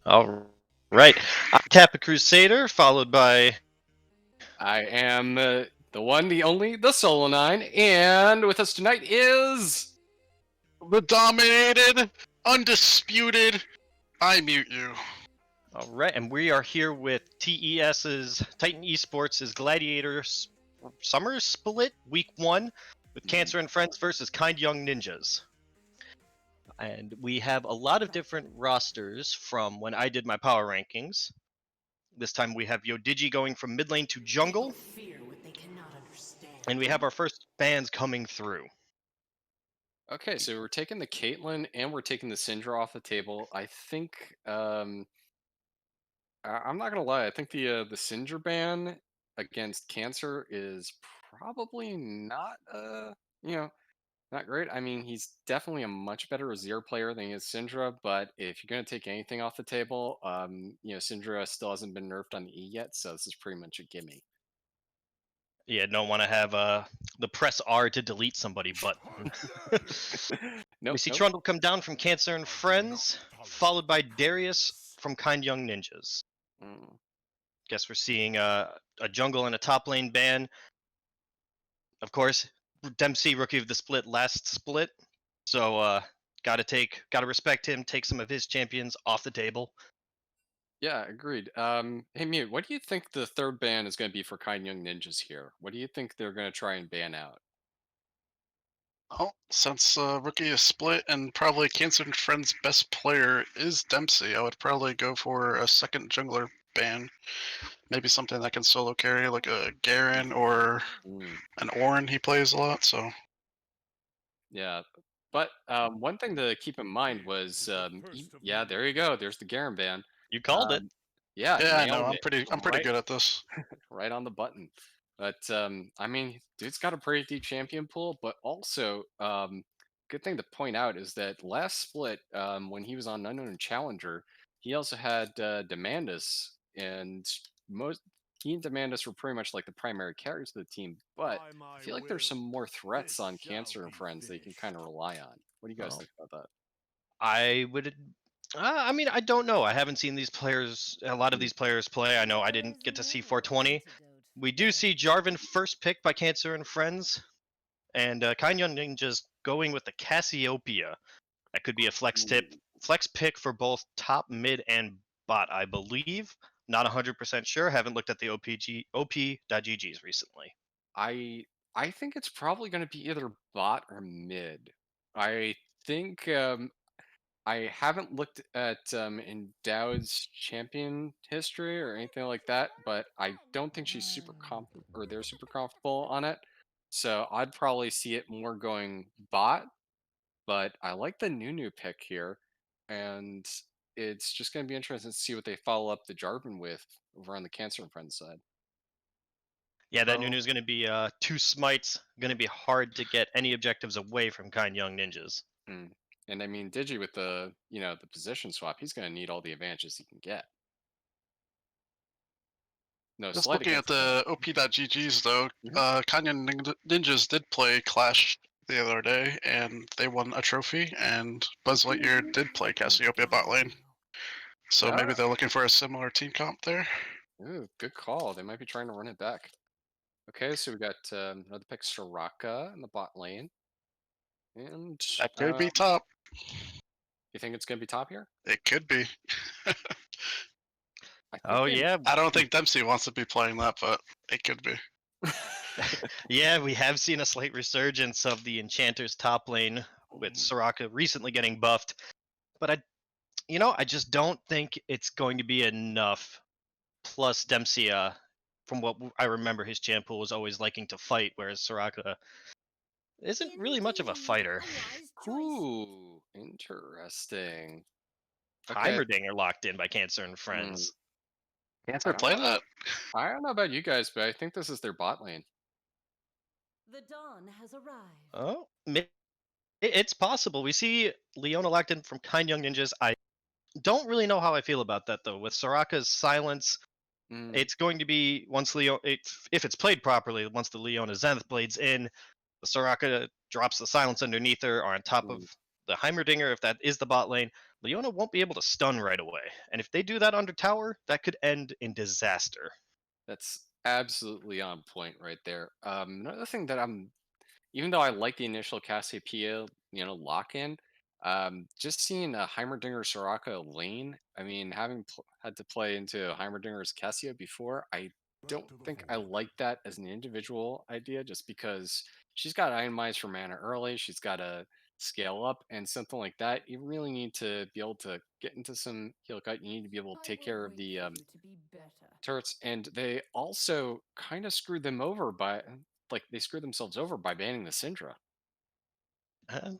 All right. I'm Kappa Crusader, followed by. I am the one, the only, the Solo Nine, and with us tonight is. The dominated, undisputed, I mute you. All right, and we are here with TES's Titan Esports' Gladiator Summer Split Week 1 with Cancer and Friends versus Kind Young Ninjas. And we have a lot of different rosters from when I did my power rankings. This time we have Yodigi going from mid lane to jungle, and we have our first bans coming through. Okay, so we're taking the Caitlyn and we're taking the Syndra off the table. I think I'm not gonna lie. I think the Syndra ban against Cancer is probably not you know not great. I mean, he's definitely a much better Azir player than he is Syndra. But if you're gonna take anything off the table, Syndra still hasn't been nerfed on the E yet, so this is pretty much a gimme. Yeah, don't want to have the press R to delete somebody button. We Nope, see nope. Trundle come down from Cancer and Friends, followed by Darius from Kind Young Ninjas. Mm. Guess we're seeing a jungle and a top lane ban. Of course, Dempsey, rookie of the split, last split. So gotta respect him. Take some of his champions off the table. Yeah, agreed. Hey, Mute, what do you think the third ban is going to be for Kind Young Ninjas here? What do you think they're going to try and ban out? Well, since Rookie is split and probably Cancer and Friends' best player is Dempsey, I would probably go for a second jungler ban. Maybe something that can solo carry, like a Garen or Mm, an Ornn he plays a lot, so. yeah, but one thing to keep in mind was, yeah, there you go. There's the Garen ban. You called it. Um, yeah, Yeah, I know, nailed I'm it pretty right, good at this. right on the button. But I mean, dude's got a pretty deep champion pool. But also, good thing to point out is that last split, when he was on Unknown Challenger, he also had Demandus, and most he and Demandus were pretty much like the primary carries of the team. But I feel like there's some more threats on Cancer and Friends that you can kind of rely on. What do you guys Well, think about that? I would. I mean, I don't know. I haven't seen these players, a lot of Mm, these players play. I know I didn't get to see 420. We do see Jarvan first pick by Cancer and Friends, and Kind Young Ninjas going with the Cassiopeia. That could be a ooh. flex pick for both top, mid, and bot, I believe. Not 100% sure. Haven't looked at the op.ggs recently. I I think it's probably going to be either bot or mid. I think I haven't looked at Endowed's champion history or anything like that, but I don't think she's super comfortable or they're super comfortable on it. So I'd probably see it more going bot, but I like the Nunu pick here, and it's just going to be interesting to see what they follow up the Jarvan with over on the Cancer and Friends side. Yeah, that Well, Nunu is going to be two smites. Going to be hard to get any objectives away from Kind Young Ninjas. Mm. And I mean, Digi with the position swap, he's going to need all the advantages he can get. No just slight looking at against that. the op.ggs though, Mhm. Canyon Ninjas did play Clash the other day, and they won a trophy, and Buzz Lightyear did play Cassiopeia bot lane. So maybe Ah, they're looking for a similar team comp there. ooh, good call. They might be trying to run it back. Okay, so we got another pick, Soraka in the bot lane, and That could be top. you think it's going to be top here? It could be. I think Oh they. yeah, I don't think Dempsey wants to be playing that, but it could be. yeah, we have seen a slight resurgence of the Enchanter's top lane with Soraka recently getting buffed, but I just don't think it's going to be enough. Plus, Dempsey, from what I remember, his champ pool was always liking to fight, whereas Soraka isn't really much of a fighter. Ooh, interesting. Okay. Heimerdinger locked in by Cancer and Mm, Friends. Cancer I don't play know. that? I don't know about you guys, but I think this is their bot lane. Oh, it's possible. We see Leona locked in from Kind Young Ninjas. I don't really know how I feel about that though. With Soraka's silence, Mm, it's going to be once if it's played properly, once the Leona Zenith blades in, the Soraka drops the silence underneath her or on top of mm, the Heimerdinger if that is the bot lane. Leona won't be able to stun right away. And if they do that under tower, that could end in disaster. That's absolutely on point right there. Another thing that even though I like the initial Cassiopeia, lock in, just seeing a Heimerdinger Soraka lane, I mean, having had to play into Heimerdinger's Cassio before, I don't think I like that as an individual idea just because she's got Ionize for mana early, she's got to scale up, and something like that. You really need to be able to get into some heal cut. You need to be able to take care of the turrets, and they also kind of screwed them over by they screwed themselves over by banning the Syndra. Uh,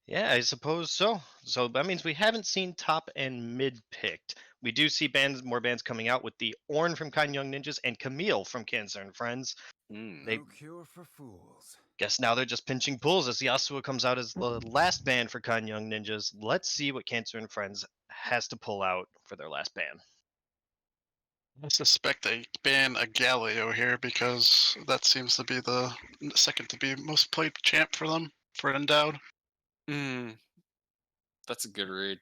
yeah, I suppose so. So that means we haven't seen top and mid picked. We do see more bands coming out with the Ornn from Kind Young Ninjas and Camille from Cancer and Friends. Mm. They No cure for fools. guess now they're just pinching pulls as Yasuo comes out as the last band for Kind Young Ninjas. Let's see what Cancer and Friends has to pull out for their last ban. I suspect they ban a Galio here because that seems to be the second to be most played champ for them for Endowed. Mm. That's a good read.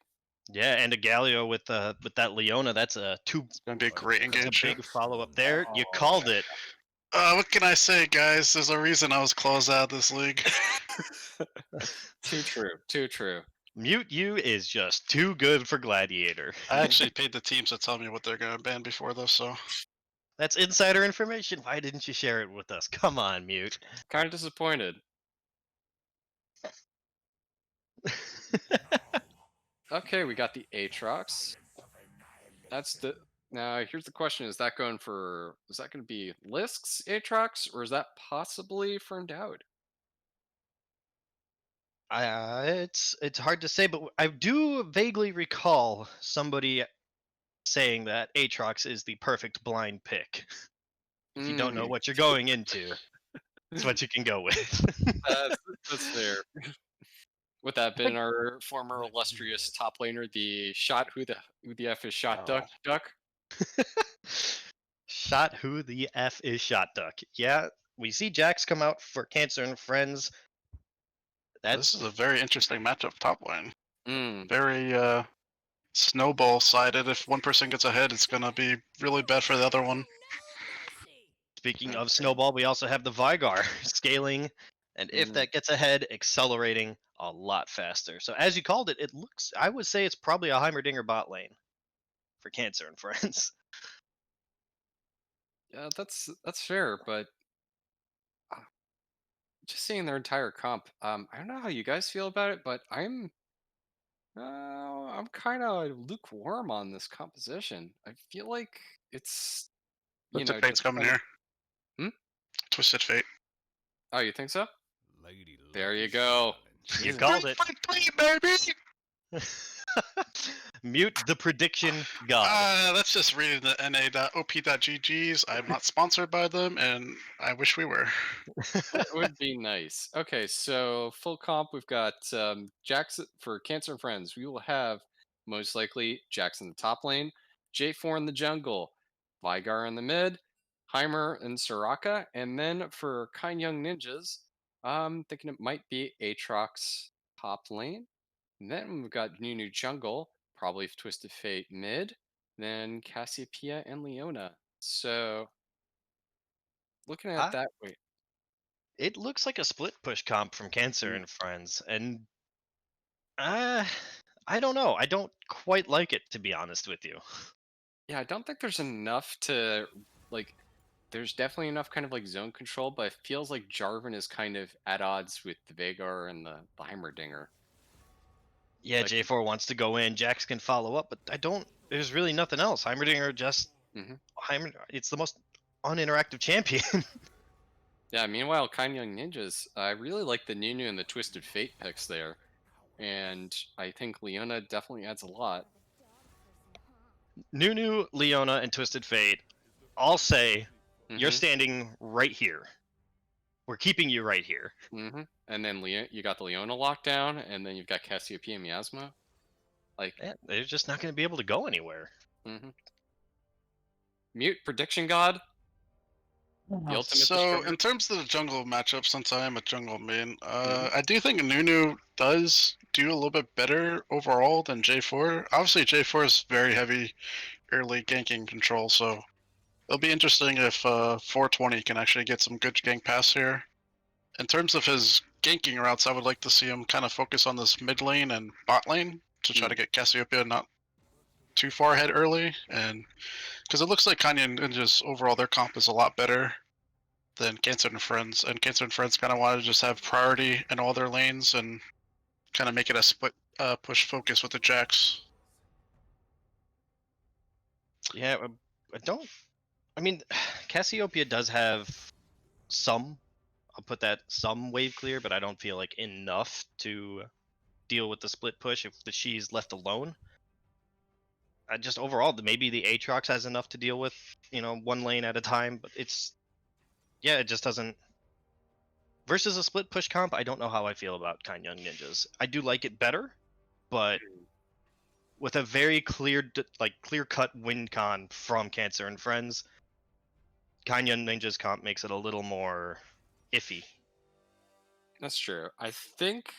Yeah, and a Galio with that Leona, that's a It's gonna be a great that's a engage. big follow up there. You Oh, called it. What can I say, guys? There's a reason I was closed out of this league. Too true. Too true. Mute You is just too good for Gladiator. I actually paid the teams to tell me what they're gonna ban before this, so That's insider information. Why didn't you share it with us? Come on, Mute. Kind of disappointed. Okay, we got the Aatrox. That's the Now here's the question: is that going to be Lisk's Aatrox, or is that possibly for Endowed? It's hard to say, but I do vaguely recall somebody saying that Aatrox is the perfect blind pick. If you don't know Mm, what you're going into, it's what you can go with. that's that's fair. Would that have been our former illustrious top laner, the shot who the F is shot oh. duck? Shot who the F is Shot Duck. Yeah, we see Jax come out for Cancer and Friends. This is a very interesting matchup top lane. Mm. Very snowball sided. If one person gets ahead, it's gonna be really bad for the other one. Speaking of Snowball, we also have the Vigar scaling, and if Mhm. that gets ahead, accelerating a lot faster. So as you called it, I would say it's probably a Heimerdinger bot lane for Cancer and Friends. Yeah, that's fair, but uh, just seeing their entire comp, I don't know how you guys feel about it, but I'm kind of lukewarm on this composition. I feel like it's Twisted Fate's just coming kind of. here. Hmm? Twisted Fate. Oh, you think so? Lady There Luck you is go. silent. You called it. 3 baby! Mute the prediction god. That's just reading the na.op.gg's. I'm not sponsored by them, and I wish we were. That would be nice. Okay, so full comp, we've got Jackson for Cancer and Friends. We will have most likely Jackson in the top lane, J4 in the jungle, Vigar in the mid, Heimer and Soraka, and then for Kind Young Ninjas, I'm thinking it might be Aatrox top lane. And then we've got Nunu jungle, probably Twisted Fate mid, then Cassiopeia and Leona. So looking at I, that, wait. it looks like a split push comp from Cancer and Friends, and uh, I don't know. I don't quite like it, to be honest with you. Yeah, I don't think there's enough to like. There's definitely enough kind of like zone control, but it feels like Jarvan is kind of at odds with the Vagar and the Heimerdinger. Yeah, Like, J4 wants to go in. Jax can follow up, but I don't. There's really nothing else. Heimerdinger hmm It's the most uninteractive champion. yeah. Meanwhile, Kind Young Ninjas, I really like the Nunu and the Twisted Fate picks there, and I think Leona definitely adds a lot. Nunu, Leona, and Twisted Fate all say you're hmm standing right here. We're keeping you right here. And then you got the Leona lockdown, and then you've got Cassiopeia and Miasma. Like, Yeah, they're just not going to be able to go anywhere. hmm Mute Prediction God. The ultimate So, destroyer. in terms of the jungle matchup, since I am a jungle main, Mhm. I do think Nunu does do a little bit better overall than J4. Obviously, J4 is very heavy early ganking control, so it'll be interesting if 420 can actually get some good gank pass here. In terms of his ganking routes, I would like to see him kind of focus on this mid lane and bot lane to try to get Cassiopeia not too far ahead early, and because it looks like Kanye and Ninja's overall their comp is a lot better than Cancer and Friends, and Cancer and Friends kind of want to just have priority in all their lanes and kind of make it a split push focus with the Jacks. Yeah, I don't. I mean, Cassiopeia does have some. I'll put that some wave clear, but I don't feel like enough to deal with the split push if she's left alone. Just overall, maybe the Aatrox has enough to deal with, one lane at a time, but it just doesn't. Versus a split push comp, I don't know how I feel about Kind Young Ninjas. I do like it better, but with a very clear cut win con from Cancer and Friends, Kind Young Ninjas comp makes it a little more iffy. That's true. I think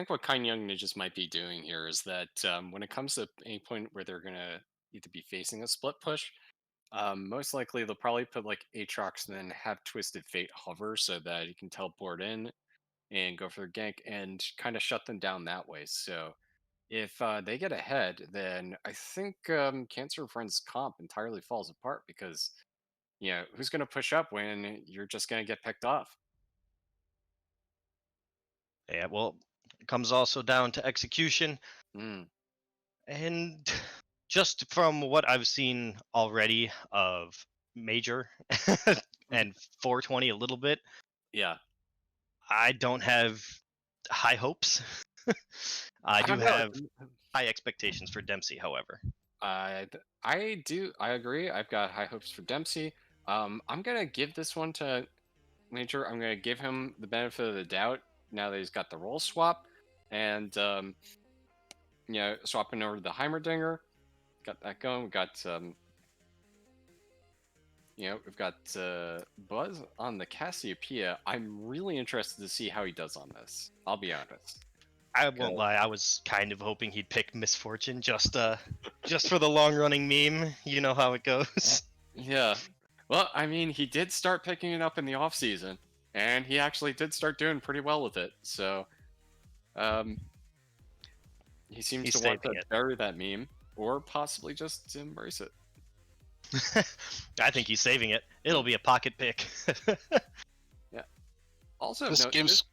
what Kind Young Ninjas might be doing here is that when it comes to any point where they're gonna either be facing a split push, most likely they'll probably put like Aatrox and then have Twisted Fate hover so that he can teleport in and go for the gank and kind of shut them down that way. So if they get ahead, then I think Cancer Friends comp entirely falls apart because who's gonna push up when you're just gonna get picked off? Yeah, well, it comes also down to execution. Mm, And just from what I've seen already of Major mm, and 420 a little bit, yeah. I don't have high hopes. I I do don't know. have high expectations for Dempsey, however. I do. I agree. I've got high hopes for Dempsey. I'm gonna give this one to Major. I'm gonna give him the benefit of the doubt now that he's got the role swap, and swapping over to the Heimerdinger. Got that going. We've got Buzz on the Cassiopeia. I'm really interested to see how he does on this. I'll be honest. I won't lie, I was kind of hoping he'd pick Misfortune just for the long running meme. You know how it goes. Yeah. Well, I mean, he did start picking it up in the off season, and he actually did start doing pretty well with it. So, um, he seems He's to want saving to bury that meme, or possibly just embrace it. it. I think he's saving it. It'll be a pocket pick. Yeah. Also, This no, game's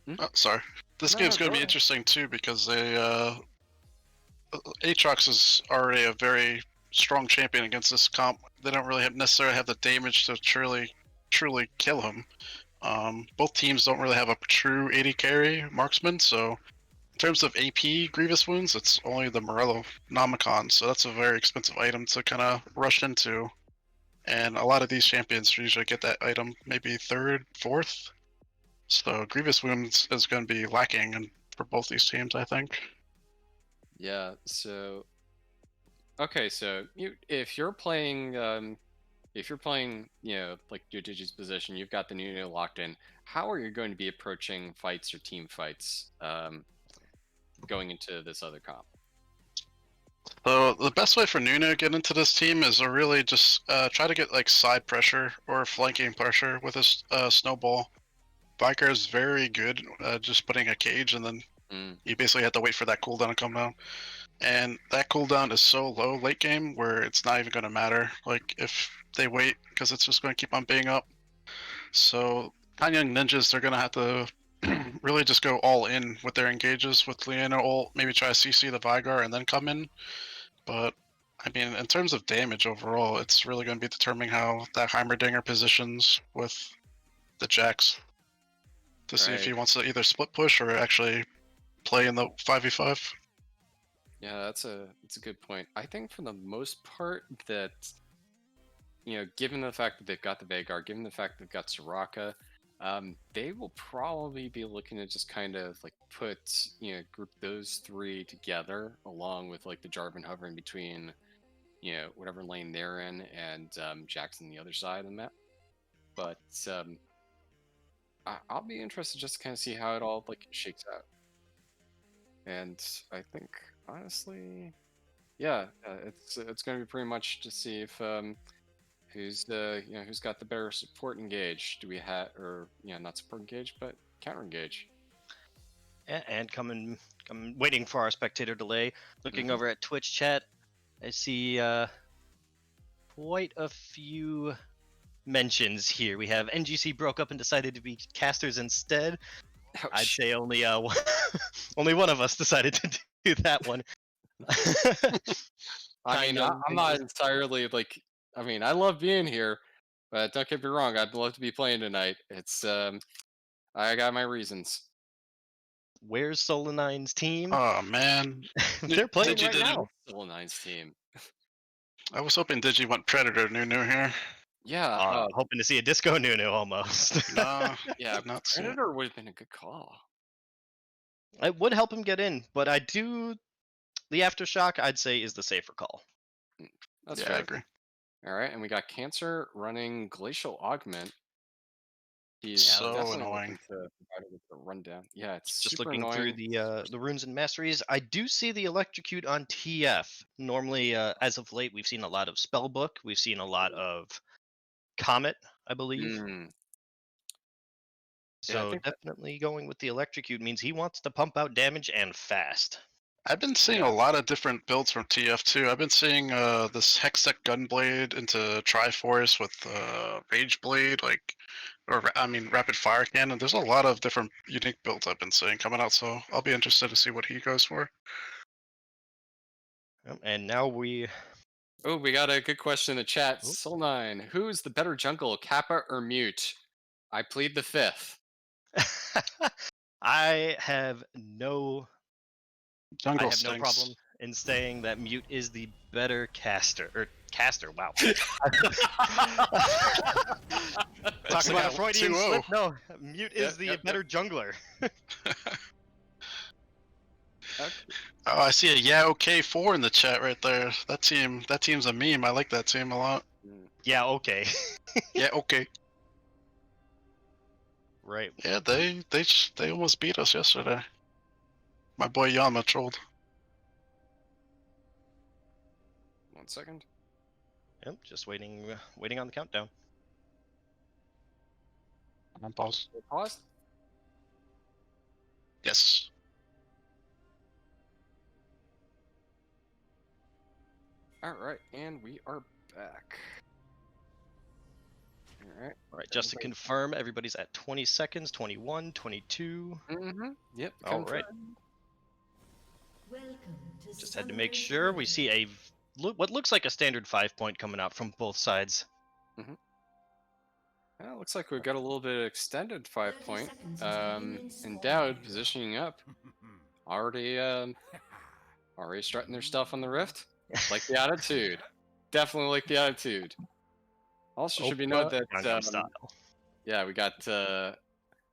Hmm? sorry. This No, game's going go to be ahead. interesting too because Aatrox is already a very strong champion against this comp. They don't really necessarily have the damage to truly kill him. Both teams don't really have a true 80 carry marksman, so in terms of AP Grievous Wounds, it's only the Morello Nomicon, so that's a very expensive item to kind of rush into. And a lot of these champions usually get that item maybe third, fourth. So Grievous Wounds is going to be lacking for both these teams, I think. Yeah. So, okay. So, if you're playing, like your Digi's position, you've got the Nuno locked in. How are you going to be approaching fights or team fights going into this other comp? So the best way for Nuno to get into this team is to really just try to get like side pressure or flanking pressure with his snowball. Viker is very good just putting a cage and then Mm, you basically have to wait for that cooldown to come down. And that cooldown is so low late game where it's not even going to matter. Like if they wait because it's just going to keep on being up. So Nine Young Ninjas, they're going to have to really just go all in with their engages with Leona ult, maybe try to CC the Vigar and then come in. But I mean, in terms of damage overall, it's really going to be determining how that Heimerdinger positions with the Jax to see if right. he wants to either split push or actually play in the 5v5. Yeah, that's a good point. I think for the most part that given the fact that they've got the Vagar, given the fact they've got Soraka, they will probably be looking to just kind of like group those three together along with like the Jarvan hovering between whatever lane they're in and Jackson the other side of the map. but I'll be interested just to kind of see how it all like shakes out. And I think honestly, yeah, it's going to be pretty much to see if who's who's got the better support engage. Do we have or not support engage but counter engage? And coming, waiting for our spectator delay. Looking Mhm. over at Twitch chat, I see quite a few mentions here. We have NGC broke up and decided to be casters instead. I'd Ouch. say only only one of us decided to do that one. I mean, Kinda I'm not entirely like. I mean, I love being here, but don't get me wrong. I'd love to be playing tonight. It's I got my reasons. Where's Solonine's team? Oh man, They're playing Digi right didn't. now. Still a nice team. I was hoping Digi went Predator Nunu here. Yeah, Hoping to see a Disco Nunu almost. No, yeah. did not see it. Predator would have been a good call. It would help him get in, but I do. The Aftershock, I'd say, is the safer call. That's Yeah, fair. I agree. All right, and we got Cancer running Glacial Augment. He's So definitely annoying. looking to provide it with the rundown. Yeah, it's Just super looking annoying. through the runes and masteries, I do see the electrocute on TF. Normally, as of late, we've seen a lot of Spellbook. We've seen a lot of Comet, I believe. Mm. Yeah, I So think that, definitely going with the electrocute means he wants to pump out damage and fast. I've been seeing yeah. a lot of different builds from TF too. I've been seeing this Hextech Gunblade into Triforce with Rage Blade, I mean Rapid Fire Cannon. There's a lot of different unique builds I've been seeing coming out, so I'll be interested to see what he goes for. And now we. Oh, we got a good question in the chat. Oh. Soul9, who's the better jungle, Kappa or Mute? I plead the fifth. I have no Jungle no stinks. problem in saying that Mute is the better caster. Wow. It's Talking about a not Freudian 2-0. slip. No, Mute is Yep, the yep, better jungler. Okay. Oh, I see a Yao K4 in the chat right there. That team's a meme. I like that team a lot. Mm. Yeah. Okay. Yeah, okay. Right. Yeah, they almost beat us yesterday. My boy Yama trolled. 1 second. Yep. Just waiting on the countdown. On pause. Pause. Yes. All right, and we are back. All right. All right. Just to confirm, everybody's at 20 seconds. 21, 22. Mm-hmm. Yep. All right. Just had to make sure we see what looks like a standard 5-point coming out from both sides. Well, looks like we've got a little bit of extended 5-point. Endowed positioning up. Already strutting their stuff on the rift. Like the attitude. Definitely like the attitude. Also should be noted that Gangnam Style. yeah, we got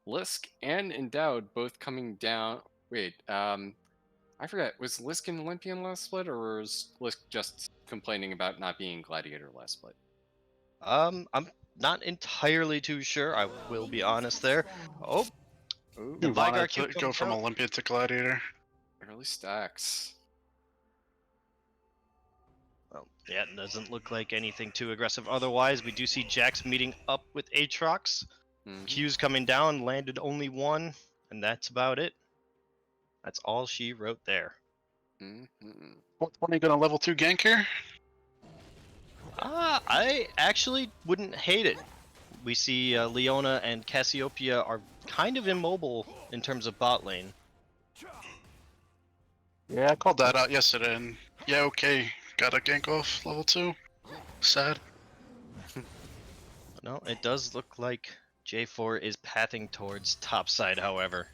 Lisk and Endowed both coming down. Wait, I forget, was Lisk in Olympian last split, or was Lisk just complaining about not being Gladiator last split? I'm not entirely too sure. I will be honest there. Oh, Ooh, the You wanted Vigor to cube go comes from out. Olympia to Gladiator. early stacks. Well, yeah, it doesn't look like anything too aggressive. Otherwise, we do see Jax meeting up with Aatrox. Mhm. Q's coming down, landed only one, and that's about it. That's all she wrote there. Mhm. 420 gonna level 2 gank here? I actually wouldn't hate it. We see Leona and Cassiopeia are kind of immobile in terms of bot lane. Yeah, I called that out yesterday, and yeah, okay, got a gank off level 2. Sad. No, it does look like J4 is pathing towards topside, however.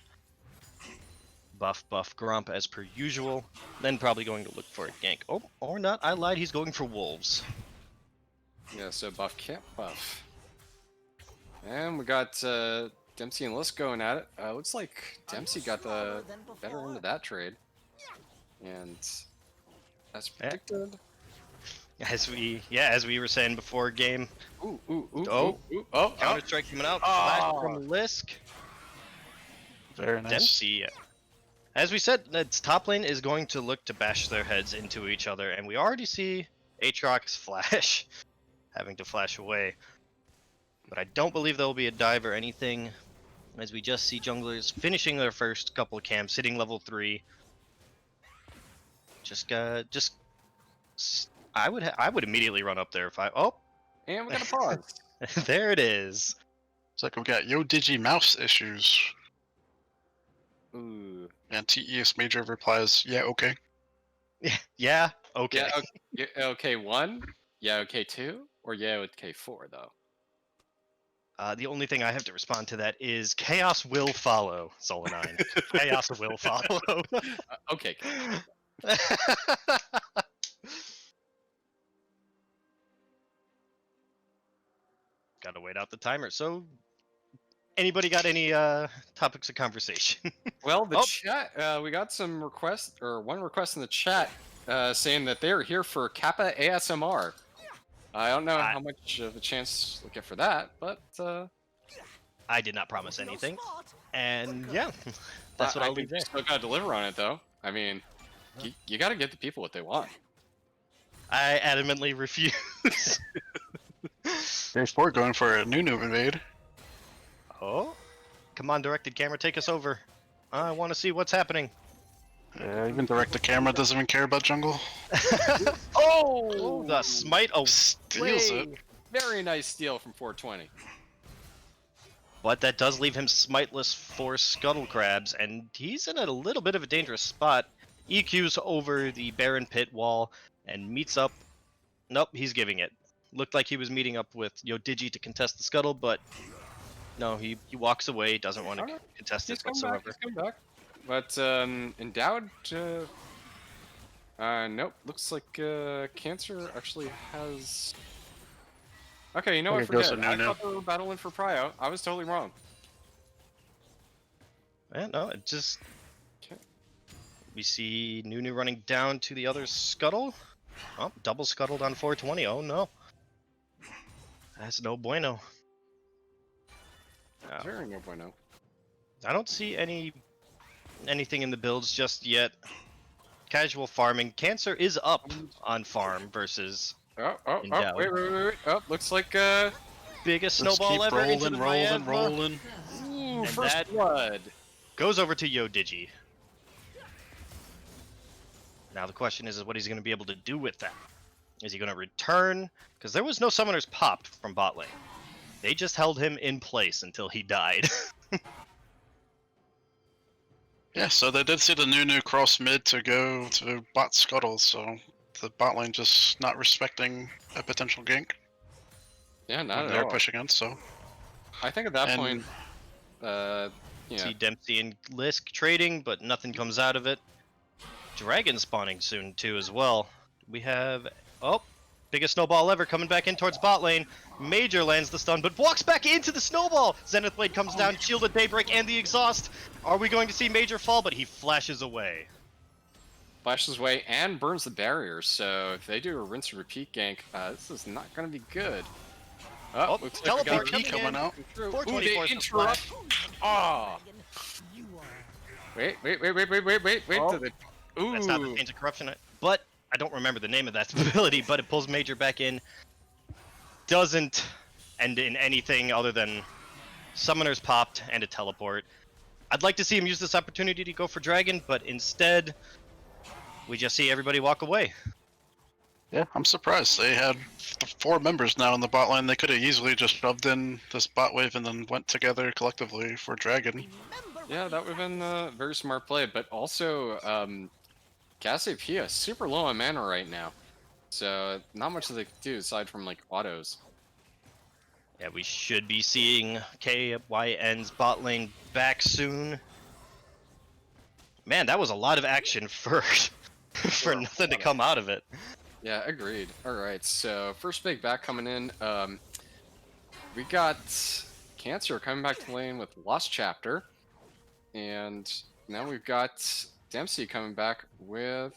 Buff Grump as per usual, then probably going to look for a gank. Oh, or not, I lied, he's going for wolves. Yeah, so buff can't buff. And we got Dempsey and Lisk going at it. Looks like Dempsey got the better end of that trade. And as predicted. As we were saying before game. Ooh, ooh, ooh, Oh, ooh, ooh, oh, Counter oh. strike coming out. Flash Oh. from Lisk. Very nice. Dempsey. As we said, its top lane is going to look to bash their heads into each other, and we already see Aatrox flash, having to flash away. But I don't believe there will be a dive or anything, as we just see junglers finishing their first couple of camps, hitting level 3. I would immediately run up there if I. Oh, And we got a pause. there it is. It's like we got Yo Digi mouse issues. Ooh. And TES Major replies, yeah, okay. Yeah. Okay. Yeah, okay, yeah, okay, 1? Yeah, okay, 2? Or yeah, okay, 4, though? The only thing I have to respond to that is chaos will follow, Solanine. Chaos will follow. Okay, cool. Gotta wait out the timer. So, anybody got any topics of conversation? Well, the Oh. chat, we got some requests, or one request in the chat, saying that they are here for Kappa ASMR. I don't know how much of a chance we'll get for that, but I did not promise anything, and yeah, that's what I I'll think leave there. you still gotta deliver on it, though. I mean, you gotta get the people what they want. I adamantly refuse. There's 4 going for a new invade. Oh, come on, directed camera, take us over. I want to see what's happening. Yeah, even direct the camera doesn't even care about jungle. Oh, the smite away. Steals it. Very nice steal from 420. But that does leave him smiteless for Scuttle Crabs, and he's in a little bit of a dangerous spot. EQ's over the Baron Pit wall and meets up. Nope, he's giving it. Looked like he was meeting up with Digi to contest the Scuttle, but no, he walks away, doesn't want to contest it whatsoever. He's coming back. But Endowed, nope. Looks like Cancer actually has. Okay, you know what? Forget it. I thought they were battling for Prio. I was totally wrong. Yeah, no, it just. We see Nunu running down to the other Scuttle. Oh, double scuttled on 420. Oh no. That's no bueno. Very no bueno. I don't see anything in the builds just yet. Casual farming. Cancer is up on farm versus. Wait. Oh, looks like biggest snowball ever into the rolling. Ooh, and first blood. Goes over to Yo Digi. Now the question is what he's going to be able to do with that. Is he going to return? Because there was no summoners popped from bot lane. They just held him in place until he died. Yeah, so they did see the Nunu cross mid to go to bot Scuttle, so the bot lane just not respecting a potential gank. Yeah, not at they're all. pushing in, so. I think at that point, yeah. See Dempsey and Lisk trading, but nothing comes out of it. Dragon spawning soon too as well. We have biggest snowball ever coming back in towards bot lane. Major lands the stun, but walks back into the snowball. Zenith Blade comes down, shielded Daybreak and the exhaust. Are we going to see Major fall? But he flashes away. Flashes away and burns the barrier. So if they do a rinse and repeat gank, this is not going to be good. Oh, looks teleport like we got coming out. 424 they interrupt. Ah. Wait. Ooh. That's not the Chains of Corruption, but I don't remember the name of that ability, but it pulls Major back in. Doesn't end in anything other than summoners popped and a teleport. I'd like to see him use this opportunity to go for Dragon, but instead, we just see everybody walk away. Yeah, I'm surprised. They had 4 members now in the bot lane. They could have easily just shoved in this bot wave and then went together collectively for Dragon. Yeah, that would have been a very smart play, but also, Cassiopeia super low on mana right now. So, not much that they could do aside from, like, autos. Yeah, we should be seeing KYN's bot lane back soon. Man, that was a lot of action for nothing to come out of it. Yeah, agreed. Alright, so first big back coming in. We got Cancer coming back to lane with Lost Chapter. And now we've got Dempsey coming back with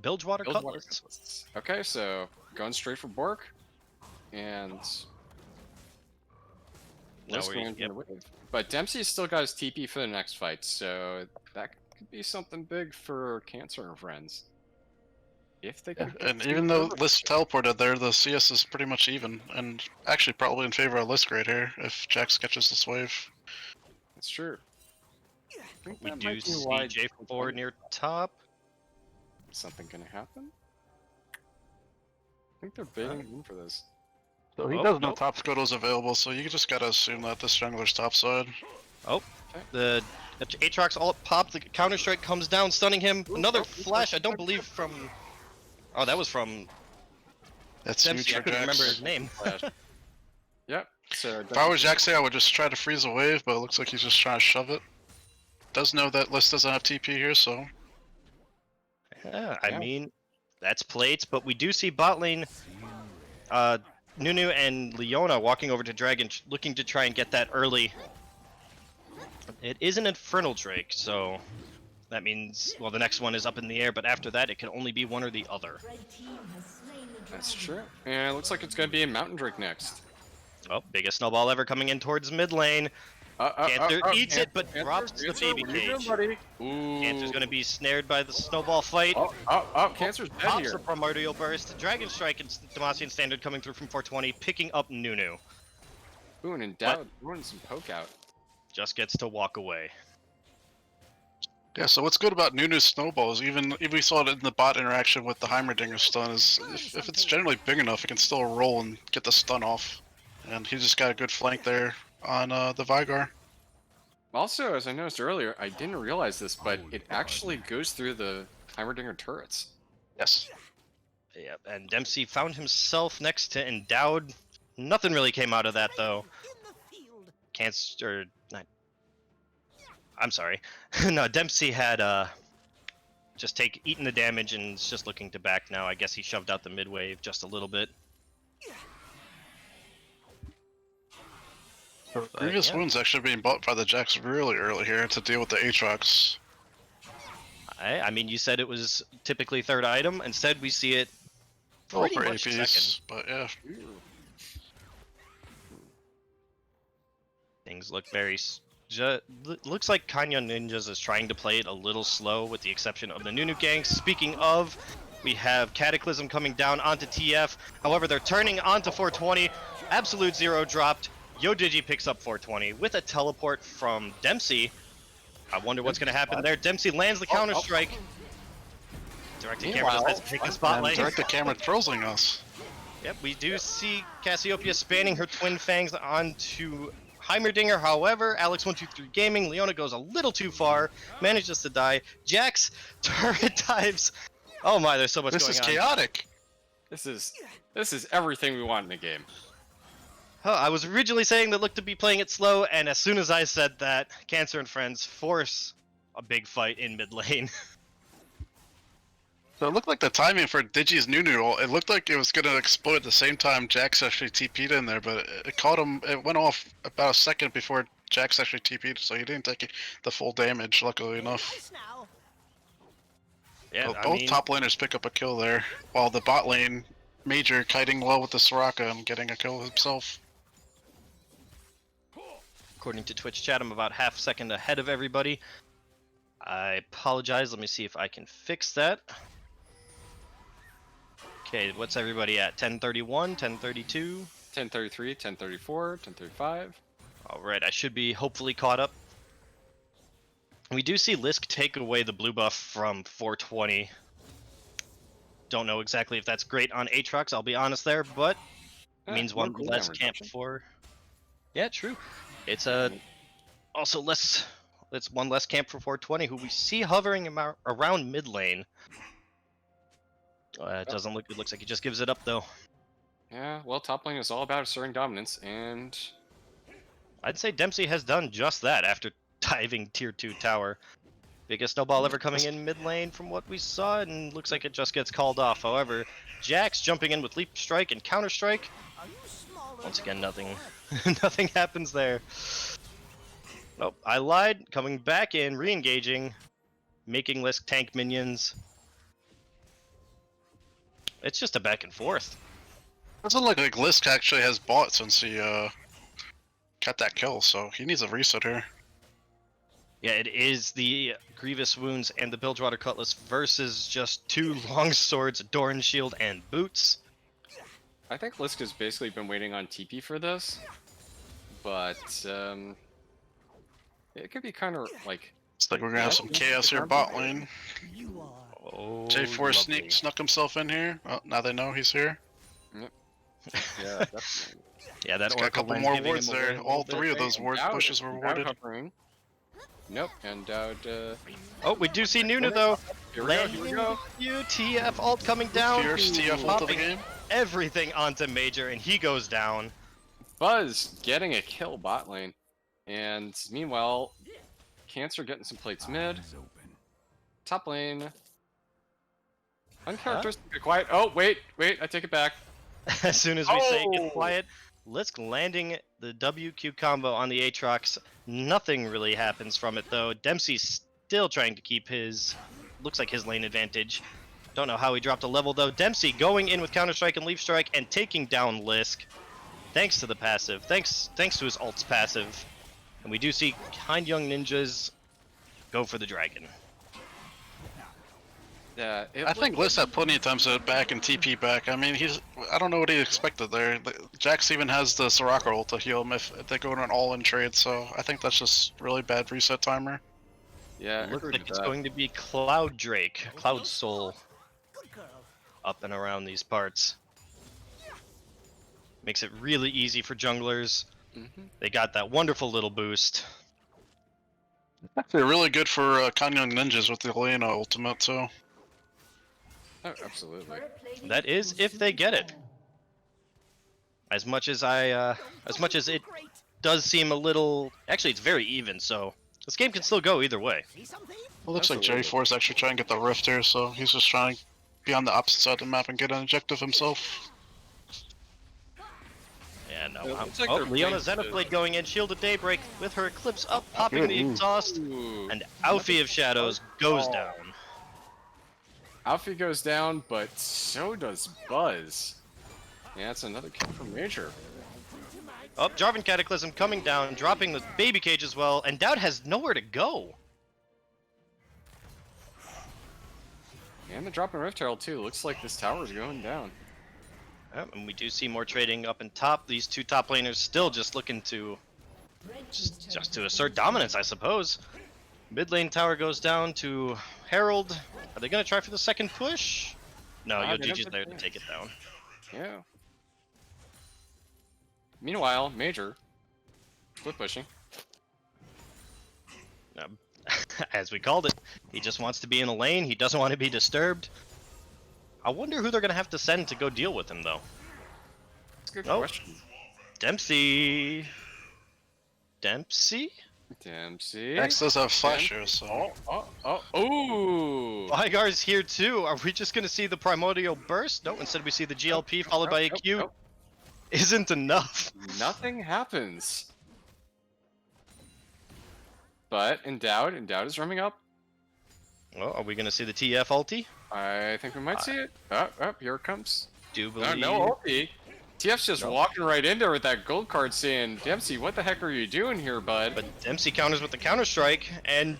Bilgewater Bilgewater Cutlass. Cutlass. Okay, so going straight for Bork, and Now Liz we- going in yep. the wave. But Dempsey's still got his TP for the next fight, so that could be something big for Cancer and friends. If they Yeah, could get and to even the though river. Lisk teleported there, the CS is pretty much even, and actually probably in favor of Lisk right here if Jax catches this wave. That's true. I think We that do might be see why J4 near top. something gonna happen. I think they're baiting in for this. So he Oh, does know nope. top Scuttle's available, so you just gotta assume that this jungler's topside. Oh, the Aatrox all popped. The counter strike comes down, stunning him. Another flash. I don't believe from. Oh, that was from That's huge Dempsey. I for couldn't remember Jax. his name. Flash. Yep. So If I was Jax, I would just try to freeze a wave, but it looks like he's just trying to shove it. Does know that Lisk doesn't have TP here, so Yeah, I Yeah. mean, that's plates, but we do see bot lane. Nunu and Leona walking over to Dragon, looking to try and get that early. It is an Infernal Drake, so that means, well, the next one is up in the air, but after that, it can only be one or the other. That's true. And it looks like it's gonna be a Mountain Drake next. Oh, biggest snowball ever coming in towards mid lane. Cancer eats it, but drops the baby cage. Ooh. Cancer's going to be snared by the snowball fight. Cancer's dead Pops here. the Primordial Burst. Dragon Strike and Demacian Standard coming through from 420, picking up Nunu. Ooh, and endowed, running some poke out. Just gets to walk away. yeah. So what's good about Nunu's snowballs, even if we saw it in the bot interaction with the Heimerdinger stun, is if it's generally big enough, it can still roll and get the stun off. And he just got a good flank there on the Vigar. Also, as I noticed earlier, I didn't realize this, but it actually goes through the Heimerdinger turrets. Yes. Yep, and Dempsey found himself next to Endowed. Nothing really came out of that, though. Cancer... I'm sorry. No, Dempsey had just eaten the damage and is just looking to back now. I guess he shoved out the mid wave just a little bit. Grievous yeah. Wound's actually being bought by the Jax really early here to deal with the Aatrox. I mean, you said it was typically third item. Instead, we see it Well, pretty for much APs, second. but yeah. Things look very... looks like Kanya Ninjas is trying to play it a little slow, with the exception of the Nunu ganks. Speaking of, we have Cataclysm coming down onto TF. However, they're turning onto 420. Absolute Zero dropped. Yodigi picks up 420 with a teleport from Dempsey. I wonder what's going to happen there. Dempsey lands the counter strike. Directed camera just has to take the And spotlight. direct camera trolling us. Yep, we do see Cassiopeia spanning her twin fangs onto Heimerdinger. However, Alex123 Gaming, Leona goes a little too far, manages to die. Jax turret dives. Oh my, there's so much This going is on. chaotic. This is everything we want in a game. Huh, I was originally saying that look to be playing it slow, and as soon as I said that, Cancer and Friends force a big fight in mid lane. So it looked like the timing for Digi's Nunu, it looked like it was going to explode at the same time Jax actually TP'd in there, but it caught him, it went off about a second before Jax actually TP'd, so he didn't take the full damage, luckily enough. Yeah, But I both mean, top laners pick up a kill there, while the bot lane, Major, kiting low with the Soraka and getting a kill himself. according to Twitch chat, I'm about half second ahead of everybody. I apologize. Let me see if I can fix that. Okay, what's everybody at? 1031, 1032? 1033, 1034, 1035. Alright, I should be hopefully caught up. We do see Lisk take away the blue buff from 420. Don't know exactly if that's great on Aatrox, I'll be honest there, but it means more one cooldown less camp reduction. for... Yeah, true. It's also less... It's one less camp for 420, who we see hovering around mid lane. It doesn't look... It looks like he just gives it up, though. Yeah, well, top lane is all about asserting dominance, and I'd say Dempsey has done just that after diving tier 2 tower. Biggest snowball ever coming in mid lane from what we saw, and looks like it just gets called off. However, Jax jumping in with Leap Strike and Counter Strike. Once again, nothing nothing happens there. Nope, I lied. Coming back in, re-engaging, making Lisk tank minions. It's just a back and forth. Doesn't look like Lisk actually has bought since he got that kill, so he needs a reset here. Yeah, it is the Grievous Wounds and the Bilgewater Cutlass versus just 2 long swords, Doran Shield, and Boots. I think Lisk has basically been waiting on TP for this, but it could be kind of like. It's like we're gonna have some chaos here bot lane. Oh, J4 lovely. snuck himself in here. Oh, now they know he's here. Yeah, definitely. Yeah, that He's got a Oracle couple Lens more giving wards him away there. a little All bit. 3 of those And ward Dowd- bushes were Dowd warded. hovering. Nope, and Dowd. Oh, we do see Nuna though. Here we go. Here we go. You TF ult coming down. Fierce TF ult of the Popping game. everything onto Major, and he goes down. Buzz getting a kill bot lane, and meanwhile, Cancer getting some plates mid. Eyes open. Top lane. Uncharacteristically quiet. Oh, wait, I take it back. As soon as we say Oh! get quiet, Lisk landing the WQ combo on the Aatrox. Nothing really happens from it though. Dempsey's still trying to keep his, looks like his lane advantage. Don't know how he dropped a level though. Dempsey going in with Counter Strike and Leaf Strike and taking down Lisk. Thanks to the passive. Thanks to his ult's passive. And we do see Kind Young Ninjas go for the dragon. Yeah, I think Lisk had plenty of times to back and TP back. I mean, I don't know what he expected there. Jax even has the Soraka ult to heal him if they go in an all-in trade, so I think that's just really bad reset timer. Yeah, It looks agreed like with it's that. going to be Cloud Drake, Cloud Soul, up and around these parts. Makes it really easy for junglers. Mhm. They got that wonderful little boost. Actually, really good for Kanyang Ninjas with the Elena ultimate, too. Oh, absolutely. That is if they get it. As much as it does seem a little, actually it's very even, so this game can still go either way. It looks like Absolutely. J4 is actually trying to get the rift here, so he's just trying to be on the opposite side of the map and get an objective himself. Yeah, no. It looks like Oh, they're Leona playing Xenoblade to- going in, Shielded Daybreak with her Eclipse up, popping the Ooh. exhaust, Ooh. and Alfie of Shadows goes Oh. down. Alfie goes down, but so does Buzz. Yeah, it's another kill for Major. Oh, Jarvan Cataclysm coming down, dropping the baby cage as well, and Dowd has nowhere to go. And the drop in Rift Herald too. Looks like this tower is going down. Yep, and we do see more trading up in top. These 2 top laners still just looking to just to assert dominance, I suppose. Mid lane tower goes down to Herald. Are they gonna try for the second push? No, Ah, they Yojiji's don't there think to so. take it down. Yeah. Meanwhile, Major split pushing. As we called it, he just wants to be in a lane. He doesn't want to be disturbed. I wonder who they're gonna have to send to go deal with him, though. That's a good Oh. question. Dempsey. Dempsey. Jax does have flashers, so... Ooh! Vygar's here too. Are we just gonna see the primordial burst? No, instead we see the GLP followed by a Q. Nope. Isn't enough. Nothing happens. But Endowed is roaming up. Well, are we gonna see the TF ulti? I think we might see it. Oh, here it comes. Do No, believe. no ulti. TF's just No. walking right in there with that gold card saying, Dempsey, what the heck are you doing here, bud? But Dempsey counters with the counter strike and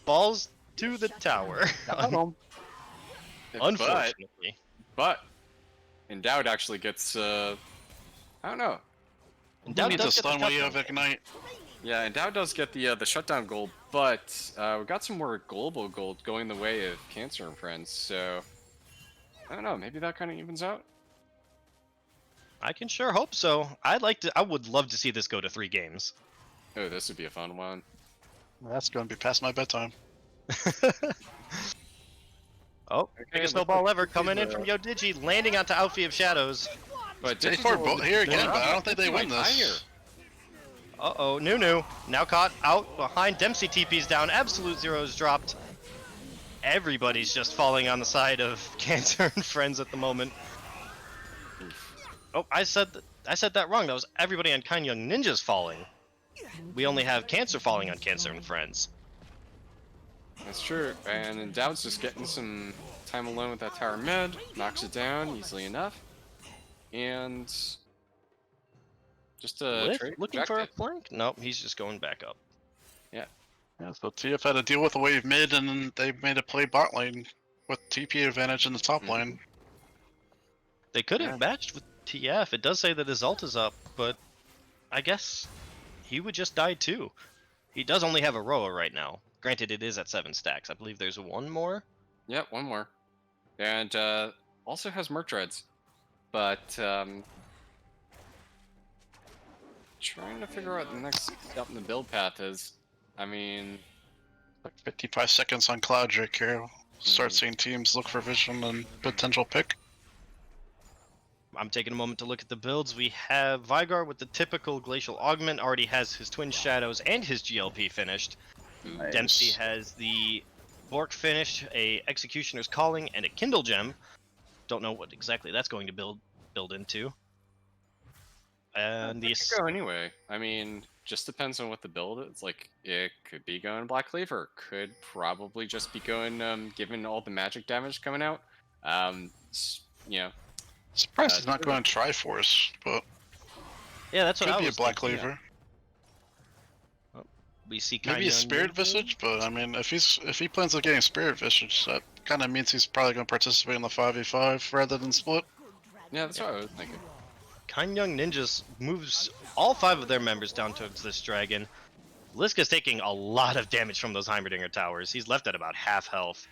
balls to the tower. Unfortunately. But Endowed actually gets, I don't know. And You Dowd need to does get the stun when you shutdown. have Ignite. Yeah, Endowed does get the shutdown gold, but we got some more global gold going the way of Cancer and Friends, so I don't know, maybe that kind of evens out. I can sure hope so. I would love to see this go to 3 games. Oh, this would be a fun one. That's going to be past my bedtime. Oh, Okay, biggest looks snowball like ever coming in he's, from Yodigi, landing onto Alfie of Shadows. But J4 here again, but I don't think they win this. Uh-oh, Nunu, now caught out behind. Dempsey TP's down, Absolute Zero's dropped. Everybody's just falling on the side of Cancer and Friends at the moment. Oh, I said that wrong. That was everybody on Kind Young Ninjas falling. We only have Cancer falling on Cancer and Friends. That's true. And then Dowd's just getting some time alone with that tower mid, knocks it down easily enough, and just a Lift trade looking for a objective. flank? Nope, he's just going back up. Yeah. Yeah, so TF had to deal with a wave mid, and then they made a play bot lane with TP advantage in the top lane. They could Yeah. have matched with TF. It does say that his ult is up, but I guess he would just die too. He does only have a Roa right now. Granted, it is at 7 stacks. I believe there's one more. Yep, one more. And also has Merc Dreads. But trying to figure out the next step in the build path is, I mean, Like 55 seconds on Cloud Drake here. Start seeing teams look for vision and potential pick. I'm taking a moment to look at the builds. We have Vygar with the typical Glacial Augment, already has his Twin Shadows and his GLP finished. Nice. Dempsey has the Bork finished, a Executioner's Calling, and a Kindle Gem. Don't know what exactly that's going to build into. And that could go anyway. I mean, just depends on what the build is. Like, it could be going Black Cleaver. Could probably just be going, given all the magic damage coming out. You know, Surprised he's not going Triforce, but yeah, that's what could I be a was Black thinking. Cleaver. We see Maybe a Kinda Spirit Ninja. Visage, but I mean, if he plans on getting Spirit Visage, that kind of means he's probably going to participate in the 5v5 rather than split. yeah, that's what I was thinking. Kind Young Ninjas moves all 5 of their members down towards this dragon. Liska's taking a lot of damage from those Heimerdinger towers. He's left at about half health.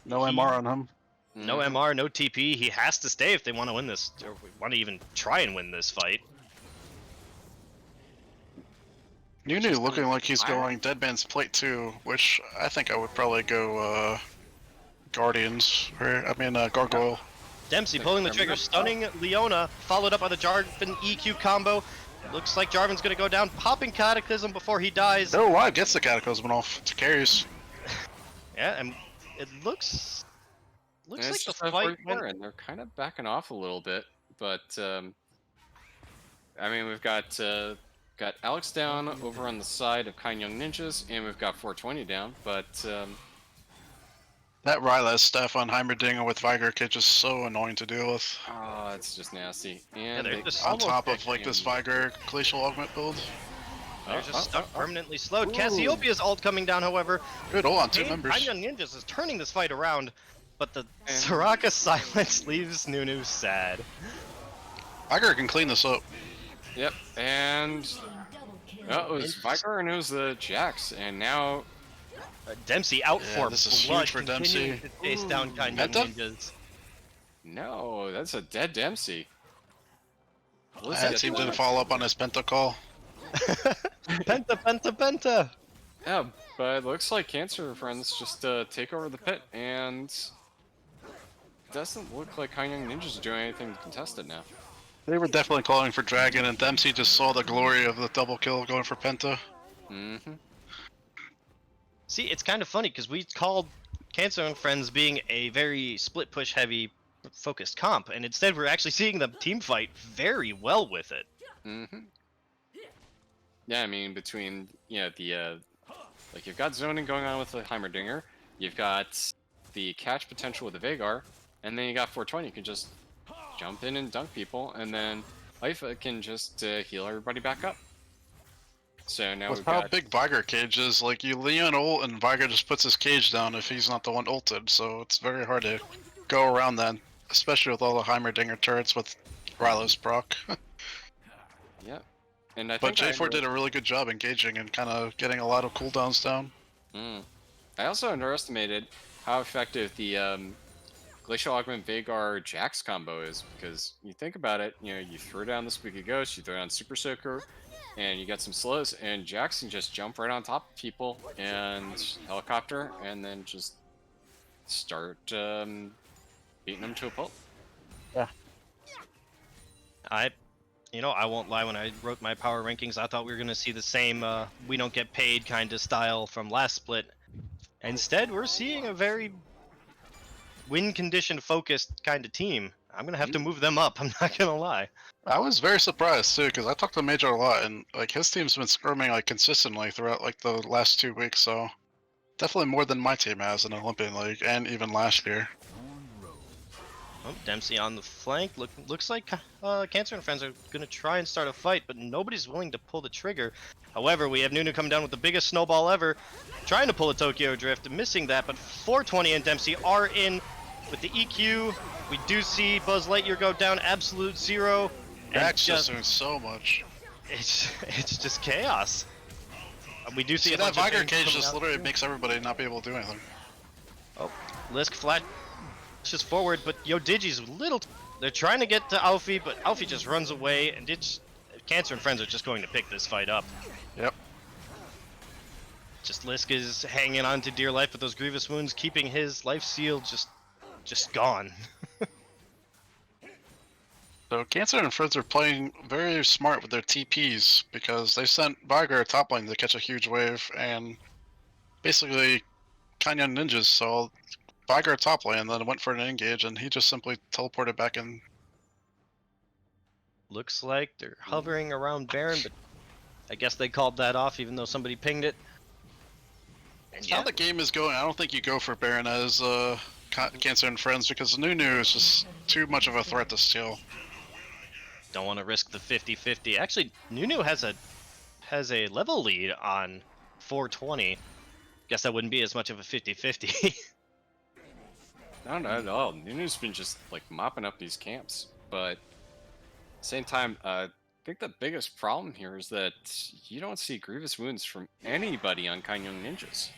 No MR on him. No Mhm. MR, no TP. He has to stay if they want to win this, or want to even try and win this fight. Nunu looking like he's fire. going Deadman's Plate 2, which I think I would probably go Guardians, or I mean Gargoyle. Dempsey Like pulling the Terminator. trigger, stunning Leona, followed up by the Jarvan EQ combo. Looks like Jarvan's gonna go down, popping Cataclysm before he dies. No, why gets the Cataclysm off to carries. Yeah, and it looks And like it's the just a fight 44, went. and they're kind of backing off a little bit. But I mean, we've got Alex down over on the side of Kind Young Ninjas, and we've got 420 down. But That Rylas stuff on Heimerdinger with Viger Kid is so annoying to deal with. oh, it's just nasty. And they're they just On almost top dead of like this him. Viger Glacial Augment build. They're just stuck permanently slowed. Ooh. Cassiopeia's ult coming down, however. Good, hold on, 2 And members. Kind Young Ninjas is turning this fight around, but the And- Soraka silence leaves Nunu sad. Viger can clean this up. Yep, and it was Vicar and it was the Jax, and now Dempsey out Yeah, for this is blood, huge for continuing Dempsey. to chase down Kind Young Penta? Ninjas. no, that's a dead Dempsey. That team didn't follow up on his Penta call. Penta, Penta, Penta! Yeah, but it looks like Cancer Friends just take over the pit, and doesn't look like Kind Young Ninjas are doing anything to contest it now. They were definitely calling for Dragon, and Dempsey just saw the glory of the double kill going for Penta. Mm-hmm. See, it's kind of funny because we called Cancer and Friends being a very split push heavy focused comp, and instead we're actually seeing them team fight very well with it. Mm-hmm. Yeah, I mean, between, the, like, you've got zoning going on with the Heimerdinger, you've got the catch potential with the Vagar, and then you got 420, you can just jump in and dunk people, and then Ifa can just heal everybody back up. So now With we've how got... big Viger cage is, like you Leon ult and Viger just puts his cage down if he's not the one ulted, so it's very hard to go around that, especially with all the Heimerdinger turrets with Rylos proc. Yep. And I But think J4 did a really good job engaging and kind of getting a lot of cooldowns down. I also underestimated how effective the Glacial Augment Vagar Jax combo is, because you think about it, you throw down the Squeaky Ghost, you throw down Super Soaker, and you get some slows, and Jax can just jump right on top of people and helicopter, and then just start beating them to a pulp. I won't lie, when I wrote my power rankings, I thought we were going to see the same we don't get paid kind of style from last split. Instead, we're seeing a very win condition focused kind of team. I'm going to have to move them up, I'm not going to lie. I was very surprised too, because I talked to Major a lot, and like his team's been scrimming like consistently throughout like the last 2 weeks. So Definitely more than my team has in Olympian League, and even last year. Oh, Dempsey on the flank. Looks like Cancer and Friends are going to try and start a fight, but nobody's willing to pull the trigger. However, we have Nunu coming down with the biggest snowball ever, trying to pull a Tokyo Drift, missing that, but 420 and Dempsey are in with the EQ. We do see Buzz Lightyear go down absolute zero. Jack's just doing so much. It's just chaos. We do see, See a that bunch of Viger things cage coming just out literally too. makes everybody not be able to do anything. Oh, Lisk flashes forward, but Yo Digi's little. They're trying to get to Alfie, but Alfie just runs away, and it's Cancer and Friends are just going to pick this fight up. Yep. Just Lisk is hanging on to dear life with those grievous wounds, keeping his life seal just gone. So Cancer and Friends are playing very smart with their TPs because they sent Viger top lane to catch a huge wave and basically Kanyan ninjas saw Viger top lane and then went for an engage and he just simply teleported back in. Looks like they're hovering around Baron, but I guess they called that off even though somebody pinged it. And How the game is going, I don't think you go for Baron as Cancer and Friends because Nunu is just too much of a threat to steal. don't want to risk the 50-50. Actually, Nunu has a level lead on 420. Guess that wouldn't be as much of a 50-50. No, not at all. Nunu's been just like mopping up these camps, but same time, I think the biggest problem here is that you don't see grievous wounds from anybody on Kanyon Ninjas.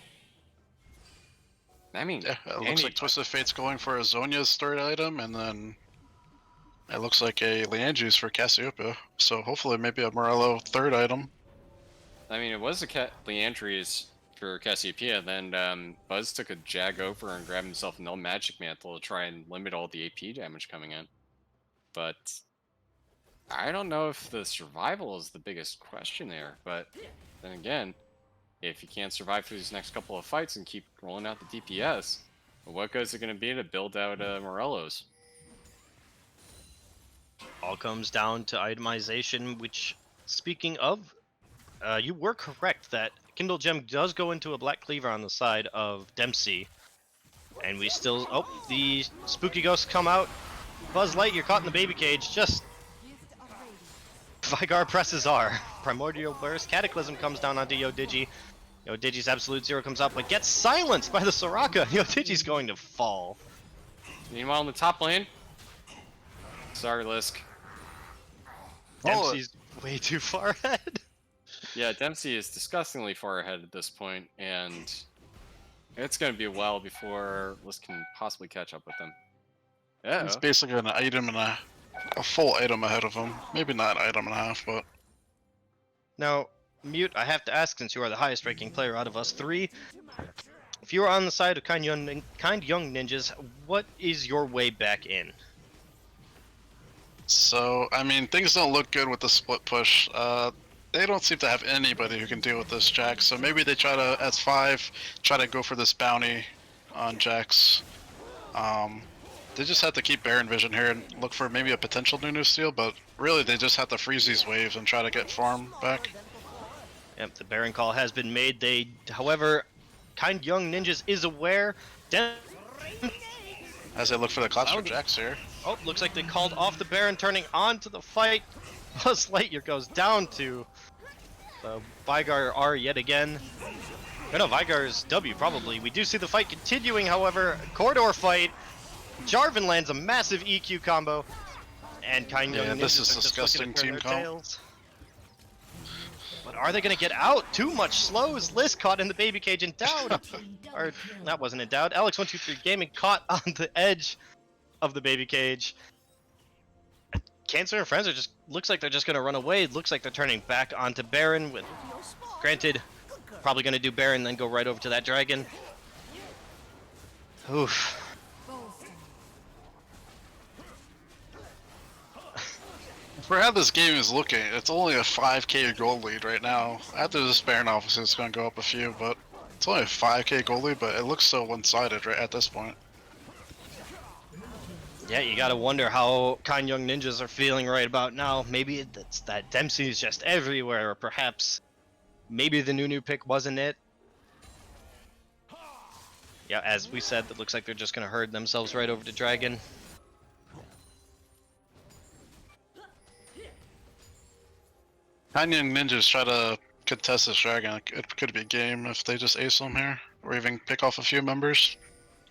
I mean, Yeah, it looks like Twisted Fate's going for a Zonya's third item, and then it looks like a Leandri's for Cassiopeia. So hopefully maybe a Morello third item. I mean, it was a Leandri's for Cassiopeia, then Buzz took a Jag over and grabbed himself no magic mantle to try and limit all the AP damage coming in. But I don't know if the survival is the biggest question there, but then again, if you can't survive through these next couple of fights and keep rolling out the DPS, what good is it going to be to build out Morellos? All comes down to itemization, which, speaking of, you were correct that Kindle Gem does go into a Black Cleaver on the side of Dempsey. And we still... Oh, the Spooky Ghosts come out. Buzz Light, you're caught in the baby cage. Just... Vigar presses R. Primordial Burst. Cataclysm comes down onto Yo Digi. Yo Digi's Absolute Zero comes out, but gets silenced by the Soraka. Yo Digi's going to fall. Meanwhile, in the top lane, sorry, Lisk. Dempsey's way too far ahead. Yeah, Dempsey is disgustingly far ahead at this point, and it's going to be a while before Lisk can possibly catch up with them. It's basically an item and a full item ahead of him. Maybe not an item and a half, but... Now, Mute, I have to ask, since you are the highest ranking player out of us three, if you are on the side of Kind Young Ninjas, what is your way back in? So, I mean, things don't look good with the split push. They don't seem to have anybody who can deal with this Jax, so maybe they try to, as 5, try to go for this bounty on Jax. They just have to keep Baron Vision here and look for maybe a potential Nunu steal, but really they just have to freeze these waves and try to get farm back. Yep, the Baron call has been made. However, Kind Young Ninjas is aware. As they look for the class for Jax here. Oh, looks like they called off the Baron, turning on to the fight. Buzz Lightyear goes down to the Vigar R yet again. No, Vigar's W probably. We do see the fight continuing, however. Corridor fight. Jarvan lands a massive EQ combo. And Kind Young Ninjas this is are just disgusting looking to turn team their comp. tails. But are they going to get out? Too much slows. Liz caught in the baby cage and down. Or that wasn't in doubt. Alex123 Gaming caught on the edge of the baby cage. Cancer and Friends are just looks like they're just gonna run away. Looks like they're turning back onto Baron. With granted, probably gonna do Baron, then go right over to that dragon. Oof. For how this game is looking, it's only a 5k gold lead right now. After this Baron obviously it's gonna go up a few, but it's only a 5k gold lead, but it looks so one-sided right at this point. Yeah, you gotta wonder how Kind Young Ninjas are feeling right about now. Maybe it's that Dempsey's just everywhere, or perhaps maybe the Nunu pick wasn't it. Yeah, as we said, it looks like they're just gonna herd themselves right over to Dragon. Canyon Ninjas try to contest this dragon. It could be a game if they just ace them here, or even pick off a few members.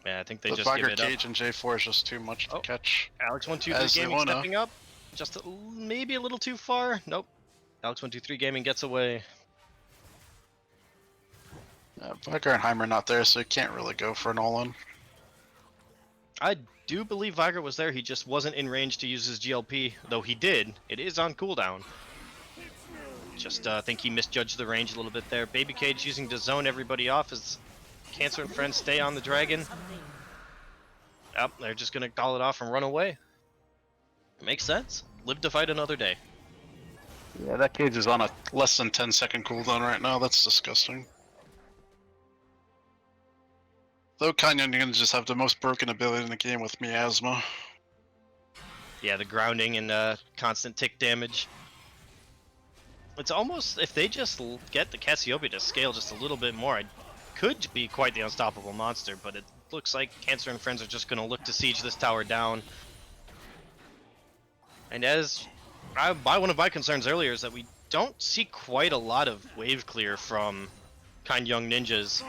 Yeah, I think they But just give Viger it up. Cage and J4 is just too much to Oh. catch. Alex123 As they Gaming wanna. stepping up, just maybe a little too far. Nope. Alex123 Gaming gets away. Viger and Heimer not there, so you can't really go for an all-in. I do believe Viger was there. He just wasn't in range to use his GLP, though he did. It is on cooldown. Just think he misjudged the range a little bit there. Baby Cage using to zone everybody off as Cancer and friends stay on the dragon. Yep, they're just gonna call it off and run away. Makes sense. Live to fight another day. Yeah, that cage is on a less than 10-second cooldown right now. That's disgusting. Though Canyon Ninjas have the most broken ability in the game with Miasma. Yeah, the grounding and constant tick damage. It's almost, if they just get the Cassiopeia to scale just a little bit more, it could be quite the unstoppable monster, but it looks like Cancer and friends are just going to look to siege this tower down. And as one of my concerns earlier is that we don't see quite a lot of wave clear from Kind Young Ninjas.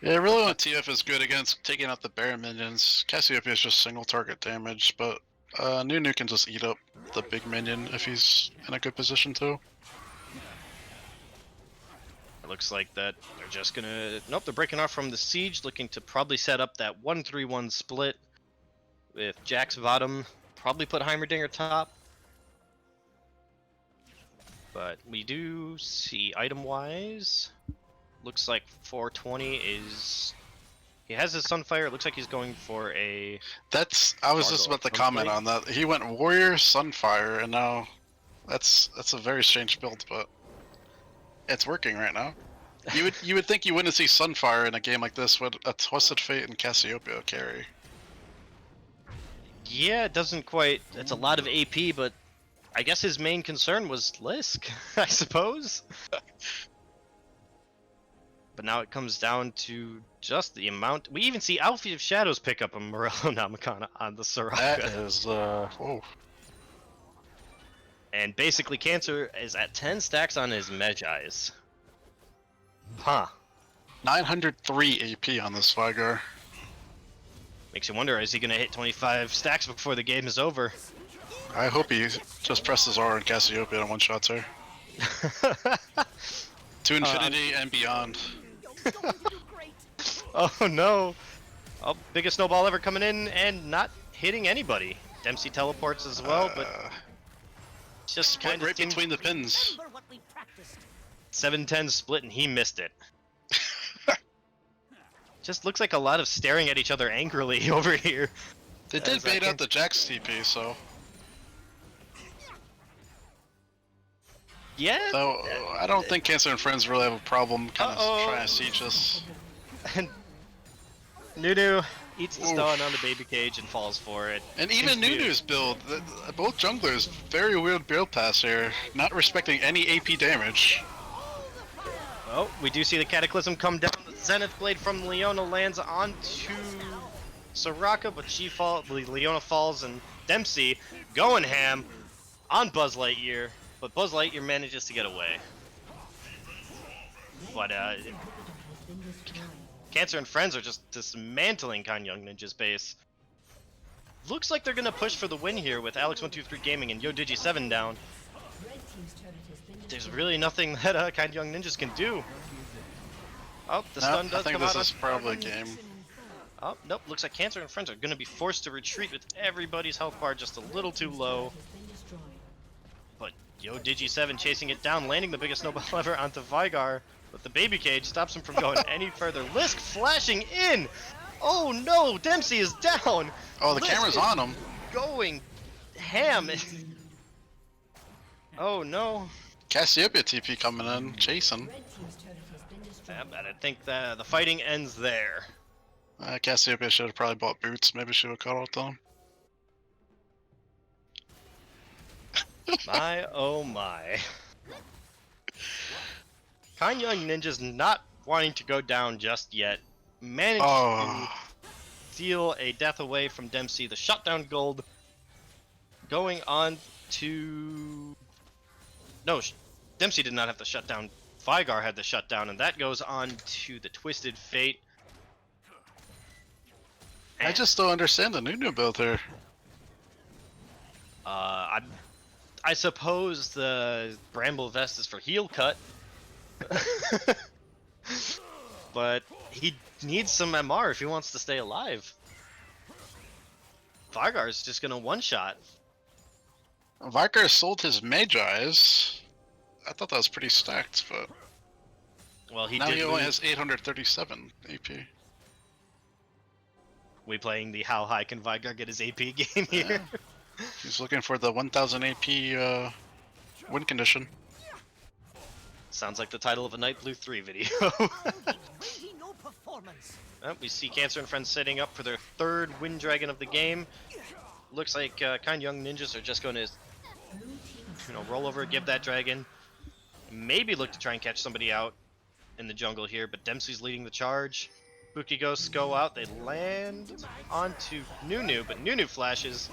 Yeah, really when TF is good against taking out the bear minions. Cassiopeia is just single target damage, but Nunu can just eat up the big minion if he's in a good position too. It looks like that they're just gonna... Nope, they're breaking off from the siege, looking to probably set up that 1-3-1 split with Jax bottom, probably put Heimerdinger top. But we do see item-wise, looks like 420 is... He has his Sunfire, it looks like he's going for a... I was just about to comment on that. He went Warrior, Sunfire, and now that's a very strange build, but it's working right now. You would think you wouldn't see Sunfire in a game like this with a Twisted Fate and Cassiopeia carry. Yeah, it doesn't quite... It's a lot of AP, but I guess his main concern was Lisk, I suppose. But now it comes down to just the amount... We even see Alfie of Shadows pick up a Morello Namakana on the Soraka. That is, whoa. And basically Cancer is at 10 stacks on his Medjais. Huh. 903 AP on this Vigar. Makes you wonder, is he going to hit 25 stacks before the game is over? I hope he just presses R and Cassiopeia and one-shots her. To infinity and beyond. Oh no! Oh, biggest snowball ever coming in and not hitting anybody. Dempsey teleports as well, but just kind of right between the pins. 7-10 split and he missed it. Just looks like a lot of staring at each other angrily over here. They did bait out the Jax TP, so. Yeah. So I don't think Cancer and friends really have a problem kind of trying to siege us. And Nunu eats the stun on the baby cage and falls for it. And even Nunu's build, both junglers, very weird build pass here, not respecting any AP damage. Oh, we do see the Cataclysm come down. The Zenith Blade from Leona lands onto Soraka, but Leona falls, and Dempsey going ham on Buzz Lightyear, but Buzz Lightyear manages to get away. But Cancer and friends are just dismantling Kind Young Ninja's base. Looks like they're gonna push for the win here with Alex123 Gaming and YoDigi7 down. There's really nothing that Kind Young Ninjas can do. Oh, the stun does come out. I think this is probably a game. Oh, nope. Looks like Cancer and friends are going to be forced to retreat with everybody's health bar just a little too low. But YoDigi7 chasing it down, landing the biggest snowball ever onto Vigar. But the baby cage stops him from going any further. Lisk flashing in! Oh no! Dempsey is down! Oh, the camera's on him. Going ham! Oh no. Cassiopeia TP coming in, chasing. I think the fighting ends there. Cassiopeia should have probably bought boots. Maybe she would have caught out them. My oh my. Kind Young Ninjas not wanting to go down just yet. Managed Oh, to steal a death away from Dempsey. The shutdown gold going on to... No, Dempsey did not have the shutdown. Vigar had the shutdown, and that goes on to the Twisted Fate. I just don't understand the new build here. I suppose the Bramble Vest is for heal cut. But he needs some MR if he wants to stay alive. Vigar's just gonna one-shot. Vicar sold his Magi's. I thought that was pretty stacked, but Well, he now did he only lose. has 837 AP. We playing the how high can Vigar get his AP game here? Yeah. He's looking for the 1000 AP win condition. Sounds like the title of a Night Blue 3 video. We see Cancer and Friends setting up for their third Wind Dragon of the game. Looks like Kind Young Ninjas are just going to, roll over, give that dragon. Maybe look to try and catch somebody out in the jungle here, but Dempsey's leading the charge. Spooky Ghosts go out. They land onto Nunu, but Nunu flashes.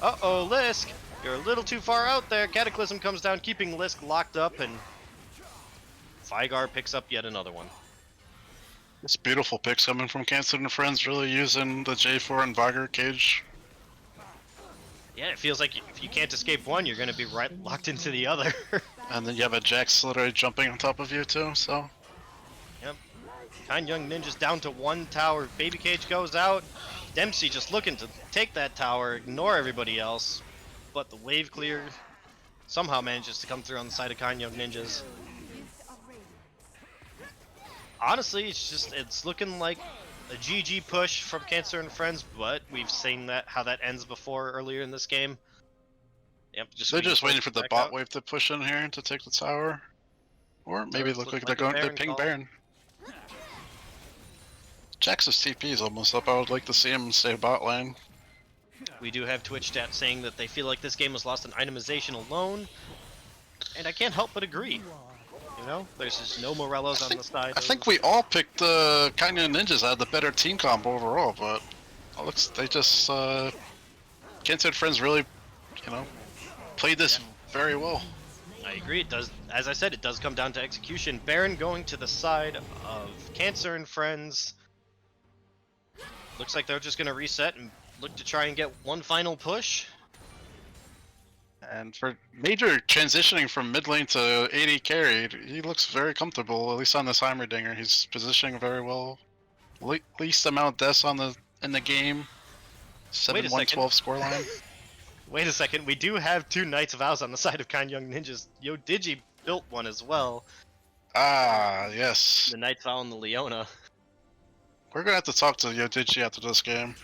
Uh-oh, Lisk! You're a little too far out there. Cataclysm comes down, keeping Lisk locked up, and Vigar picks up yet another one. It's beautiful picks coming from Cancer and Friends, really using the J4 and Vigar cage. Yeah, it feels like if you can't escape one, you're going to be right locked into the other. And then you have a Jax literally jumping on top of you too, so. Yep. Kind Young Ninjas down to one tower. Baby Cage goes out. Dempsey just looking to take that tower, ignore everybody else. But the wave clear somehow manages to come through on the side of Kind Young Ninjas. Honestly, it's looking like a GG push from Cancer and Friends, but we've seen how that ends before earlier in this game. Yep, They're just waiting for the back bot out. wave to push in here to take the tower. Or maybe Does look look like like a they're Baron ping call. Baron. Jax's TP is almost up. I would like to see him stay bot lane. We do have Twitch stats saying that they feel like this game was lost in itemization alone, and I can't help but agree. There's just no Morellos on the side. I think we all picked the kind of ninjas that had the better team comp overall, but it looks they just Cancer and Friends really, played this very well. I agree. It does, as I said, it does come down to execution. Baron going to the side of Cancer and Friends. Looks like they're just going to reset and look to try and get one final push. And for Major transitioning from mid lane to AD carry, he looks very comfortable, at least on this Heimerdinger. He's positioning very well. Least amount of deaths in the game. 7-1-12 scoreline. Wait a second, we do have two Knights of Vows on the side of Kind Young Ninjas. Yo Digi built one as well. Ah, yes. The Knight's Vow and the Leona. We're gonna have to talk to Yodichi after this game.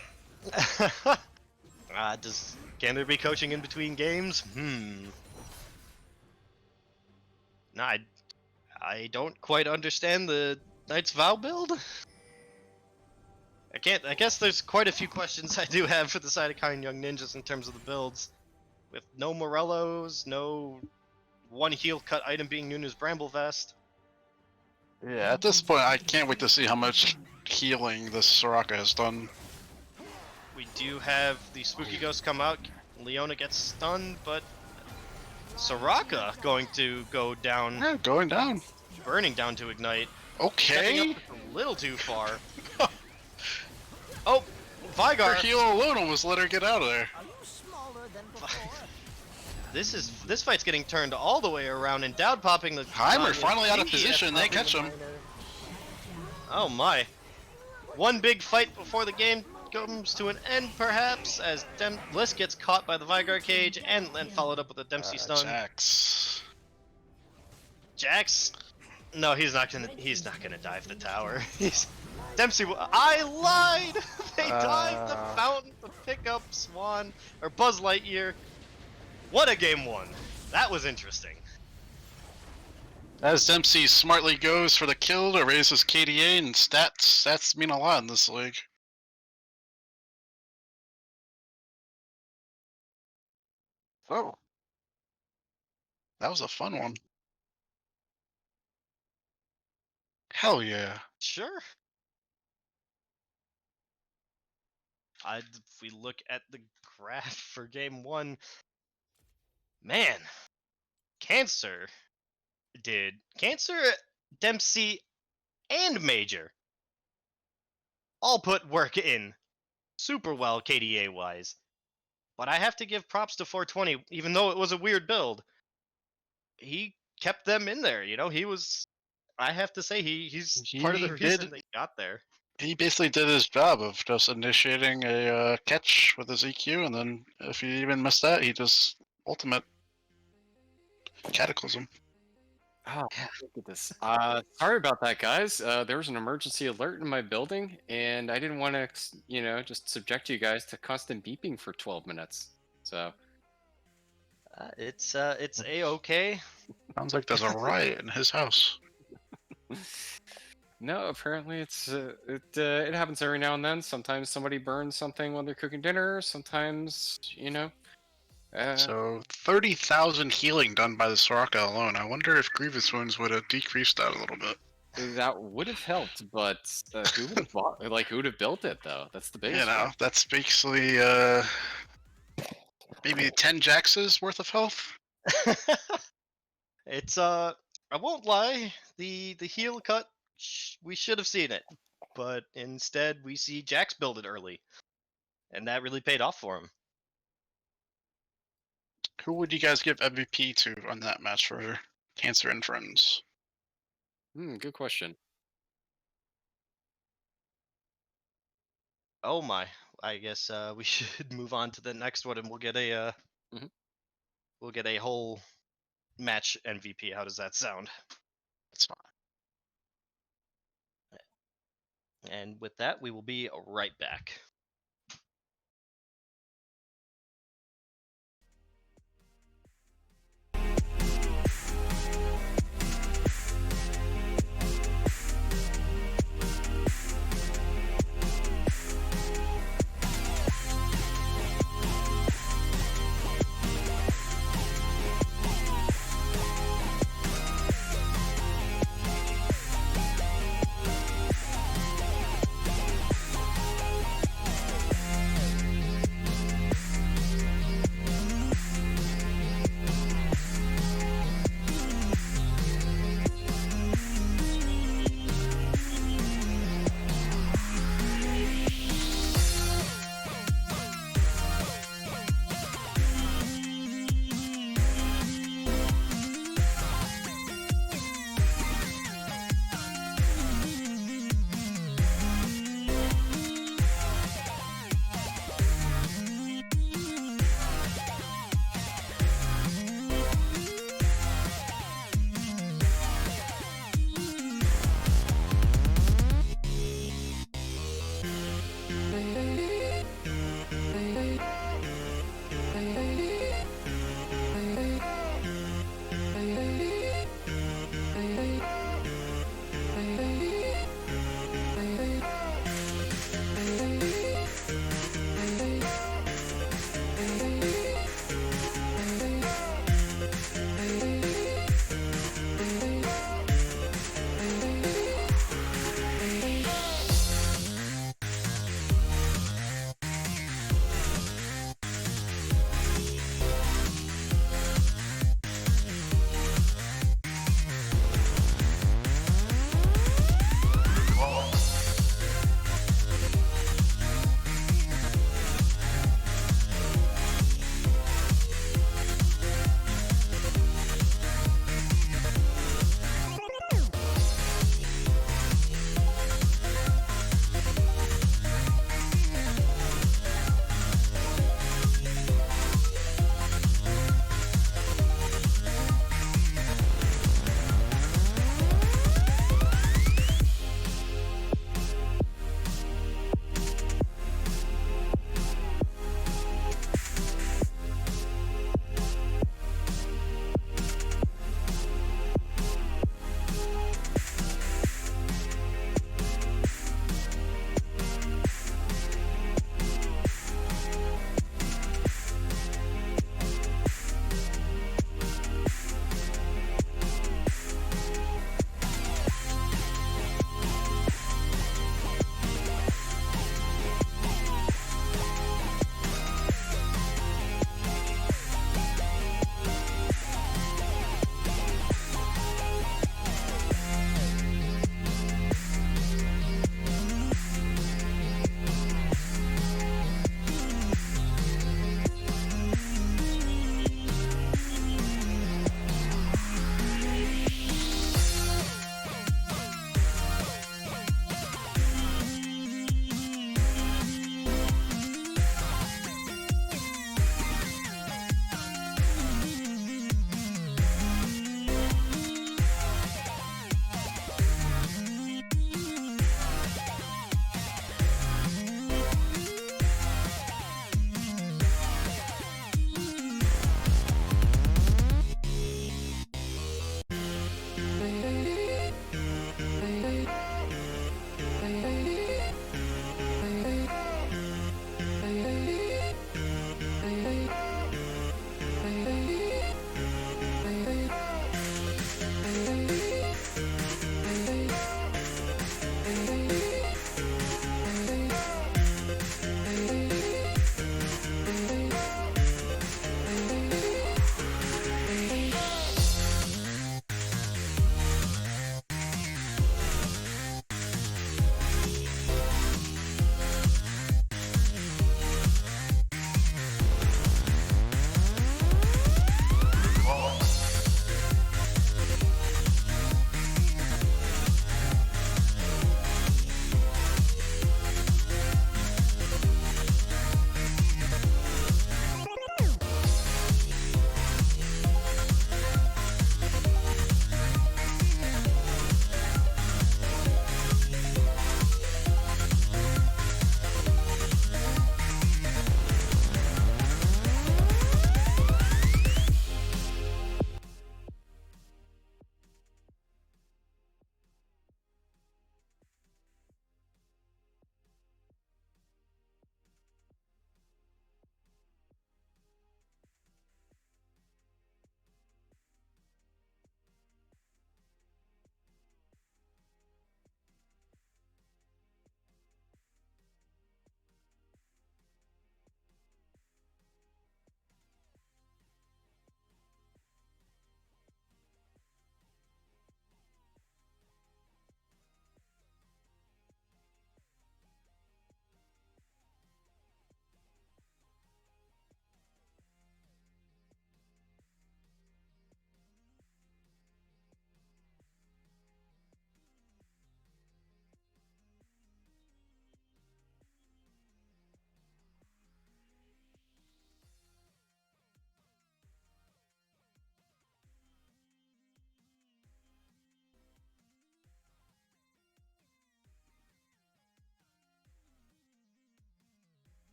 Can there be coaching in between games? No, I don't quite understand the Knight's Vow build. I guess there's quite a few questions I do have for the side of Kind Young Ninjas in terms of the builds. With no Morellos, no one heal cut item being Nunu's Bramble Vest. Yeah, at this point, I can't wait to see how much healing this Soraka has done. We do have the Spooky Ghost come out. Leona gets stunned, but Soraka going to go down. Yeah, going down. Burning down to ignite. Okay. Up a little too far. Oh, Vigar. Her heal alone almost let her get out of there. This fight's getting turned all the way around, and Dowd popping the. Heimer finally out of position. They catch him. Oh my! One big fight before the game comes to an end, perhaps, as Lisk gets caught by the Vigar cage and followed up with a Dempsey stun. Jax. No, he's not gonna dive the tower. Dempsey. I lied. They dived the fountain to pick up Swan or Buzz Lightyear. What a game one. That was interesting. As Dempsey smartly goes for the kill to raise his KDA, and stats mean a lot in this league. Oh. That was a fun one. Hell yeah. Sure. If we look at the graph for game one, man, Cancer, Dempsey, and Major all put work in super well KDA wise. But I have to give props to 420, even though it was a weird build. He kept them in there. He was. I have to say he's part of the reason they got there. He basically did his job of just initiating a catch with his EQ, and then if he even missed that, he just ultimate cataclysm. Oh, look at this. Sorry about that, guys. There was an emergency alert in my building, and I didn't want to, just subject you guys to constant beeping for 12 minutes. So, It's a-okay. Sounds like there's a riot in his house. no, apparently it happens every now and then. Sometimes somebody burns something when they're cooking dinner. Sometimes, So 30,000 healing done by the Soraka alone. I wonder if Grievous Wounds would have decreased that a little bit. that would have helped, but who would have bought? Like, who would have built it though? That's the biggest. That's basically maybe 10 Jax's worth of health. It's I won't lie, the heal cut, we should have seen it, but instead we see Jax build it early, and that really paid off for him. Who would you guys give MVP to on that match for Cancer and Friends? Good question. Oh my, I guess we should move on to the next one, and we'll get a we'll get a whole match MVP. How does that sound? That's fine. And with that, we will be right back.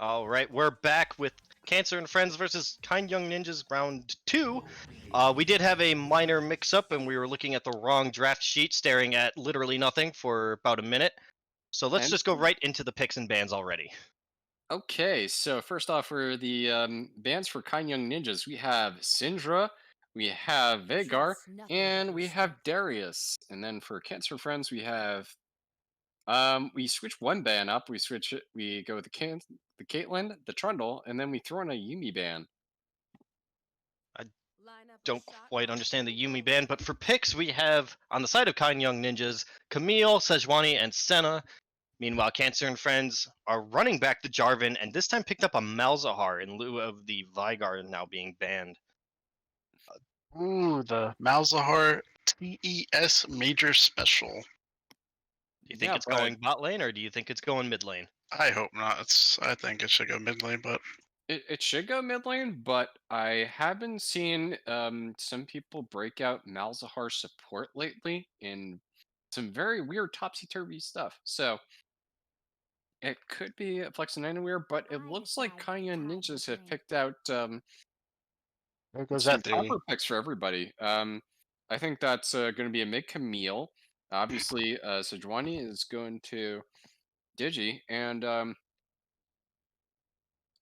All right, we're back with Cancer and Friends versus Kind Young Ninjas round 2. We did have a minor mix-up, and we were looking at the wrong draft sheet, staring at literally nothing for about a minute. So let's And- just go right into the picks and bans already. Okay, so first off, for the bands for Kind Young Ninjas, we have Syndra, we have Vagar, and we have Darius. And then for Cancer Friends, we have we switch one band up. We go with the Caitlyn, the Trundle, and then we throw in a Yumi band. Don't quite understand the Yumi ban, but for picks, we have on the side of Kind Young Ninjas, Camille, Sejuani, and Senna. Meanwhile, Cancer and Friends are running back the Jarvan, and this time picked up a Malzahar in lieu of the Vigar now being banned. Ooh, the Malzahar TES Major Special. Do you think Yeah, it's but going bot lane, or do you think it's going mid lane? I hope not. I think it should go mid lane, but it should go mid lane, but I have been seeing some people break out Malzahar support lately in some very weird topsy turvy stuff. So it could be flexing anywhere, but it looks like Kanya Ninjas have picked out there goes some that dude. proper picks for everybody. I think that's going to be a mid Camille. Obviously, Sejuani is going to Digi, and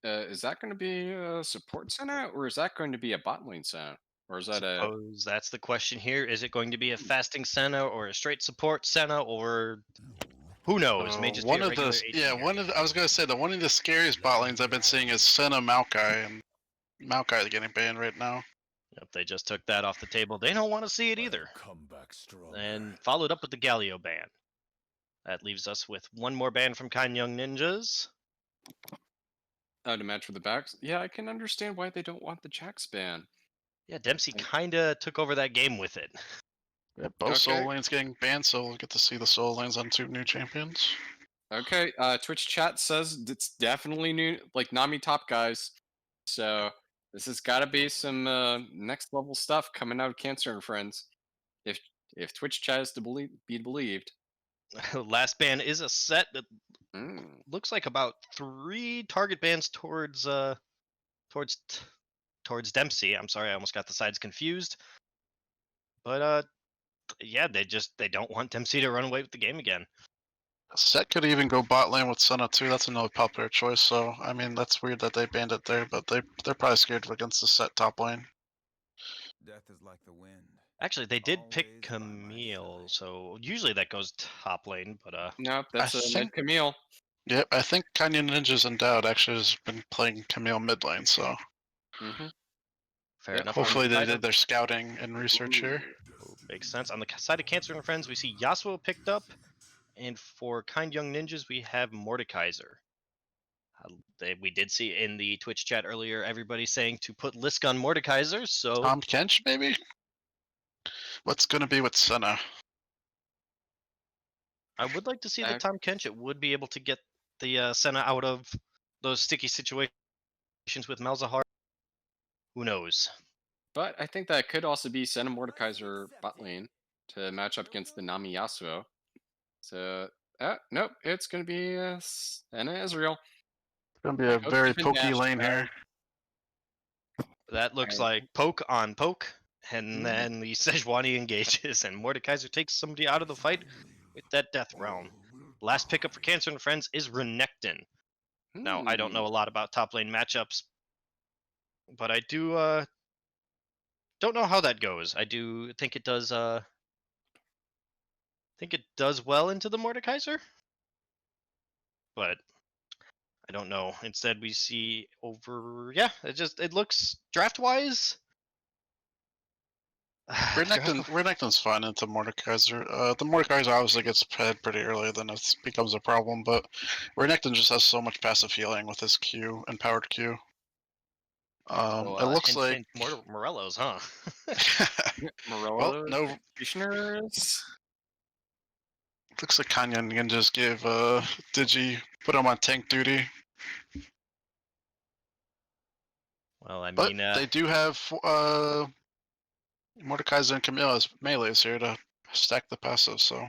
is that going to be a support Senna, or is that going to be a bot lane Senna, or is that a Suppose that's the question here. Is it going to be a fasting Senna or a straight support Senna, or who knows? May just be One a of regular the AD carry. I was gonna say the one of the scariest bot lanes I've been seeing is Senna Maokai, and Maokai is getting banned right now. Yep, they just took that off the table. They don't want to see it either. Come back stronger. And followed up with the Galio ban. That leaves us with one more ban from Kind Young Ninjas. to match for the backs? Yeah, I can understand why they don't want the Jax ban. Yeah, Dempsey kinda took over that game with it. Yeah, both Okay. solo lanes getting banned, so we'll get to see the solo lanes on 2 new champions. Okay, Twitch chat says it's definitely new, like Nami top guys. So this has got to be some next level stuff coming out of Cancer and Friends. If Twitch chat is to be believed. Last ban is a set that Mm. looks like about 3 target bans towards towards Dempsey. I'm sorry, I almost got the sides confused. But yeah, they don't want Dempsey to run away with the game again. Set could even go bot lane with Senna too. That's another popular choice. So I mean, that's weird that they banned it there, but they're probably scared against the Set top lane. Death is like the wind. Actually, they did pick Always by my Camille, side. so usually that goes top lane, but Nope, that's a mid think- Camille. Yep, I think Canyon Ninjas and Dowd actually has been playing Camille mid lane. So Mm-hmm. fair Yep. enough. hopefully On the they side did of- their scouting and research here. Makes sense. On the side of Cancer and Friends, we see Yasuo picked up, and for Kind Young Ninjas, we have Mordekaiser. We did see in the Twitch chat earlier everybody saying to put Lisk on Mordekaiser, so Tom Kench, maybe? What's gonna be with Senna? I would like to see the Uh, Tom Kench. It would be able to get the Senna out of those sticky situations with Malzahar. Who knows? But I think that could also be Senna Mordekaiser bot lane to match up against the Nami Yasuo. So, nope, it's going to be Senna Israel. It's gonna be I a hope very you've been pokey dashed, lane here. That looks I- like poke on poke, and Mhm. then the Sejuani engages, and Mordekaiser takes somebody out of the fight with that Death Realm. Last pickup for Cancer and Friends is Renekton. Now, I don't know a lot about top lane matchups, but I do don't know how that goes. I do think it does think it does well into the Mordekaiser, but I don't know. Instead, we see over. Yeah, it looks draft wise. Renekton's fine into Mordekaiser. The Mordekaiser obviously gets fed pretty early, then it becomes a problem. But Renekton just has so much passive healing with his Q and powered Q. It looks like Morello's, huh? Morello well, no, Executioners. looks like Kanyan can just give Digi put him on tank duty. Well, I But mean, they do have Mordekaiser and Camille as melees here to stack the passive. So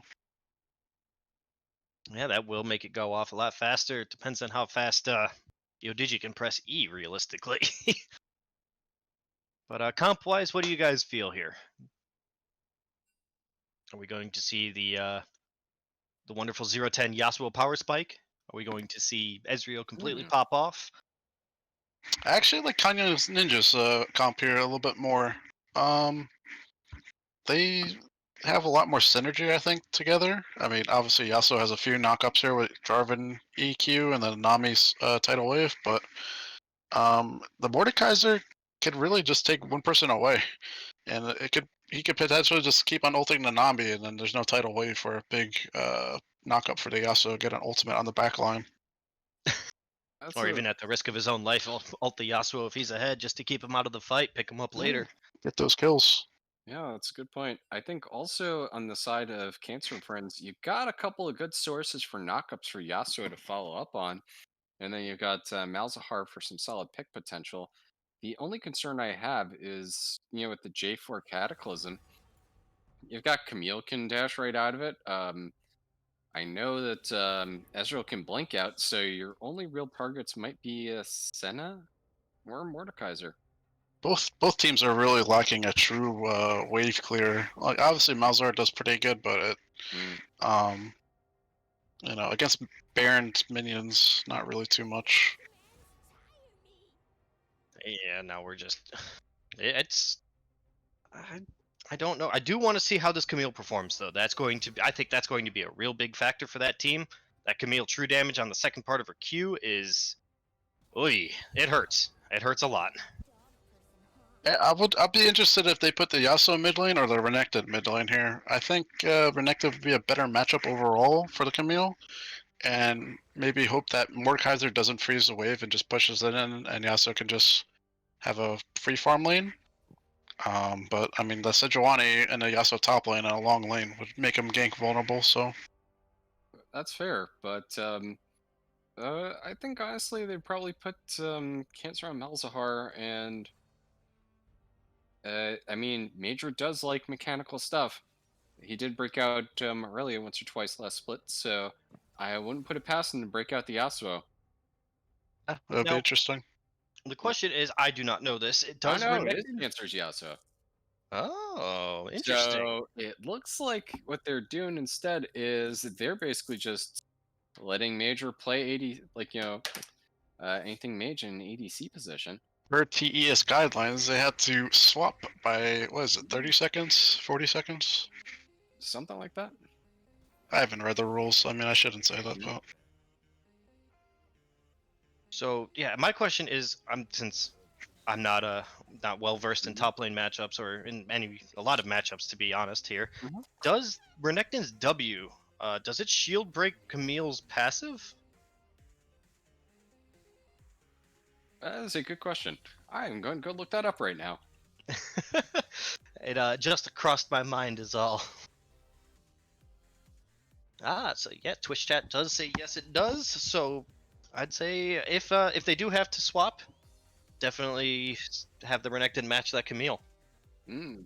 yeah, that will make it go off a lot faster. It depends on how fast Yodigi can press E realistically. But comp-wise, what do you guys feel here? Are we going to see the wonderful 0-10 Yasuo power spike? Are we going to see Ezreal completely pop off? I actually like Kanye's Ninja's comp here a little bit more. They have a lot more synergy, I think, together. I mean, obviously Yasuo has a few knockups here with Jarvan EQ and then Nami's tidal wave, but the Mordekaiser could really just take one person away, and he could potentially just keep on ulting the Nami, and then there's no tidal wave for a big knockup for the Yasuo, get an ultimate on the back line. That's Or a even at the risk of his own life, ult the Yasuo if he's ahead just to keep him out of the fight, pick him up later. Get those kills. Yeah, that's a good point. I think also on the side of Cancer and Friends, you've got a couple of good sources for knockups for Yasuo to follow up on. And then you've got Malzahar for some solid pick potential. The only concern I have is, with the J4 Cataclysm, you've got Camille can dash right out of it. I know that Ezreal can blink out, so your only real targets might be Senna or Mordekaiser. Both teams are really lacking a true wave clear. Like obviously Malzahar does pretty good, but Mm. against Baron's minions, not really too much. Yeah, now we're just. It's. I don't know. I do want to see how this Camille performs, though. I think that's going to be a real big factor for that team. That Camille true damage on the second part of her Q is. Oy, it hurts. It hurts a lot. I'd be interested if they put the Yasuo mid lane or the Renekton mid lane here. I think Renekton would be a better matchup overall for the Camille, and maybe hope that Mordekaiser doesn't freeze the wave and just pushes it in, and Yasuo can just have a free farm lane. But I mean, the Sejuani and the Yasuo top lane and a long lane would make him gank vulnerable. So That's fair, but I think honestly they'd probably put Cancer on Malzahar, and I mean Major does like mechanical stuff. He did break out Aurelia once or twice last split, so I wouldn't put it past him to break out the Yasuo. that would be Now, interesting. the question is, I do not know this. It I does know it is Renekton. Cancer's Yasuo. Oh, interesting. So it looks like what they're doing instead is they're basically just letting Major play 80, anything Mage in ADC position. Per TES guidelines, they had to swap by what is it, 30 seconds, 40 seconds? Something like that. I haven't read the rules. I mean, I shouldn't say that, Mhm. but So yeah, my question is, since I'm not well versed in Mhm. top lane matchups or in a lot of matchups to be honest here. Mhm. Does Renekton's W does it shield break Camille's passive? That is a good question. I'm going to go look that up right now. It just crossed my mind is all. So yeah, Twitch chat does say yes it does. So I'd say if they do have to swap, definitely have the Renekton match that Camille. Mm.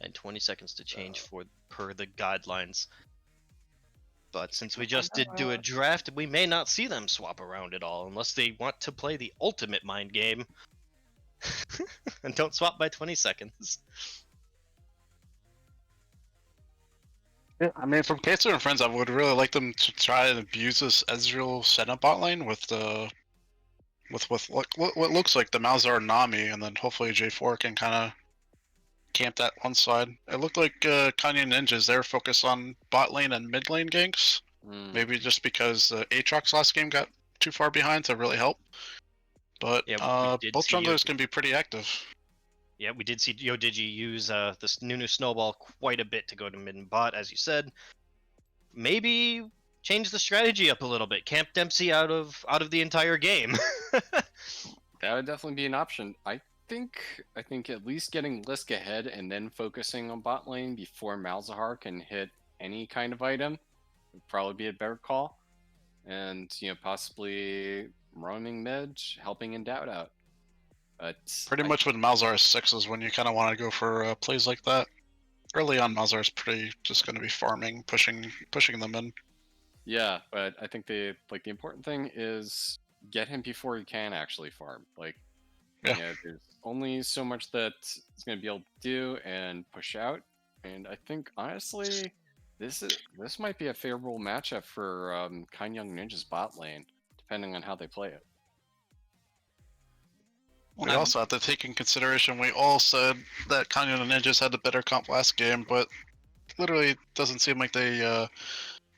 And 20 seconds to change per the guidelines. But since we just did do a draft, we may not see them swap around at all unless they want to play the ultimate mind game and don't swap by 20 seconds. yeah, I mean, from Cancer and Friends, I would really like them to try and abuse this Ezreal setup bot lane with what looks like the Malzahar Nami, and then hopefully J4 can kind of camp that one side. It looked like Kanye Ninjas, they're focused on bot lane and mid lane ganks. Mm. Maybe just because Aatrox last game got too far behind to really help. But Yeah, we did both see junglers can be pretty active. Yeah, we did see Yodigi use this Nunu Snowball quite a bit to go to mid and bot, as you said. Maybe change the strategy up a little bit. Camp Dempsey out of the entire game. That would definitely be an option. I think at least getting Lisk ahead and then focusing on bot lane before Malzahar can hit any kind of item would probably be a better call. And possibly roaming mid, helping in doubt out. But Pretty much with Malzahar 6 is when you kind of want to go for plays like that. Early on, Malzahar is pretty just going to be farming, pushing them in. Yeah, but I think the important thing is get him before he can actually farm. Yeah. There's only so much that he's going to be able to do and push out, and I think honestly, this might be a favorable matchup for Kind Young Ninja's bot lane, depending on how they play it. We I'm- also have to take in consideration we all said that Kanyon and Ninjas had the better comp last game, but literally doesn't seem like they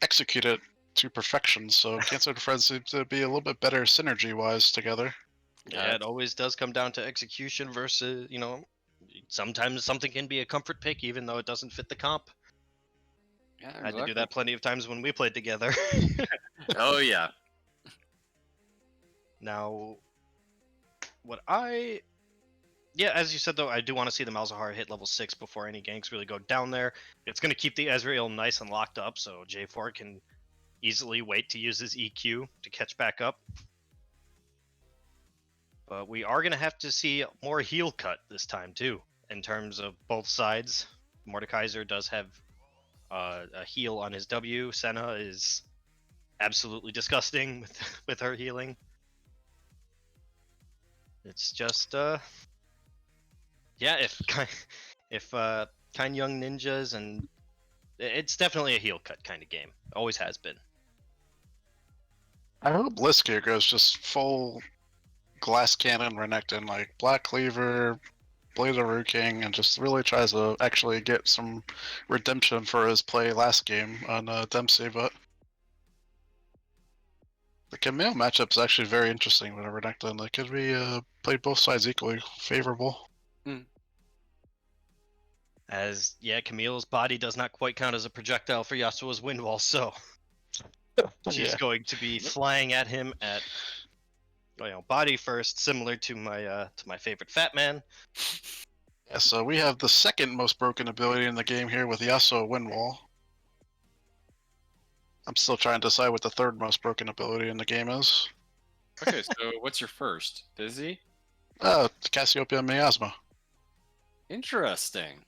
execute it to perfection. So Cancer and Friends seem to be a little bit better synergy-wise together. Yeah, it always does come down to execution versus, sometimes something can be a comfort pick even though it doesn't fit the comp. Yeah, I had to do that plenty of times when we played together. Oh yeah. Now, yeah, as you said though, I do want to see the Malzahar hit level 6 before any ganks really go down there. It's going to keep the Ezreal nice and locked up, so J4 can easily wait to use his EQ to catch back up. But we are going to have to see more heal cut this time too, in terms of both sides. Mordekaiser does have a heal on his W. Senna is absolutely disgusting with her healing. It's just yeah, if kind young ninjas, and it's definitely a heal cut kind of game. Always has been. I hope Liskier goes just full glass cannon Renekton, like Black Cleaver, Blade of Root King, and just really tries to actually get some redemption for his play last game on Dempsey. But the Camille matchup's actually very interesting with Renekton. Like, could we play both sides equally favorable? As yeah, Camille's body does not quite count as a projectile for Yasuo's wind wall, so she's Yeah. going to be flying at him at body first, similar to my favorite fat man. Yeah, so we have the second most broken ability in the game here with Yasuo Windwall. I'm still trying to decide what the third most broken ability in the game is. Okay, so what's your first? Busy? Cassiopeia Miasma. Interesting.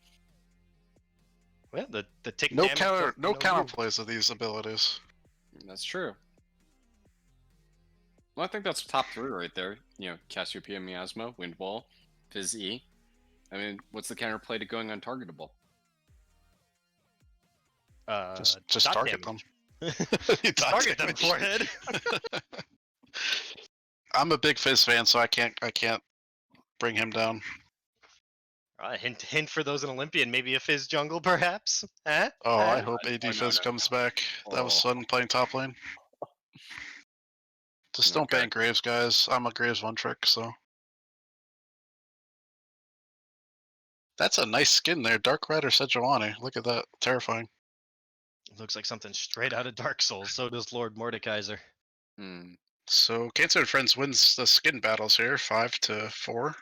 Well, the tick No damage counter, don't no know you. counterplays of these abilities. That's true. Well, I think that's top 3 right there. Cassiopeia Miasma, Windwall, Fizz E. I mean, what's the counterplay to going untargetable? Just dot target damage. them. Target them, forehead. I'm a big Fizz fan, so I can't bring him down. Hint for those in Olympian, maybe a Fizz jungle, perhaps. Huh? Oh, I Huh? hope AD no, Fizz no. comes back. That was Oh. fun playing top lane. Just don't Okay. ban Graves, guys. I'm a Graves one trick, so. That's a nice skin there, Dark Rider Sejuani. Look at that, terrifying. Looks like something straight out of Dark Souls. So does Lord Mordekaiser. Hmm. So Cancer and Friends wins the skin battles here, 5-4.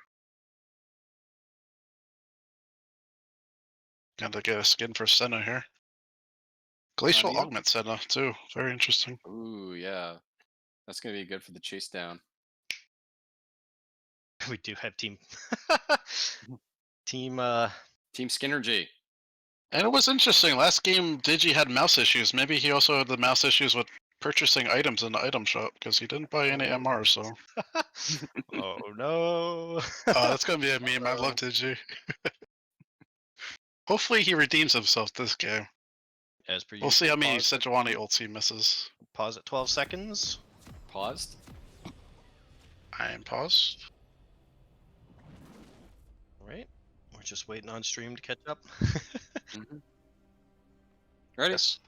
Gotta get a skin for Senna here. Glacial Audio? Augment Senna too. Very interesting. Ooh, yeah. That's going to be good for the chase down. We do have team Team Skinnergy. And it was interesting. Last game, Digi had mouse issues. Maybe he also had the mouse issues with purchasing items in the item shop because he didn't buy any MR. So oh no. that's gonna be a meme. I love Digi. Hopefully he redeems himself this game. As per We'll see how many pause at- Sejuani ults he misses. Pause at 12 seconds. Paused. I am paused. Right. We're just waiting on stream to catch up. Mm-hmm. Ready? Yes.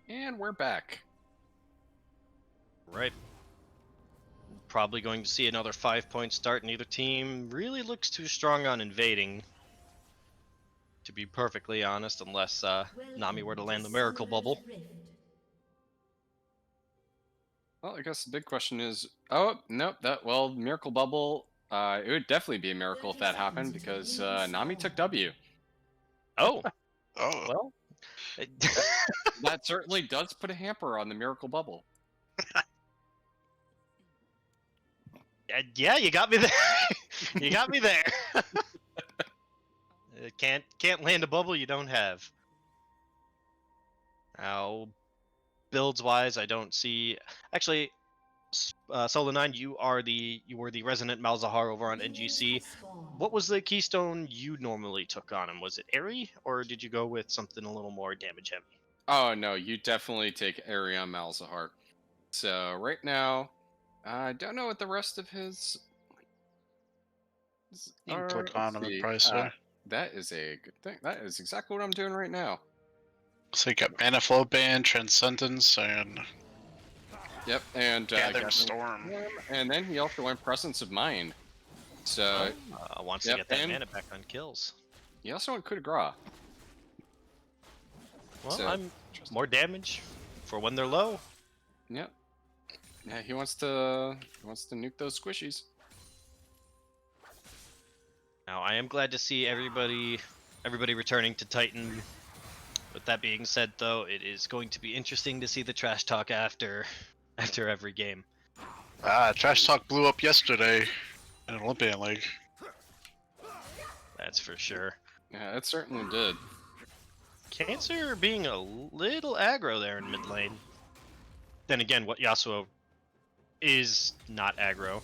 And we're back. Right. Probably going to see another 5-point start. Neither team really looks too strong on invading, to be perfectly honest, unless Nami were to land the miracle bubble. Well, I guess the big question is, oh, nope, Miracle Bubble, it would definitely be a miracle if that happened because Nami took W. Oh, Oh. well. That certainly does put a hamper on the Miracle Bubble. Yeah, you got me there. You got me there. Can't land a bubble you don't have. Now, builds wise, I don't see. Actually, Solo 9, you were the resident Malzahar over on NGC. What was the keystone you normally took on him? Was it Airy, or did you go with something a little more damage heavy? Oh no, you definitely take Arion Malzahar. So right now, I don't know what the rest of his You can are. click Let's on him and see. probably say. That is a good thing. That is exactly what I'm doing right now. So you got Mana Flow Band, Transcendence, and Yep, and Gathering Storm. and then he also went Presence of Mind. So Wants yep, to get that and mana back on kills. he also went Coup de Grace. Well, So, I'm more damage for when they're low. Yep. Yeah, he wants to nuke those squishies. Now, I am glad to see everybody returning to Titan. With that being said, though, it is going to be interesting to see the trash talk after every game. Trash Talk blew up yesterday in Olympian League. That's for sure. Yeah, it certainly did. Cancer being a little aggro there in mid lane. Then again, what Yasuo is not aggro.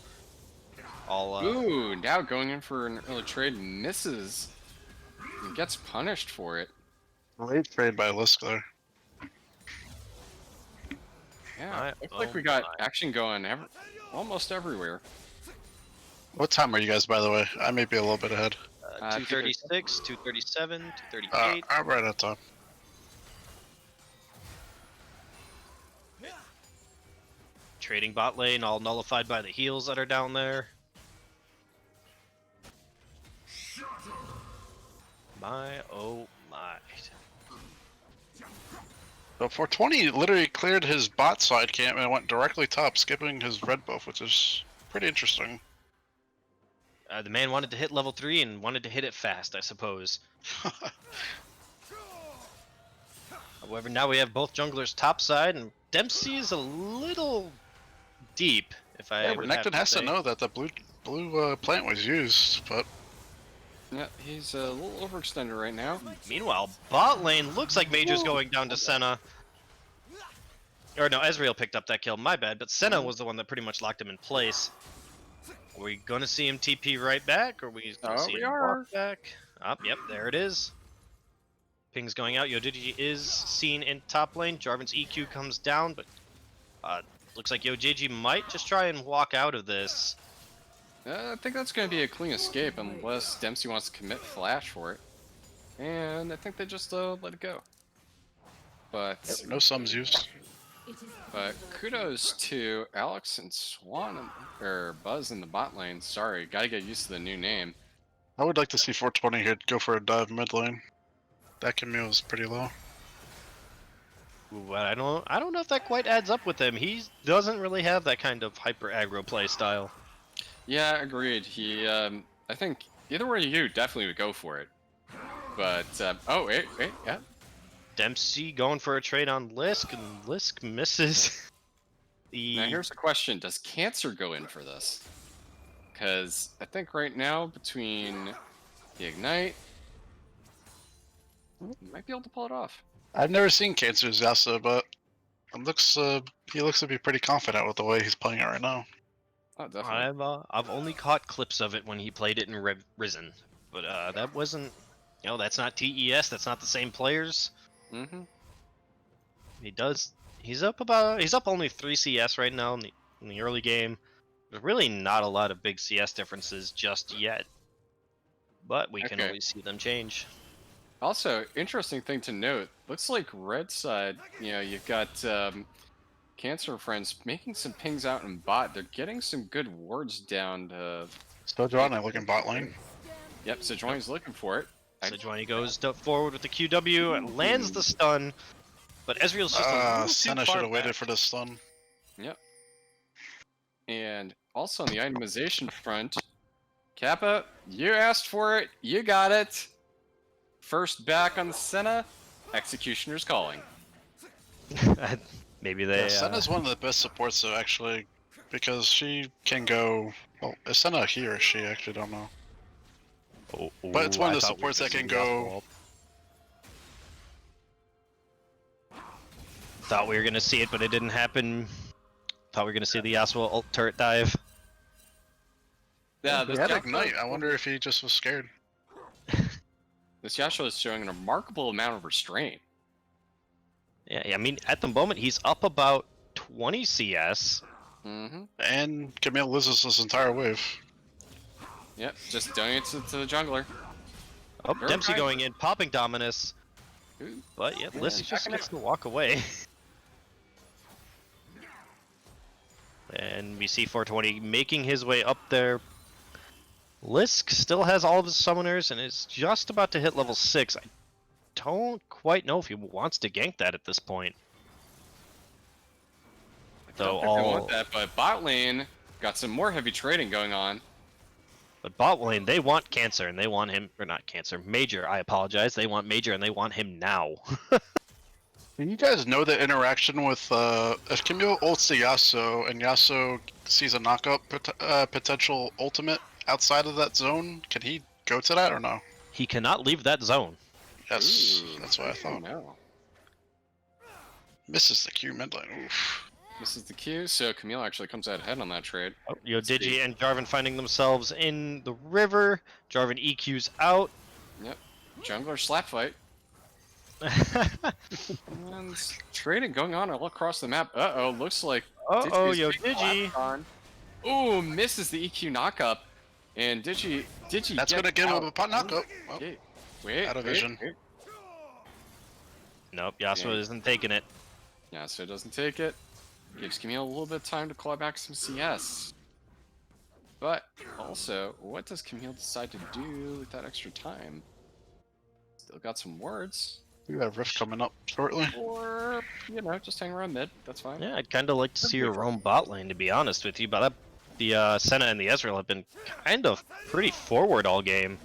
Ooh, now going in for an early trade, misses and gets punished for it. Late trade by Lisk there. Yeah, looks like we got action going almost everywhere. What time are you guys, by the way? I may be a little bit ahead. 236, 237, 238. I'm right on time. Trading bot lane, all nullified by the heals that are down there. My, oh my. So 420 literally cleared his bot side camp and went directly top, skipping his red buff, which is pretty interesting. The man wanted to hit level 3 and wanted to hit it fast, I suppose. However, now we have both junglers top side, and Dempsey is a little deep, if I would have Renekton has say. to know that the blue plant was used, but Yeah, he's a little overextended right now. Meanwhile, bot lane looks like Major's going down to Senna. Or no, Ezreal picked up that kill, my bad, but Senna was the one that pretty much locked him in place. Are we gonna see him TP right back, or are we gonna see him walk back? Yep, there it is. Ping's going out, Yojiji is seen in top lane, Jarvan's EQ comes down, but looks like Yojiji might just try and walk out of this. I think that's going to be a clean escape unless Dempsey wants to commit flash for it. And I think they just let it go. But no sums used. But kudos to Alex and Swan, or Buzz in the bot lane. Sorry, gotta get used to the new name. I would like to see 420 here go for a dive mid lane. That Camille is pretty low. Ooh, I don't know if that quite adds up with him. He doesn't really have that kind of hyper aggro play style. Yeah, agreed. He, I think either way you definitely would go for it. But oh wait, yeah. Dempsey going for a trade on Lisk, and Lisk misses. Now here's the question: does Cancer go in for this? Because I think right now between the Ignite, you might be able to pull it off. I've never seen Cancer's Yasuo, but it he looks to be pretty confident with the way he's playing it right now. Oh, definitely. I've only caught clips of it when he played it in Risen, but that wasn't, that's not TES. That's not the same players. Mm-hmm. He's up only 3 CS right now in the early game. There's really not a lot of big CS differences just yet, but we can always see them change. Also, interesting thing to note, looks like red side, you've got Cancer friends making some pings out in bot. They're getting some good wards down to... Sejuani looking bot lane. Yep, Sejuani's looking for it. Sejuani goes forward with the QW and lands the stun, but Ezreal's just a little Senna too far should have waited back. for the stun. Yep. And also on the itemization front, Kappa, you asked for it, you got it. First back on the Senna, Executioner's calling. Maybe they. Yeah, Senna's one of the best supports though, actually, because she can go. Well, is Senna he or she? I actually don't know. But it's one of the supports that can go. Thought we were gonna see it, but it didn't happen. Thought we were gonna see the Yasuo ult turret dive. Yeah, He this had Yasuo, Ignite. I wonder if he just was scared. this Yasuo is showing a remarkable amount of restraint. Yeah, I mean, at the moment he's up about 20 CS. Mm-hmm. And Camille loses his entire wave. Yep, just donates it to the jungler. Oh, Very Dempsey nice. going in, popping Dominus. Ooh. But yeah, Yeah, Lisk just checking gets to walk away. And we see 420 making his way up there. Lisk still has all of his summoners and is just about to hit level 6. I don't quite know if he wants to gank that at this point. I don't think I want that, but bot lane got some more heavy trading going on. But bot lane, they want Cancer and they want him, or not Cancer, Major, I apologize. They want Major and they want him now. Do you guys know the interaction with if Camille ults the Yasuo and Yasuo sees a knockup potential ultimate outside of that zone? Can he go to that or no? He cannot leave that zone. Yes, Ooh, that's what I thought. No. Misses the Q mid lane. Oof. This is the Q, so Camille actually comes out ahead on that trade. Oh, Digi and Jarvan finding themselves in the river. Jarvan EQs out. Yep. Jungler slap fight. And trading going on all across the map. Uh-oh, looks like Uh-oh, Digi's being Digi. clapped on. Ooh, misses the EQ knockup. And Digi That's gonna give him a pot knockup. Well, Wait, out of vision. wait. Nope, Yasuo Yeah. isn't taking it. Yeah, so it doesn't take it. Gives Camille a little bit of time to claw back some CS. But also, what does Camille decide to do with that extra time? Still got some words. we have Rift coming up shortly. Or, you know, just hang around mid. That's fine. Yeah, I'd kind of like to see her roam bot lane, to be honest with you. But the Senna and the Ezreal have been kind of pretty forward all game.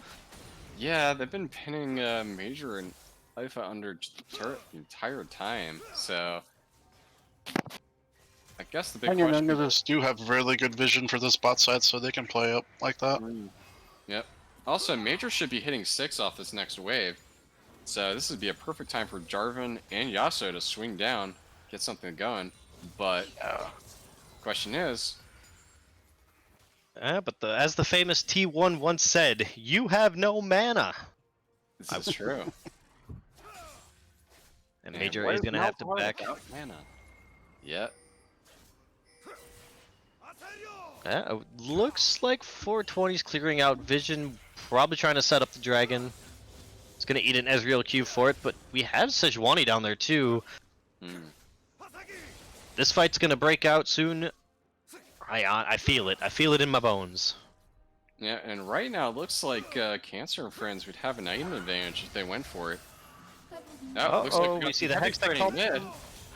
Yeah, they've been pinning Major and Alpha under turret the entire time, so I guess the big And your question. Nuggeters do have really good vision for this bot side, so they can play up like that. Yep. Also, Major should be hitting 6 off this next wave, so this would be a perfect time for Jarvan and Yasuo to swing down, get something going. But question is, But as the famous T1 once said, you have no mana. this is true. And Man, Major what is going to Malzahar have to back. without mana? Yeah. It looks like 420's clearing out vision, probably trying to set up the dragon. It's going to eat an Ezreal Q for it, but we have Sejuani down there too. This fight's going to break out soon. I feel it. I feel it in my bones. Yeah, and right now it looks like Cancer and Friends would have an item advantage if they went for it. Looks like we got see some the heavy Hextech trading mid. ultimatum.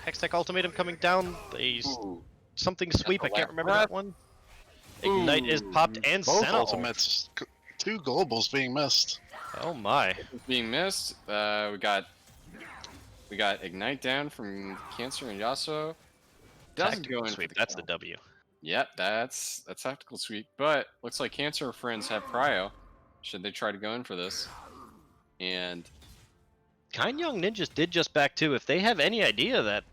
Hextech ultimatum coming down. Ooh. Something sweep. I the can't left remember breath. that one. Ignite is popped and Both Senna. ultimates, 2 globals being missed. Oh my. Being missed. We got Ignite down from Cancer and Yasuo. Doesn't Tactical go in sweep. for the That's kill. the W. Yep, that's tactical sweep. But looks like Cancer and Friends have prio. Should they try to go in for this? And Kind Young Ninjas did just back too. If they have any idea that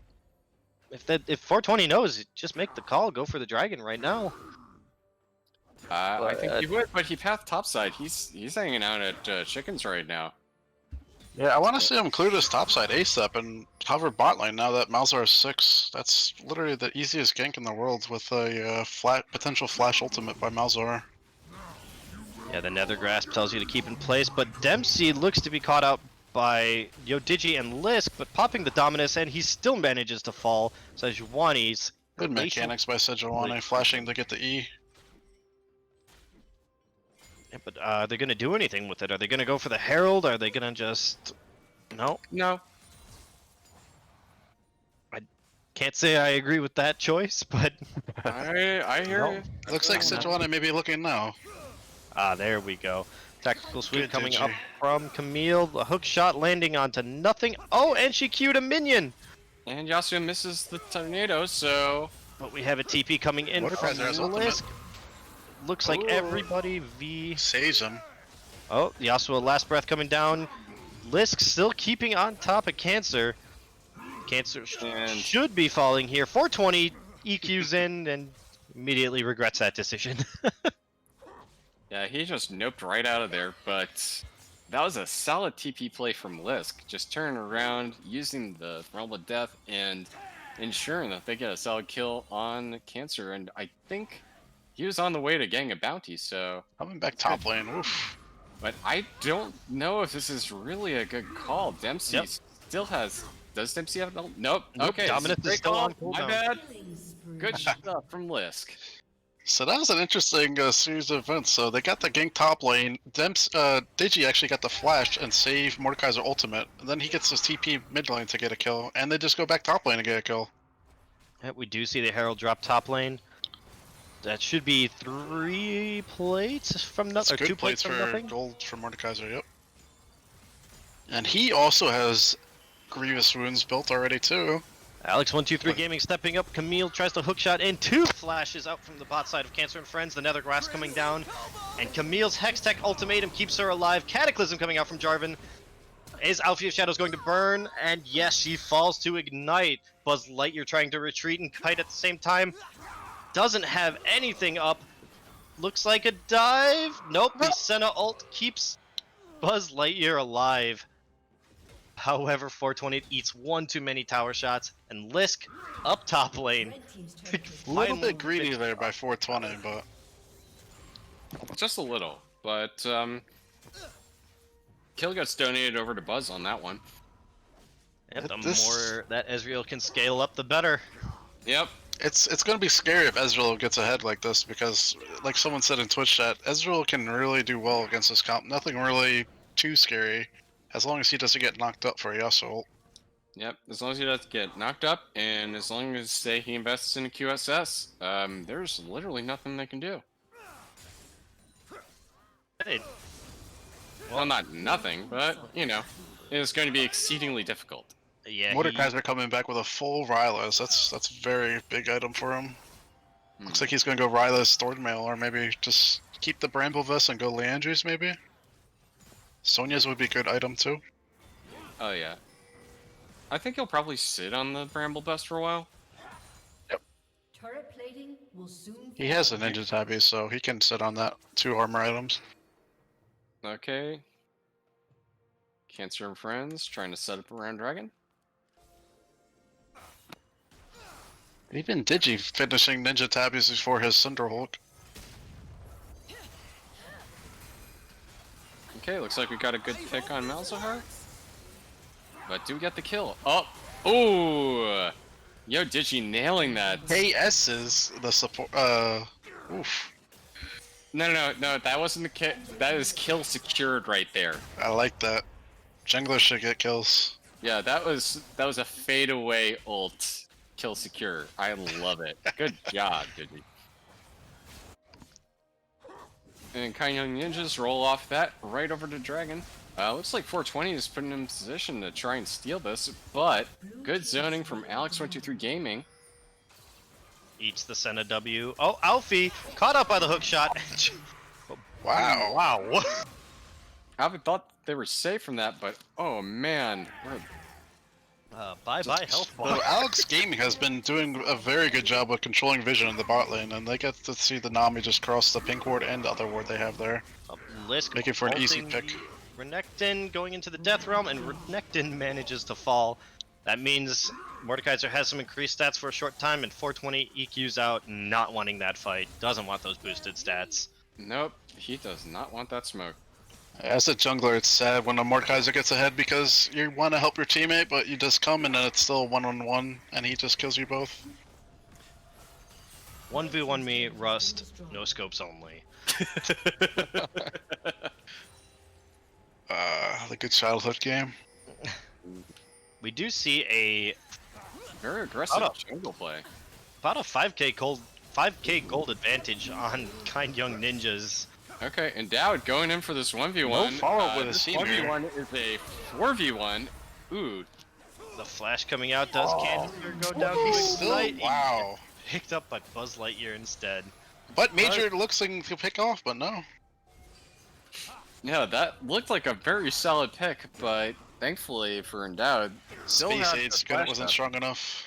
if 420 knows, just make the call, go for the dragon right now. I think he would, but he pathed topside. He's hanging out at chickens right now. Yeah, I want to see him clear this topside ASAP and cover bot lane now that Malzahar is 6. That's literally the easiest gank in the world with a potential flash ultimate by Malzahar. Yeah, the Nether Grasp tells you to keep in place, but Dempsey looks to be caught out by Digi and Lisk, but popping the Dominus, and he still manages to fall. So Sejuani's Good mechanics by Sejuani, flashing to get the E. Yeah, but are they going to do anything with it? Are they going to go for the Herald? Are they going to just... No. No. Can't say I agree with that choice, but... I hear No. you. Looks like fair enough. Sejuani may be looking now. There we go. Tactical sweep Good coming Digi. up from Camille. The hook shot landing onto nothing. Oh, and she queued a minion! And Yasuo misses the tornado, so But we have a TP coming in Water from Geyser has ultimate. Lisk. Looks like Ooh. everybody V... Saves him. Oh, Yasuo last breath coming down. Lisk still keeping on top of Cancer. Cancer And- should be falling here. 420 EQs in and immediately regrets that decision. Yeah, he just noped right out of there, but that was a solid TP play from Lisk. Just turning around, using the Realm of Death, and ensuring that they get a solid kill on Cancer. And I think he was on the way to getting a bounty, so... Coming back top lane. Oof. But I don't know if this is really a good call. Dempsey Yep. still has... Does Dempsey have... Nope. Nope, Okay, Dominus this is still on call. My cooldown. bad. Good stuff from Lisk. So that was an interesting series of events. So they got the gank top lane. Digi actually got the flash and save Mordekaiser ultimate. And then he gets his TP mid lane to get a kill. And they just go back top lane and get a kill. Yeah, we do see the Herald drop top lane. That should be 3 plates from That's nothing, or 2 good plates plates from for nothing. gold for Mordekaiser, yep. And he also has grievous wounds built already too. Alex123 Gaming stepping up. Camille tries to hookshot in. 2 flashes out from the bot side of Cancer and Friends. The Nether Grass coming down. And Camille's Hextech ultimatum keeps her alive. Cataclysm coming out from Jarvan. Is Alfie of Shadows going to burn? And yes, she falls to Ignite. Buzz Lightyear trying to retreat and kite at the same time. Doesn't have anything up. Looks like a dive. Nope, the Senna ult keeps Buzz Lightyear alive. However, 420 eats one too many tower shots, and Lisk up top lane. A little bit greedy there by 420, but Just a little, but kill gets donated over to Buzz on that one. And the This- more that Ezreal can scale up, the better. Yep. it's gonna be scary if Ezreal gets ahead like this because, like someone said in Twitch chat, Ezreal can really do well against this comp. Nothing really too scary, as long as he doesn't get knocked up for a Yasuo ult. Yep. As long as he doesn't get knocked up, and as long as say he invests in a QSS, there's literally nothing they can do. Hey, Well, not nothing, but you know, it's going to be exceedingly difficult. yeah, Mordekaiser coming back with a full Rylus. That's a very big item for him. Looks like he's gonna go Rylus Thornmail, or maybe just keep the Bramble Vest and go Leandry's maybe. Sonya's would be a good item too. Oh yeah. I think he'll probably sit on the Bramble Bust for a while. Turret plating will soon He has a Ninja Tabby, so he can sit on that 2 armor items. Okay. Cancer and Friends trying to set up around Dragon. Even Digi finishing Ninja Tabbies before his Cinderhulk. Okay, looks like we got a good pick on Malzahar. But do we get the kill? Oh! Ooh! Yo, Digi nailing that. TES is the support. Oof. No, that wasn't the kill. That is kill secured right there. I like that. Jungler should get kills. Yeah, that was a fadeaway ult. Kill secure. I love it. Good job, Digi. And Kind Young Ninjas roll off that right over to Dragon. Looks like 420 is putting him in position to try and steal this, but good zoning from Alex123 Gaming. eats the Senna W. Oh, Alfie caught up by the hook shot. Wow. Wow. I thought they were safe from that, but oh man, Bye-bye health So bar. Alex Gaming has been doing a very good job of controlling vision in the bot lane, and they get to see the Nami just cross the pink ward and the other ward they have there. Lisk Making for an easy ulting pick. Renekton going into the Death Realm, and Renekton manages to fall. That means Mordekaiser has some increased stats for a short time, and 420 EQs out, not wanting that fight. Doesn't want those boosted stats. nope, he does not want that smoke. As a jungler, it's sad when a Mordekaiser gets ahead because you want to help your teammate, but you just come and then it's still 1-on-1, and he just kills you both. 1v1 me, Rust, no scopes only. The good childhood game. We do see a Very aggressive Hold up. jungle play. about a 5k gold advantage on Kind Young Ninjas. Okay, and Dowd going in for this 1v1. No follow-up with a this senior. 1v1 is a 4v1. Ooh, The flash coming out does Cancer go down to He's still, Ignite. wow. Picked up by Buzz Lightyear instead. But Major looks like to pick off, but no. yeah, that looked like a very solid pick, but thankfully for Endowed, still Space had Aid's the good, flash wasn't up. strong enough.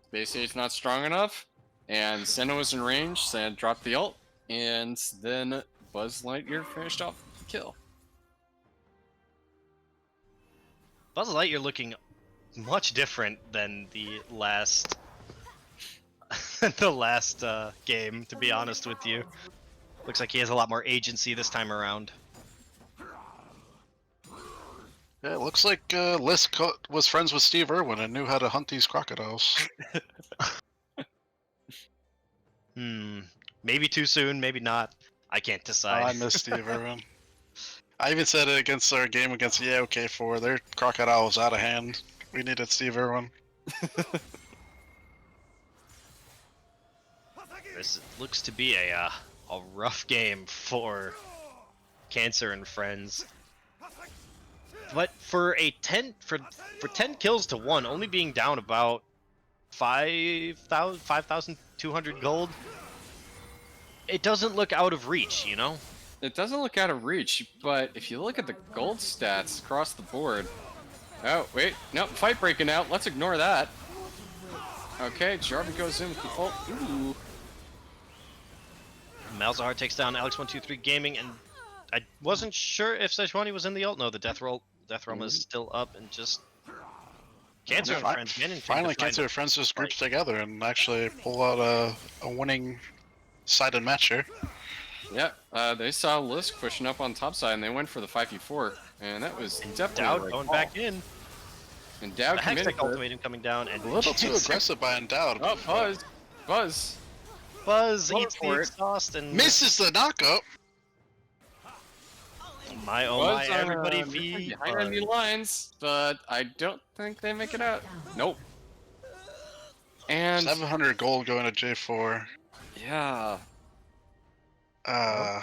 Space Aid's not strong enough, and Senna was in range, Senna dropped the ult, and then Buzz Lightyear finished off the kill. Buzz Lightyear looking much different than the last the last game, to be honest with you. Looks like he has a lot more agency this time around. Yeah, it looks like Lisk was friends with Steve Irwin and knew how to hunt these crocodiles. Maybe too soon, maybe not. I can't Oh, decide. I miss Steve Irwin. I even said it against our game against OK4. Their crocodile was out of hand. We needed Steve Irwin. This looks to be a rough game for Cancer and friends. But for a 10 for 10 kills to 1, only being down about 5,200 gold, it doesn't look out of reach, you know? It doesn't look out of reach, but if you look at the gold stats across the board... Oh, wait, nope, fight breaking out, let's ignore that. Okay, Jarvan goes in with the ult. Ooh. Malzahar takes down Alex123 Gaming, and I wasn't sure if Sejuani was in the ult. No, the Death Realm is still up, and just Cancer and friends managing Finally, to find Cancer and friends just fight. grouped together and actually pull out a winning sided match here. Yeah, they saw Lisk pushing up on top side, and they went for the 5v4, and that was definitely Dowd the right going call. back in. And Dowd The committed Hextech for it. ultimatum coming down, and A little too aggressive by Endowed. Oh, Buzz. Buzz Going eats the for it. exhaust and Misses the knockup. my oh Buzz my, everybody mission feed behind enemy lines, but I don't think they make it out. Nope. And 700 gold going to J4. yeah, Feel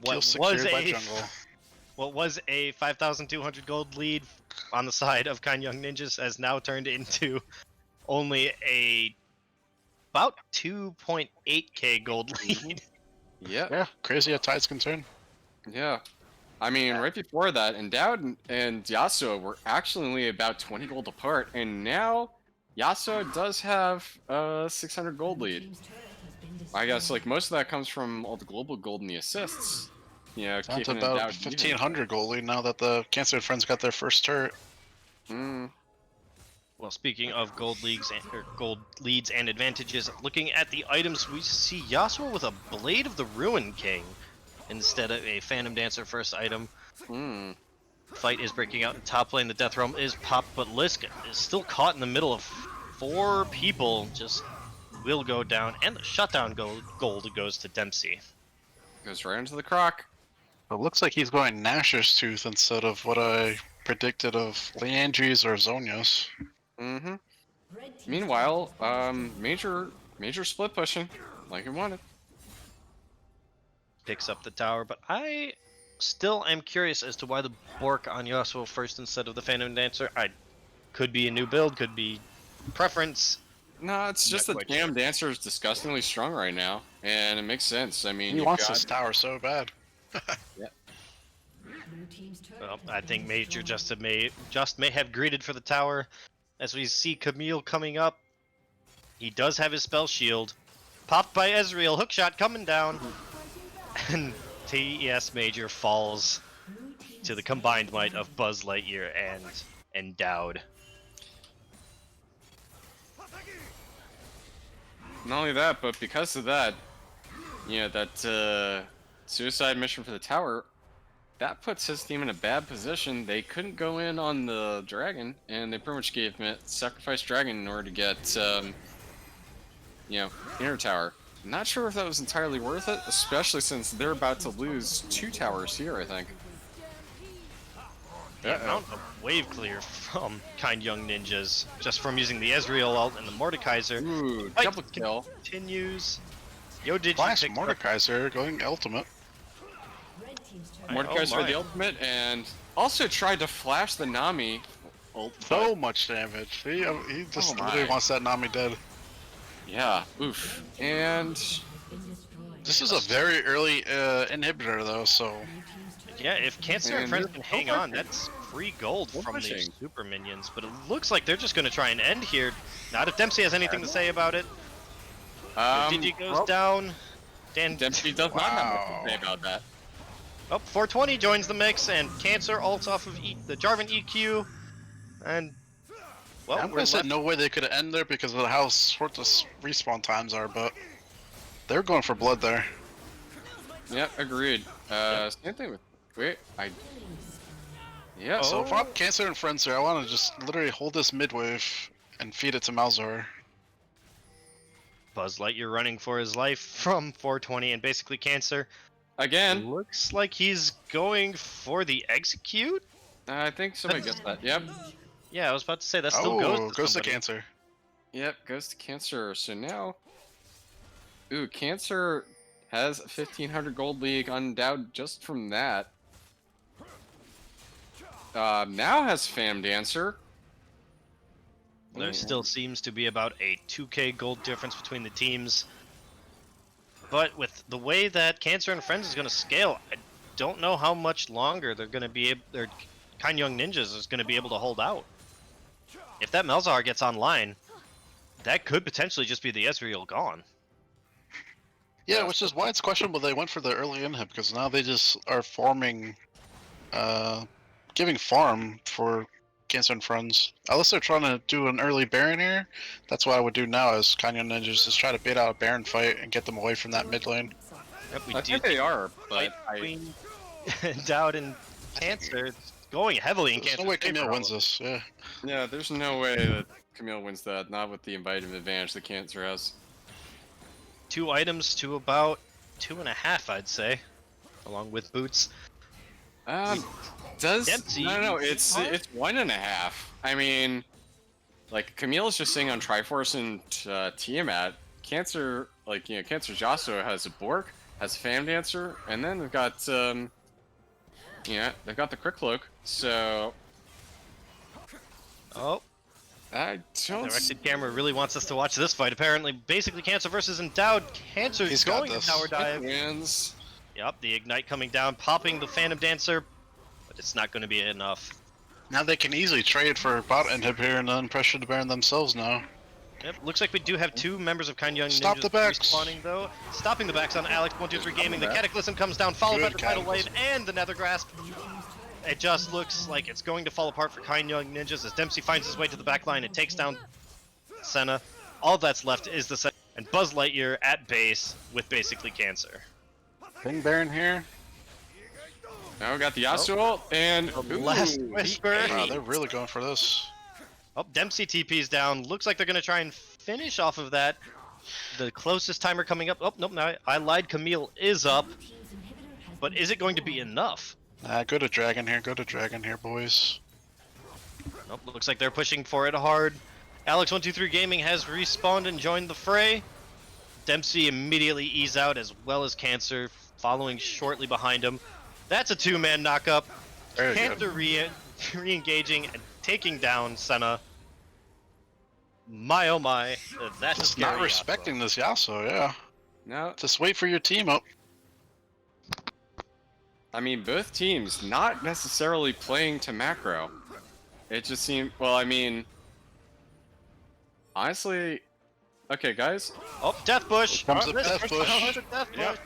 what secured was by a jungle. what was a 5,200 gold lead on the side of Kind Young Ninjas has now turned into only about 2.8k gold lead. yep. Yeah, crazy how tides can turn. Yeah. I mean, right before that, Endowed and Yasuo were actually only about 20 gold apart, and now Yasuo does have a 600 gold lead. I guess like most of that comes from all the global gold and the assists. You know, Down to keeping about Endowed even. 1,500 gold lead now that the Cancer and friends got their first turret. Well, speaking of gold leagues or gold leads and advantages, looking at the items, we see Yasuo with a Blade of the Ruin King instead of a Phantom Dancer first item. Fight is breaking out in top lane. The Death Realm is popped, but Lisk is still caught in the middle of 4 people. Just will go down, and the shutdown gold goes to Dempsey. Goes right into the croc. It looks like he's going Nashor's Tooth instead of what I predicted of Leandri's or Zonia's. Meanwhile, major split pushing, like he wanted. Picks up the tower, but I still am curious as to why the Bork on Yasuo first instead of the Phantom Dancer. Could be a new build, could be preference. No, it's just Not the quite damn dancer is disgustingly strong right now, and it makes sense. I mean, He you've wants got... this tower so bad. Well, I think Major just may have greeted for the tower. As we see Camille coming up, he does have his spell shield. Popped by Ezreal, hookshot coming down. And TES Major falls to the combined might of Buzz Lightyear and Endowed. Not only that, but because of that, you know, that suicide mission for the tower, that puts his team in a bad position. They couldn't go in on the dragon, and they pretty much gave him a sacrificed dragon in order to get, you know, inner tower. Not sure if that was entirely worth it, especially since they're about to lose 2 towers here, I think. The amount of wave clear from Kind Young Ninjas, just from using the Ezreal ult and the Mordekaiser. Ooh, Fight double kill. continues. Yo, did Flash you pick Mordekaiser going ultimate. Mordekaiser my. the ultimate, and also tried to flash the Nami ult. So much damage. He just Oh literally my. wants that Nami dead. Yeah, oof. And This is a very early inhibitor though, so Yeah, if Cancer and And Friends they're can still hang on, pushing. that's free gold Still from these pushing. super minions. But it looks like they're just going to try and end here. Not if Dempsey has anything to say about it. DD goes well, down. Dan Dempsey does not have much Wow. to say about that. Oh, 420 joins the mix, and Cancer ults off of the Jarvan EQ. And, well, I'm we're gonna say left. no way they could have ended there because of how short the respawn times are, but they're going for blood there. Yep, agreed. Same thing with. Wait, yeah. So if I'm Oh. Cancer and Friends here, I want to just literally hold this mid wave and feed it to Malzahar. Buzz Lightyear running for his life from 420, and basically Cancer Again, looks like he's going for the execute. I think somebody gets that. Yep. Yeah, I was about to say that still Oh, goes to goes to somebody. Cancer. Yep, goes to Cancer. So now, ooh, Cancer has a 1500 gold league undoubted just from that. Now has Fam Dancer. There still seems to be about a 2k gold difference between the teams. But with the way that Cancer and Friends is going to scale, I don't know how much longer they're going to be able, their Kind Young Ninjas is going to be able to hold out. If that Malzahar gets online, that could potentially just be the Ezreal gone. Yeah, Yeah. which is why it's questionable they went for the early inhib, because now they just are farming, giving farm for Cancer and Friends. Unless they're trying to do an early Baron here, that's what I would do now as Kanyon Ninjas, is try to bait out a Baron fight and get them away from that mid lane. Yep, we I do think they are, fight but between Dowd and Cancer. It's going heavily in There's Cancer. no way Camille wins this, yeah. yeah, there's no way that Camille wins that. Not with the invited advantage that Cancer has. 2 items to about 2.5, I'd say, along with boots. Does Dempsey, no, it's 1.5. I mean, like Camille's just sitting on Triforce and Tiamat. Cancer, like Cancer Joshua has a Bork, has Fam Dancer, and then they've got they've got the Quick Cloak. So Oh, I don't. directed camera really wants us to watch this fight. Apparently, basically Cancer versus Endowed. Cancer's He's got going to this. tower dive. Wins. Yep, the Ignite coming down, popping the Phantom Dancer, but it's not going to be enough. Now they can easily trade for bot inhib here and then pressure the Baron themselves now. Yep, looks like we do have 2 members of Kind Young Stop Ninjas the backs. respawning though. Stopping the backs on Alex123 Gaming. The Cataclysm comes down, followed by Good the Tidal Wave Cataclysm. and the Nether Grasp. It just looks like it's going to fall apart for Kind Young Ninjas as Dempsey finds his way to the back line and takes down Senna. All that's left is the and Buzz Lightyear at base with basically Cancer. Ping Baron here. Now we got the Yasuo ult and Last ooh, Whisper. Wow, they're really going for this. Oh, Dempsey TP's down. Looks like they're going to try and finish off of that. The closest timer coming up. Oh, nope, no, I lied. Camille is up. But is it going to be enough? Go to Dragon here, boys. Nope, looks like they're pushing for it hard. Alex123 Gaming has respawned and joined the fray. Dempsey immediately ease out as well as Cancer, following shortly behind him. That's a 2-man knockup. Very Cancer re-engaging and taking down Senna. My oh my, that's Just scary not respecting this Yasuo, yeah. no. Just wait for your team up. I mean, both teams not necessarily playing to macro. It just seemed. Well, I mean, honestly, okay, guys. Oh, Death Bush! Here comes Oh, the this- Death Bush. oh, the Death Bush. Yep.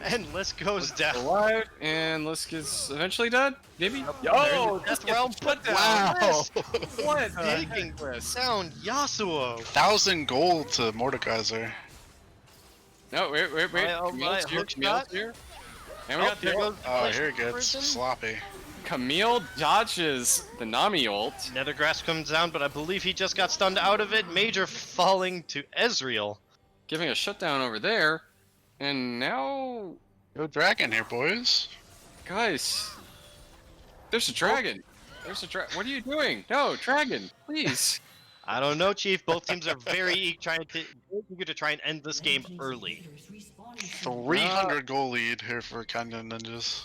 And Lisk goes down. Alive, and Lisk is eventually dead. Maybe. Oh, Death Realm put down. Wow! What? Taking down Yasuo. 1,000 gold to Mordekaiser. No, wait. Oh, my, Camille's here. hook Camille's shot. here. And we Oh, got there the goes Oh, Flash here it gets version. sloppy. Camille dodges the Nami ult. Nethergrass comes down, but I believe he just got stunned out of it. Major falling to Ezreal. Giving a shutdown over there. And now, Go Dragon here, boys. guys, there's a dragon. There's a dragon. What are you doing? No, dragon, please. I don't know, Chief. Both teams are very eager to try and end this game early. 300 goal lead here for Kanyon Ninjas.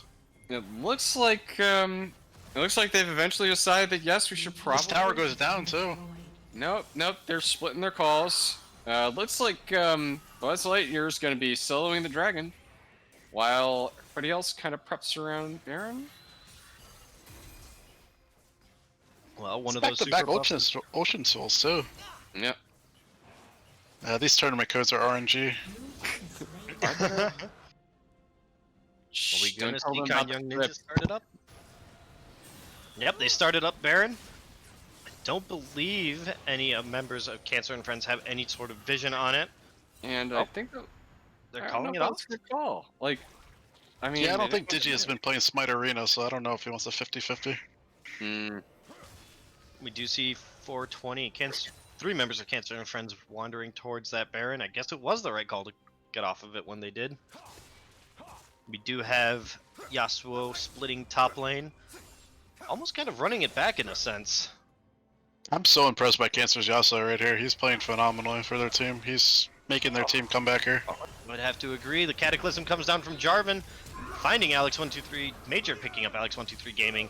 It looks like they've eventually decided that yes, we should probably. This tower goes down too. Nope. They're splitting their calls. Looks like Buzz Lightyear's gonna be soloing the dragon. while everybody else kind of preps around Baron. Well, one It's of those back-to-back super buffs- Ocean Souls too. Yep. These tournament codes are RNG. Are we Shh, don't gonna tell see them Kind about Young the Ninja script. started up? Yep, they started up Baron. I don't believe any members of Cancer and Friends have any sort of vision on it. And Oh, I think that, They're I don't calling know it if off. that's a good call. Like, I mean, Yeah, I don't they think didn't Digi has been playing Smite Arena, so I don't know if he wants a 50-50. We do see 420 three members of Cancer and Friends wandering towards that Baron. I guess it was the right call to get off of it when they did. We do have Yasuo splitting top lane, almost kind of running it back in a sense. I'm so impressed by Cancer's Yasuo right here. He's playing phenomenally for their team. He's making their team come back here. I'd have to agree. The Cataclysm comes down from Jarvan, finding Alex123, Major picking up Alex123 Gaming.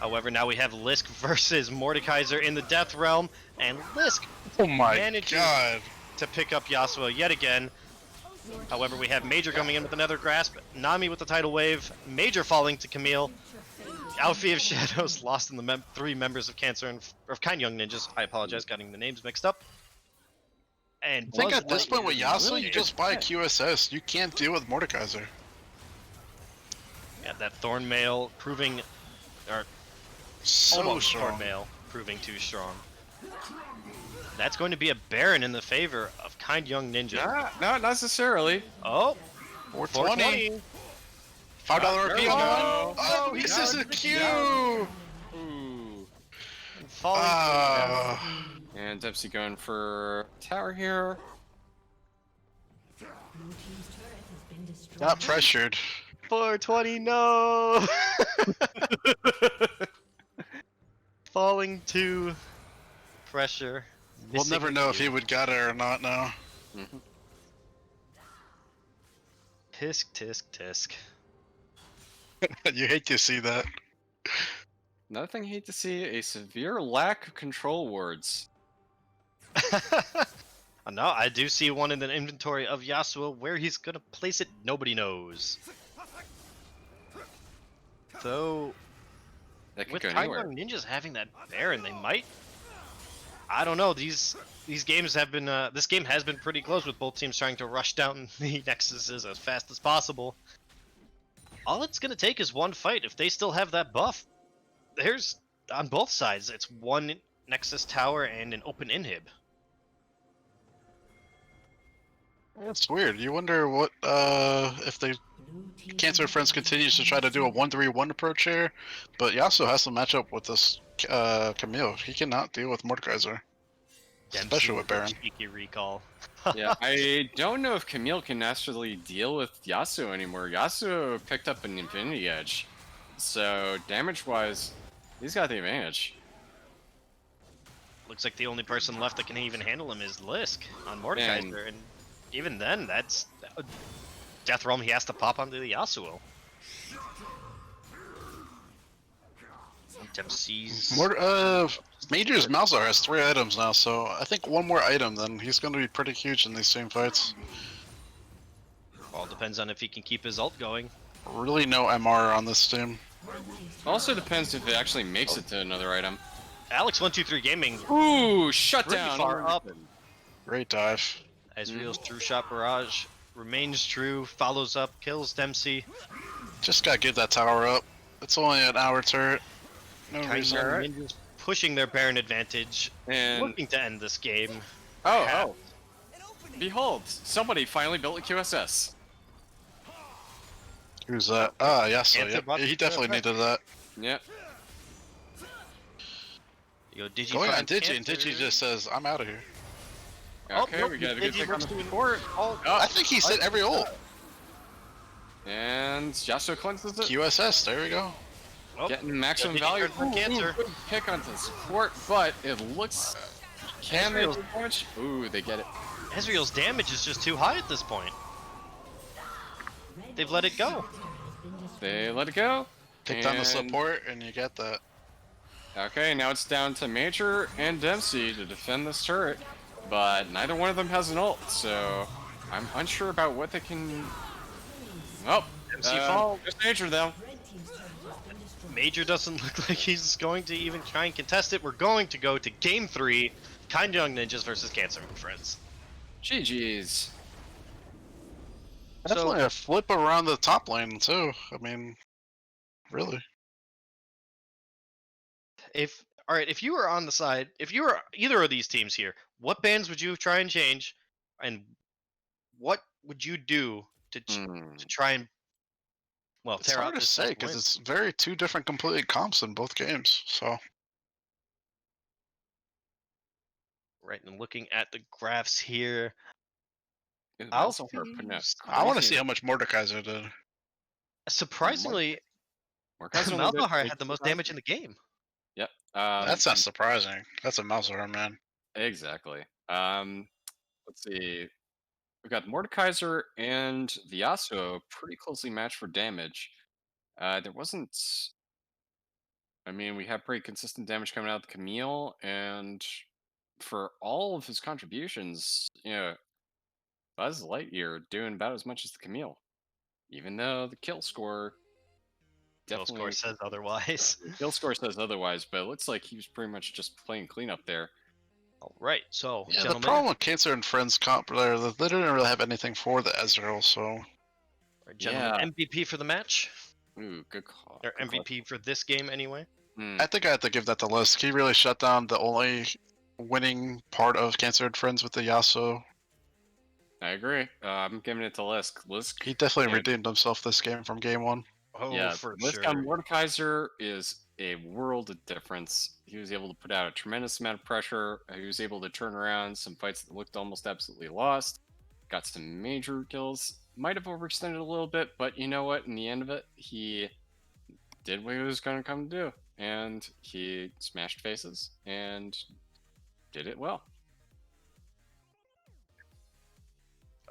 However, now we have Lisk versus Mordekaiser in the Death Realm, and Lisk Oh my manages god. to pick up Yasuo yet again. However, we have Major coming in with another grasp, Nami with the tidal wave, Major falling to Camille. Alfie of Shadows lost in the three members of Cancer and of Kind Young Ninjas. I apologize, getting the names mixed up. And I think Buzz at this point with Lightyear Yasuo, really you good just buy bet. QSS. You can't deal with Mordekaiser. Yeah, that Thornmail proving, or So almost strong. Thornmail proving too strong. That's going to be a Baron in the favor of Kind Young Ninja. Not necessarily. Oh, 420. $5 There we RP on that go. one. Oh, he this got is a it. Q! Ooh. and falling. Ah. And Dempsey going for tower here. Blue team's turret has been destroyed. Not pressured. 420, no! Falling to pressure. We'll Missing never know if you. he would got it or not now. Tisk, tisk, tisk. You hate to see that. Another thing I hate to see, a severe lack of control wards. No, I do see one in the inventory of Yasuo. Where he's gonna place it, nobody knows. Though, That could with go Kind anywhere. Young Ninjas having that Baron, they might. I don't know. These games have been. This game has been pretty close with both teams trying to rush down the Nexuses as fast as possible. All it's gonna take is one fight. If they still have that buff, there's on both sides. It's one Nexus tower and an open inhib. It's weird. You wonder what if they Blue team Cancer Friends continues to try to do a 1-3-1 approach here, but Yasuo has to match up with this Camille. He cannot deal with Mordekaiser, especially with Baron. Cheeky recall. Yeah, I don't know if Camille can necessarily deal with Yasuo anymore. Yasuo picked up an Infinity Edge. So, damage-wise, he's got the advantage. Looks like the only person left that can even handle him is Lisk on Mordekaiser, and even then, that's Death Realm. He has to pop onto the Yasuo. Dempsey's Major's Malzahar has 3 items now, so I think one more item, then he's going to be pretty huge in these same fights. all depends on if he can keep his ult going. Really no MR on this team. Also depends if it actually makes it to another item. Alex123 Gaming, Ooh, shut Pretty down. far up. Great dive. Ezreal's True Shot Barrage remains true, follows up, kills Dempsey. Just gotta give that tower up. It's only an hour turret. No Kind reason. Young Ninjas pushing their Baron advantage, And looking to end this game. oh, behold, somebody finally built a QSS. Who's that? Ah, yes, Cancer yep. bot- He definitely needed that. Yep. You go Digi Going on finds Digi, and Cancer. Digi just says, I'm out of here. Oh, Okay, nope, we got a good Digi pick on the works to support. Oh, I think he said every ult. And Yasuo cleanses it. QSS, there we go. oh, Getting maximum Digi value turns for Ooh, Cancer. good pick onto the support, but it looks. Can they Ezreal's- do damage? Ooh, they get it. Ezreal's damage is just too high at this point. They've let it go. They let it go. Take down the And- support, and you get that. Okay, now it's down to Major and Dempsey to defend this turret, but neither one of them has an ult, so I'm unsure about what they can Oh, MC fall. just nature though. Red team's turret has been destroyed. Major doesn't look like he's going to even try and contest it. We're going to go to game 3. Kind Young Ninjas versus Cancer and Friends. GG's. Definitely a flip around the top lane too. I mean, really. If you were on the side, if you were either of these teams here, what bans would you try and change, and what would you do to try and It's tear hard out to this say second because win? it's very two different completely comps in both games. So Right, and looking at the graphs here, Ooh, Alfie's I want to see crazy. how much Mordekaiser did. surprisingly, Mordekaiser only did Malzahar had the most 18,000. damage in the game. Yep. That's not surprising. That's a Malzahar, man. Exactly. Let's see. We've got Mordekaiser and the Yasuo pretty closely matched for damage. There wasn't. I mean, we have pretty consistent damage coming out of the Camille, and for all of his contributions, Buzz Lightyear doing about as much as the Camille, even though the kill score Kill score definitely says otherwise. kill score says otherwise, but it looks like he was pretty much just playing cleanup there. All right, so Yeah, the gentlemen, problem with Cancer and Friends comp there, they didn't really have anything for the Ezreal, so all right, gentlemen, Yeah. MVP for the match, Ooh, good call. or good call. MVP for this game anyway. I think I have to give that to Lisk. He really shut down the only winning part of Cancer and Friends with the Yasuo. I agree. I'm giving it to Lisk. Lisk. He definitely Yeah. redeemed himself this game from game 1. Oh, Yeah, for Lisk sure. on Mordekaiser is a world of difference. He was able to put out a tremendous amount of pressure. He was able to turn around some fights that looked almost absolutely lost. Got some major kills. Might have overextended a little bit, but you know what? In the end of it, he did what he was going to come to do. And he smashed faces and did it well.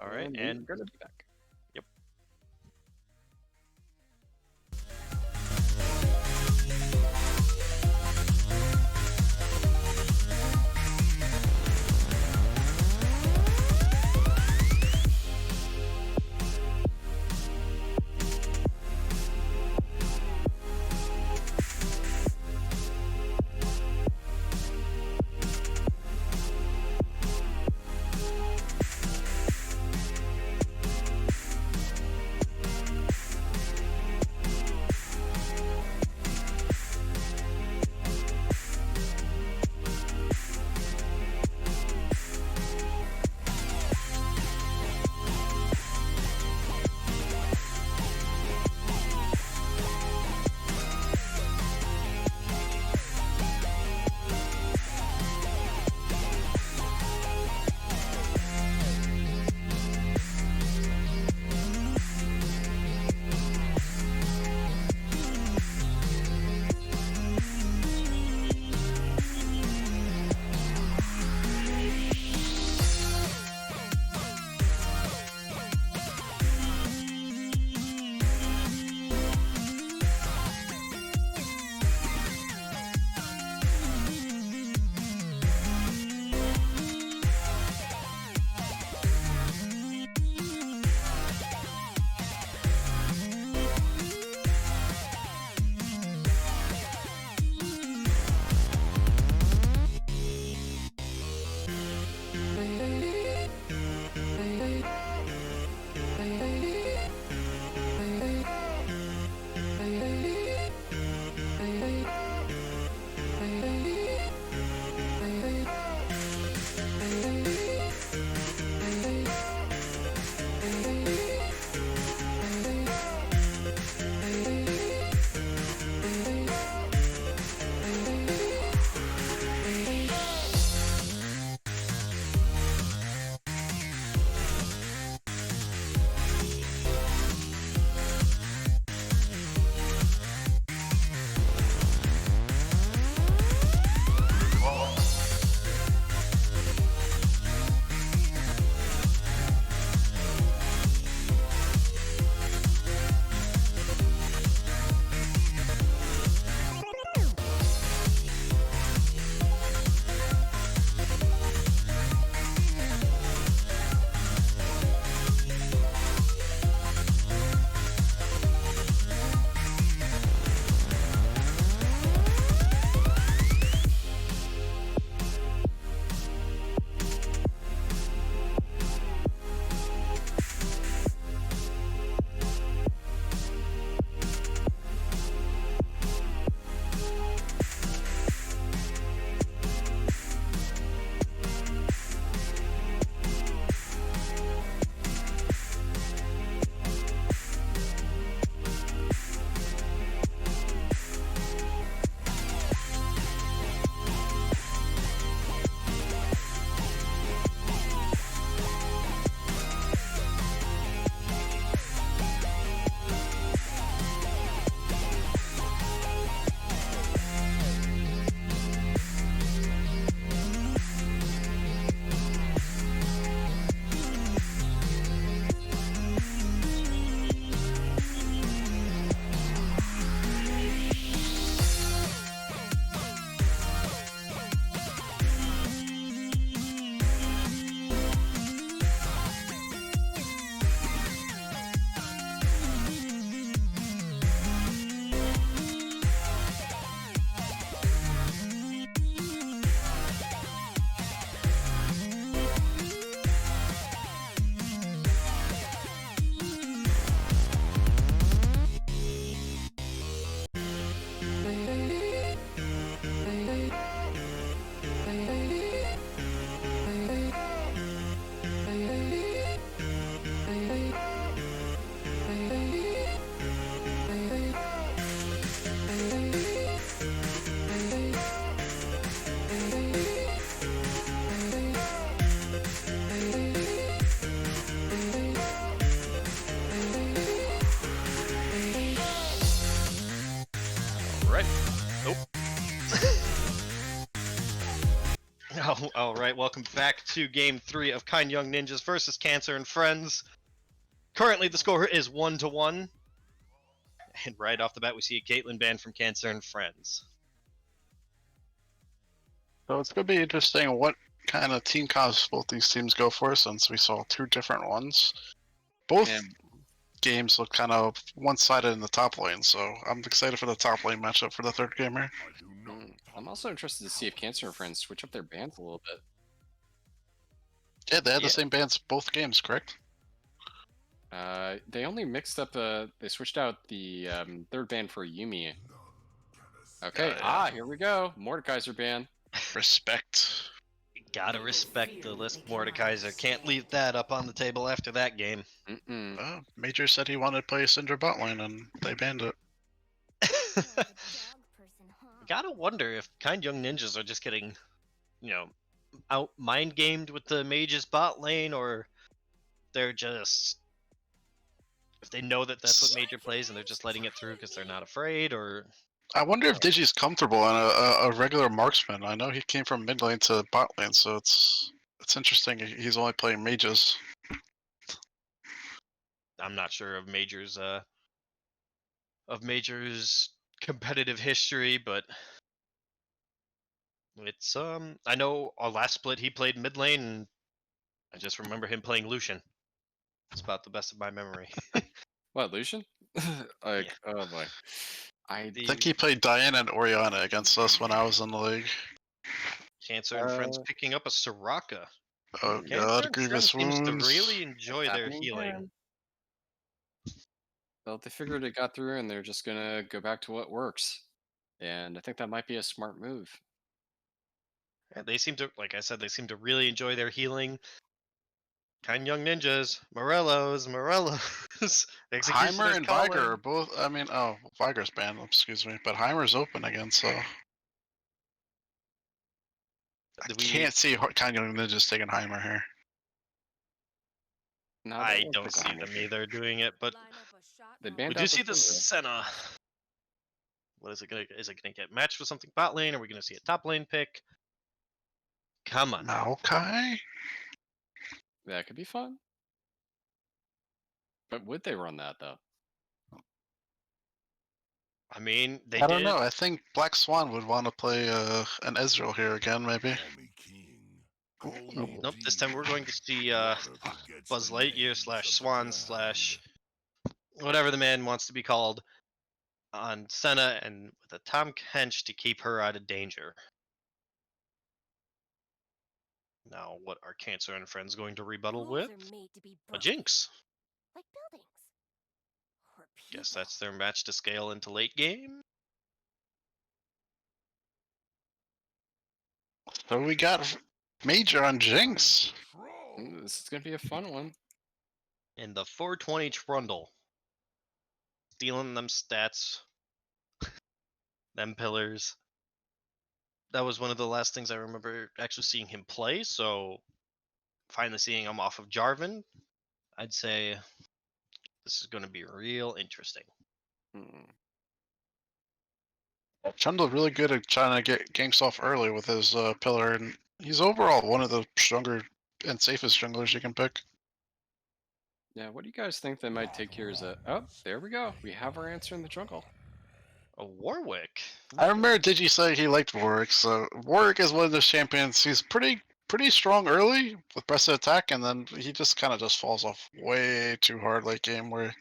All right, we're and going to be back. All right, welcome back to Game 3 of Kind Young Ninjas versus Cancer and Friends. Currently, the score is 1-1. And right off the bat, we see a Caitlyn ban from Cancer and Friends. So it's going to be interesting what kind of team comps both these teams go for, since we saw two different ones. Both And games look kind of one-sided in the top lane, so I'm excited for the top lane matchup for the third gamer. I'm also interested to see if Cancer and Friends switch up their bans a little bit. Yeah, they had Yeah. the same bans both games, correct? They only mixed up they switched out the third ban for Yumi. Okay, here we go. Mordekaiser ban. Respect. Gotta respect the list, Mordekaiser. Can't leave that up on the table after that game. Major said he wanted to play Syndra bot lane, and they banned it. Gotta wonder if Kind Young Ninjas are just getting, out mind gamed with the mage's bot lane, or they're just, if they know that that's what Major plays and they're just letting it through because they're not afraid, or I wonder if Digi's comfortable on a regular marksman. I know he came from mid lane to bot lane, so it's interesting. He's only playing mages. I'm not sure of Major's competitive history, but it's I know our last split he played mid lane, and I just remember him playing Lucian. It's about the best of my memory. What, Lucian? Oh boy. I think he played Diana and Oriana against us when I was in the league. Cancer and Friends picking up a Soraka. Oh Cancer god, and grievous Friends seems to wounds. really enjoy their Happening healing. again. Well, they figured it got through and they're just gonna go back to what works. And I think that might be a smart move. Yeah, they seem to, like I said, they seem to really enjoy their healing. Kind Young Ninjas, Morellos. Execution Heimer is and calling. Viger are both. I mean, oh, Viger's banned. Excuse me, but Heimer's open again, so I can't see Kind Young Ninjas taking Heimer here. No, I don't see them either doing it, but They banned we do out see the Syndra. Senna. What is it gonna? Is it gonna get matched with something bot lane? Are we gonna see a top lane pick? Come on. Maokai? That could be fun. But would they run that though? I mean, they I don't did. know. I think Black Swan would want to play an Ezreal here again, maybe. Nope. This time we're going to see Buzz Lightyear / Swan / whatever the man wants to be called on Senna, and with a Tom Kench to keep her out of danger. Now, what are Cancer and Friends going to rebuttal with? A Jinx. Like buildings. Or Guess people. that's their match to scale into late game. So we got Major on Jinx. This is gonna be a fun one. And the 420 Trundle. Stealing them stats. Them pillars. That was one of the last things I remember actually seeing him play, so finally seeing him off of Jarvan, I'd say this is going to be real interesting. Trundle's really good at trying to get ganks off early with his pillar, and he's overall one of the stronger and safest junglers you can pick. Yeah, what do you guys think they might take here as a... Oh, there we go. We have our answer in the jungle. A Warwick. I remember Digi say he liked Warwick, so Warwick is one of those champions. He's pretty strong early with breasted attack, and then he just kind of just falls off way too hard late game, where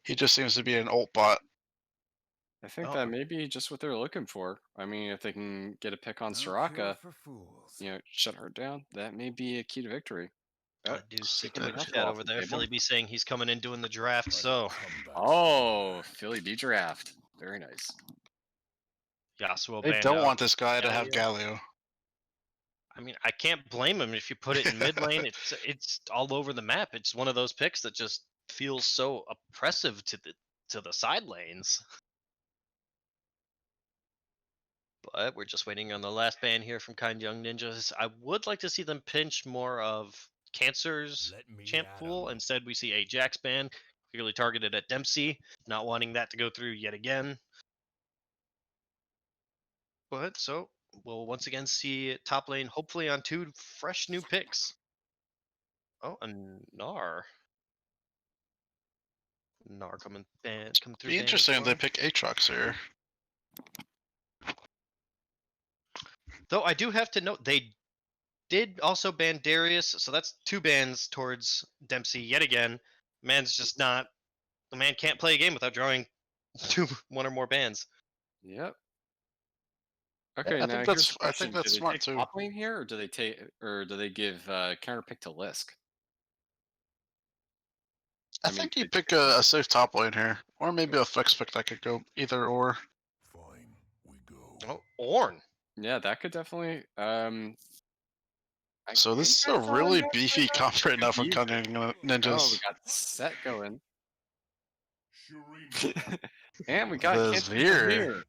he just seems to be an ult bot. I think that may be just what they're looking for. I mean, if they can get a pick on Soraka, shut her down, that may be a key to victory. I do see taking the Twitch knuckle chat off over the there. table. Philly B saying he's coming in doing the draft, so Oh, Philly B draft. Very nice. Yasuo They banned don't out want this guy to have Galio. Galio. I mean, I can't blame him if you put it in mid lane. It's all over the map. It's one of those picks that just feels so oppressive to the side lanes. But we're just waiting on the last ban here from Kind Young Ninjas. I would like to see them pinch more of Cancer's champ pool. Instead, we see a Jax ban, clearly targeted at Dempsey, not wanting that to go through yet again. But so we'll once again see top lane, hopefully on 2 fresh new picks. Oh, a Gnar. Gnar come through Be ban as interesting if they well. pick Aatrox here. Though I do have to note they did also ban Darius, so that's 2 bans towards Dempsey yet again. Man's just not the man can't play a game without drawing 1 or more bans. Yep. Okay, I now think here's that's the I think question: that's do they smart take too. top lane here, or do they give counter pick to Lisk? I I mean, think you could- pick a safe top lane here, or maybe a flex pick that could go either or. Fine, we go. Oh, Ornn. yeah, that could definitely. I So this think is I a saw a really note for beefy that. comp right now Could from be even. Cunning Oh, we Ninjas. got set going, Shurima and we got The Cancer Zir. here.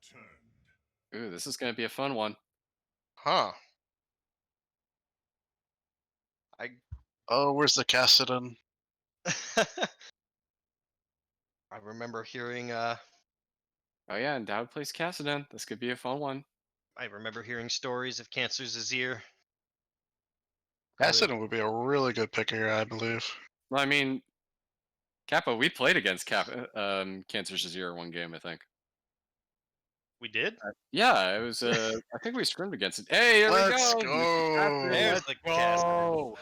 Ooh, this is gonna be a fun one. Huh. I Oh, where's the Cassidon? I remember hearing Oh yeah, and Dowd plays Cassidon. This could be a fun one. stories of Cancer's Azir. Cassidon would be a really good pick here, I believe. Well, I mean, Kappa, we played against Cancer Shazir one game, I think. We did? Yeah, it was. I think we scrimmed against it. Hey, here Let's we go. Mr. Cassidon, go. There's let's the go.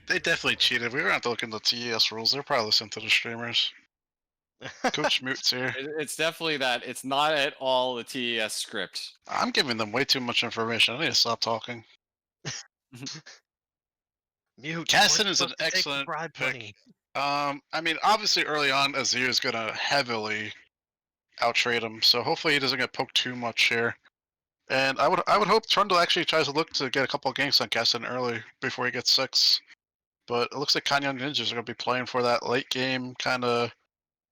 They definitely cheated. We were gonna have to look into TES rules. They're probably listening to the streamers. Coach Moots here. It's definitely that. It's not at all a TES script. I'm giving them way too much information. I need to stop talking. Mute. Cassidon we're is an supposed to take the excellent bribe pick. money. I mean, obviously early on, Azir is gonna heavily outtrade him, so hopefully he doesn't get poked too much here. And I would hope Trundle actually tries to look to get a couple of ganks on Cassidon early before he gets 6. But it looks like Kanyon Ninjas are gonna be playing for that late game kind of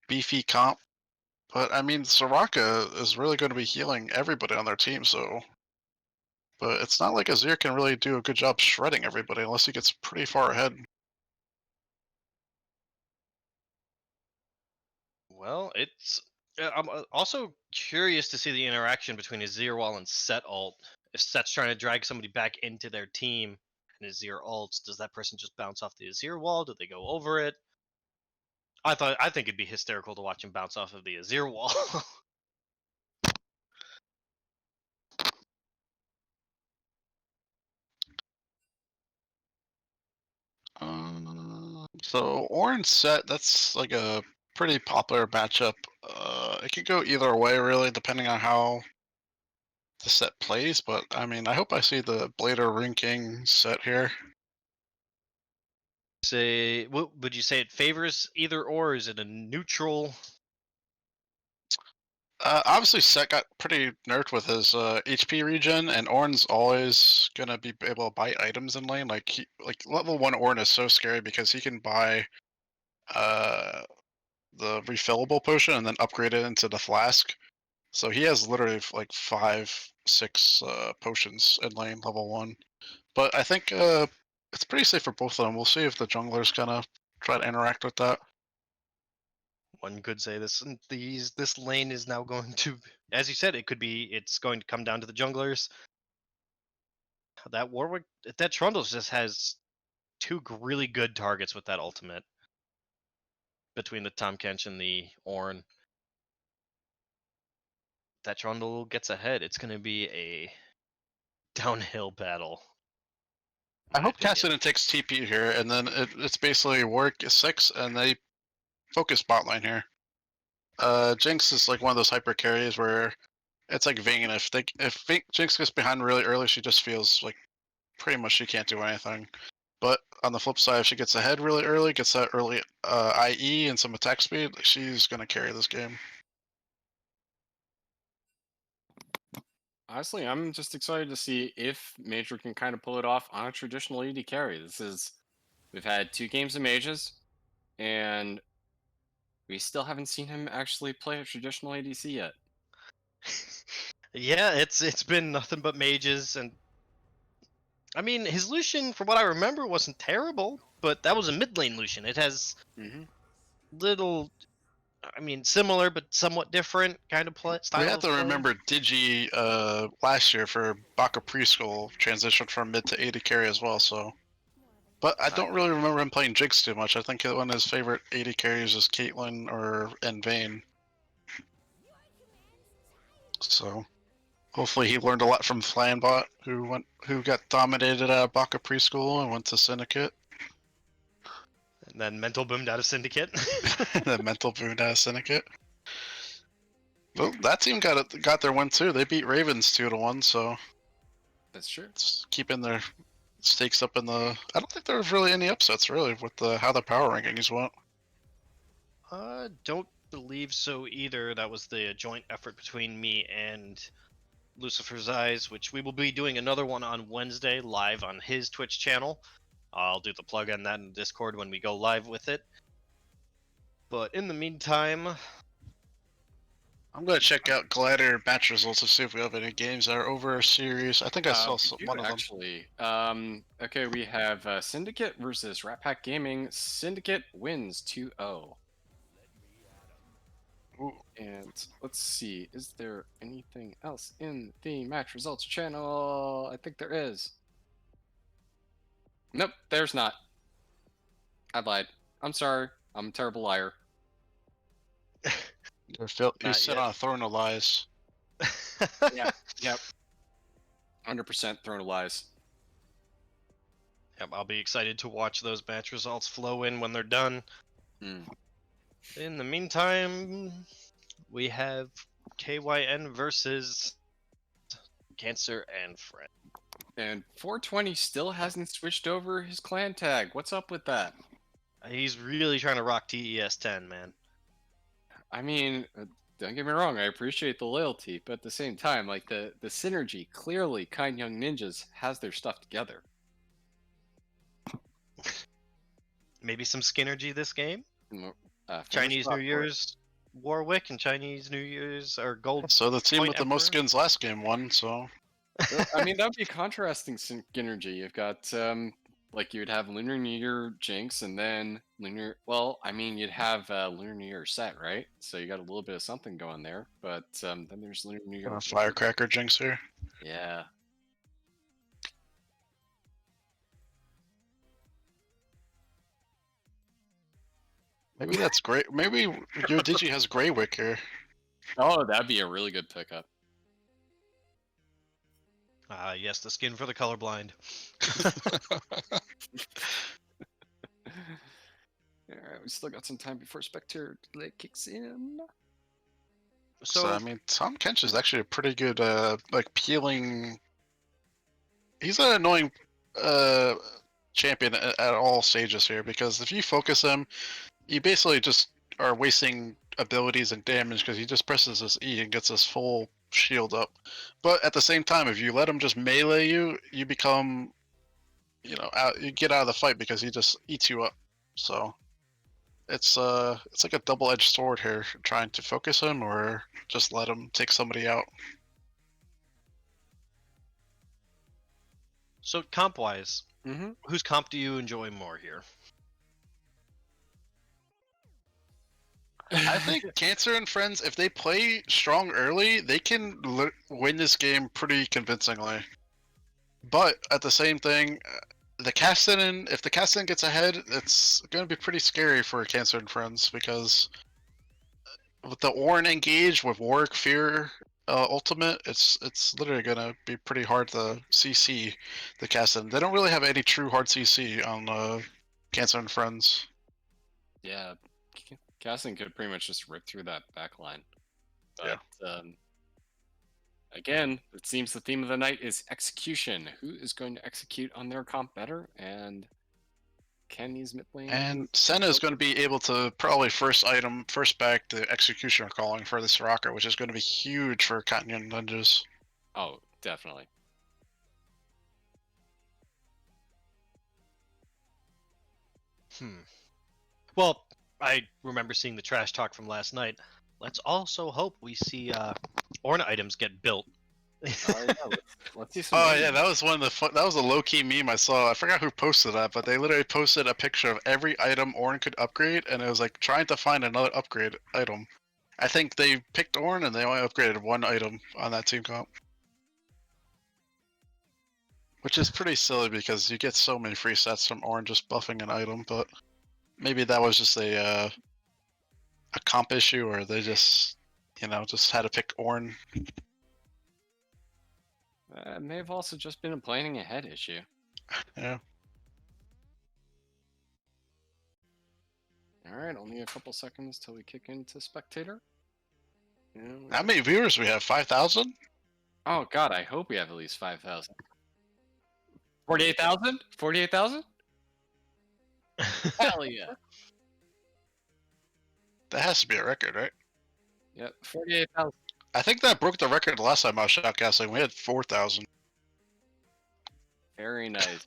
beefy comp. But I mean, Soraka is really going to be healing everybody on their team, so. But it's not like Azir can really do a good job shredding everybody unless he gets pretty far ahead. Well, it's. I'm also curious to see the interaction between Azir Wall and Set ult. If Set's trying to drag somebody back into their team and Azir ults, does that person just bounce off the Azir wall? Do they go over it? I think it'd be hysterical to watch him bounce off of the Azir wall. So Orange Set, that's like a pretty popular matchup. It could go either way, really, depending on how the set plays. But I mean, I hope I see the Blader Ring King set here. Would you say it favors either or? Is it a neutral? Obviously, Set got pretty nerfed with his HP regen, and Ornn's always gonna be able to buy items in lane. Like level 1 Ornn is so scary because he can buy the refillable potion and then upgrade it into the flask. So he has literally like 5, 6 potions in lane level 1. But I think it's pretty safe for both of them. We'll see if the junglers kind of try to interact with that. One could say this lane is now going to, as you said, it's going to come down to the junglers. That Warwick, that Trundle just has 2 really good targets with that ultimate between the Tahm Kench and the Ornn. That Trundle gets ahead, it's going to be a downhill battle. I hope opinion. Cassidon takes TP here, and then it's basically Warwick 6, and they focus bot line here. Jinx is like one of those hyper carries where it's like Vayne. If Jinx gets behind really early, she just feels like pretty much she can't do anything. But on the flip side, if she gets ahead really early, gets that early IE and some attack speed, she's gonna carry this game. Honestly, I'm just excited to see if Major can kind of pull it off on a traditional AD carry. We've had 2 games of mages, and we still haven't seen him actually play a traditional ADC yet. Yeah, it's been nothing but mages, and I mean his Lucian, from what I remember, wasn't terrible, but that was a mid lane Lucian. It has Mm-hmm. little I mean, similar but somewhat different kind of play style. We have of to play. remember Digi last year for Baka Preschool transitioned from mid to AD carry as well. So, but I don't really remember him playing Jigs too much. I think one of his favorite AD carries is Caitlyn and Vayne. So, hopefully he learned a lot from Flanbot, who got dominated at Baka Preschool and went to Syndicate. And then mental boomed out of Syndicate. The mental boon out of Syndicate. Well, that team got their win too. They beat Ravens 2-1, so That's true. it's keeping their stakes up in the. I don't think there was really any upsets really with how the power rankings went. Don't believe so either. That was the joint effort between me and Lucifer's Eyes, which we will be doing another one on Wednesday live on his Twitch channel. I'll do the plug on that in Discord when we go live with it. But in the meantime, I'm gonna check out Gladiator match results to see if we have any games that are over a series. I think I saw We do, one of them. actually. Okay, we have Syndicate versus Rat Pack Gaming. Syndicate wins 2-0. Ooh. And let's see, is there anything else in the match results channel? I think there is. Nope, there's not. I lied. I'm sorry. I'm a terrible liar. You Not sit yet. on a throne of lies. Yep. 100% thrown of lies. Yep, I'll be excited to watch those match results flow in when they're done. Hmm. In the meantime, we have KYN versus Cancer and Friend. And 420 still hasn't switched over his clan tag. What's up with that? He's really trying to rock TES 10, man. I mean, don't get me wrong, I appreciate the loyalty, but at the same time, like the synergy, clearly Kind Young Ninjas has their stuff together. Maybe some Skinnergy this game. Fingers Chinese crossed New for it. Year's Warwick and Chinese New Year's or Gold. So the team Point with the most Emperor? skins last game won. So I mean, that would be contrasting synergy. You've got like you would have Lunar New Year Jinx, and then Lunar. Well, I mean, you'd have Lunar New Year set, right? So you got a little bit of something going there. But then there's Lunar New Year. Firecracker Jinx here. Yeah. Maybe that's great. Maybe your Digi has Greywick here. Oh, that'd be a really good pickup. Yes, the skin for the colorblind. Alright, we still got some time before Spectre delay kicks in. So I mean, Tom Kench is actually a pretty good, like peeling. He's an annoying champion at all stages here because if you focus him, you basically just are wasting abilities and damage because he just presses his E and gets his full shield up. But at the same time, if you let him just melee you, you become, you get out of the fight because he just eats you up. So it's like a double-edged sword here, trying to focus him or just let him take somebody out. So comp-wise, Mm-hmm. whose comp do you enjoy more here? I think Cancer and Friends, if they play strong early, they can win this game pretty convincingly. But at the same thing, if the Castellan gets ahead, it's going to be pretty scary for Cancer and Friends because with the Orin engage with Warwick Fear ultimate, it's literally going to be pretty hard to CC the Castellan. They don't really have any true hard CC on Cancer and Friends. Yeah, Casting could pretty much just rip through that back line. But, again, it seems the theme of the night is execution. Who is going to execute on their comp better? And can these mid lane... And Senna is going to be able to probably first back the Executioner calling for this rocker, which is going to be huge for Canyon Ninjas. Oh, definitely. Well, I remember seeing the trash talk from last night. Let's also hope we see Ornn items get built Oh yeah, let's see some. Oh yeah, memes. that was one of that was a low key meme I saw. I forgot who posted that, but they literally posted a picture of every item Ornn could upgrade, and it was like trying to find another upgrade item. I think they picked Ornn and they only upgraded one item on that team comp, which is pretty silly because you get so many free sets from Ornn just buffing an item. But maybe that was just a comp issue, or they just just had to pick Ornn. It may have also just been a planning ahead issue. Yeah. All right, only a couple seconds till we kick into spectator. And How many viewers we have? 5,000? oh god, I hope we have at least 5,000. 48,000? 48,000? Hell yeah. That has to be a record, right? Yep, 48,000. I think that broke the record the last time I was shoutcasting. We had 4,000. Very nice.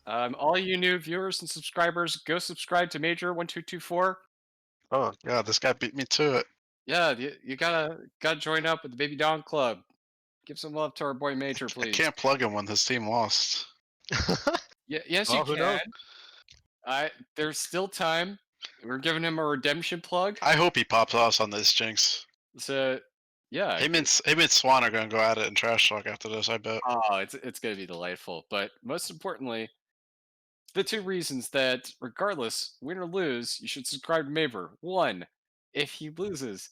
All you new viewers and subscribers, go subscribe to Major1224. Oh god, this guy beat me to it. Yeah, you gotta join up with the Baby Dawn Club. Give some love to our boy Major, I please. can't plug him when his team lost. Yeah, yes, Well, you who knows? can. There's still time. We're giving him a redemption plug. I hope he pops off on this jinx. So, yeah. Him and Swan are gonna go at it in trash talk after this. I bet. Oh, it's gonna be delightful. But most importantly, the two reasons that, regardless, win or lose, you should subscribe to Maver. One, if he loses,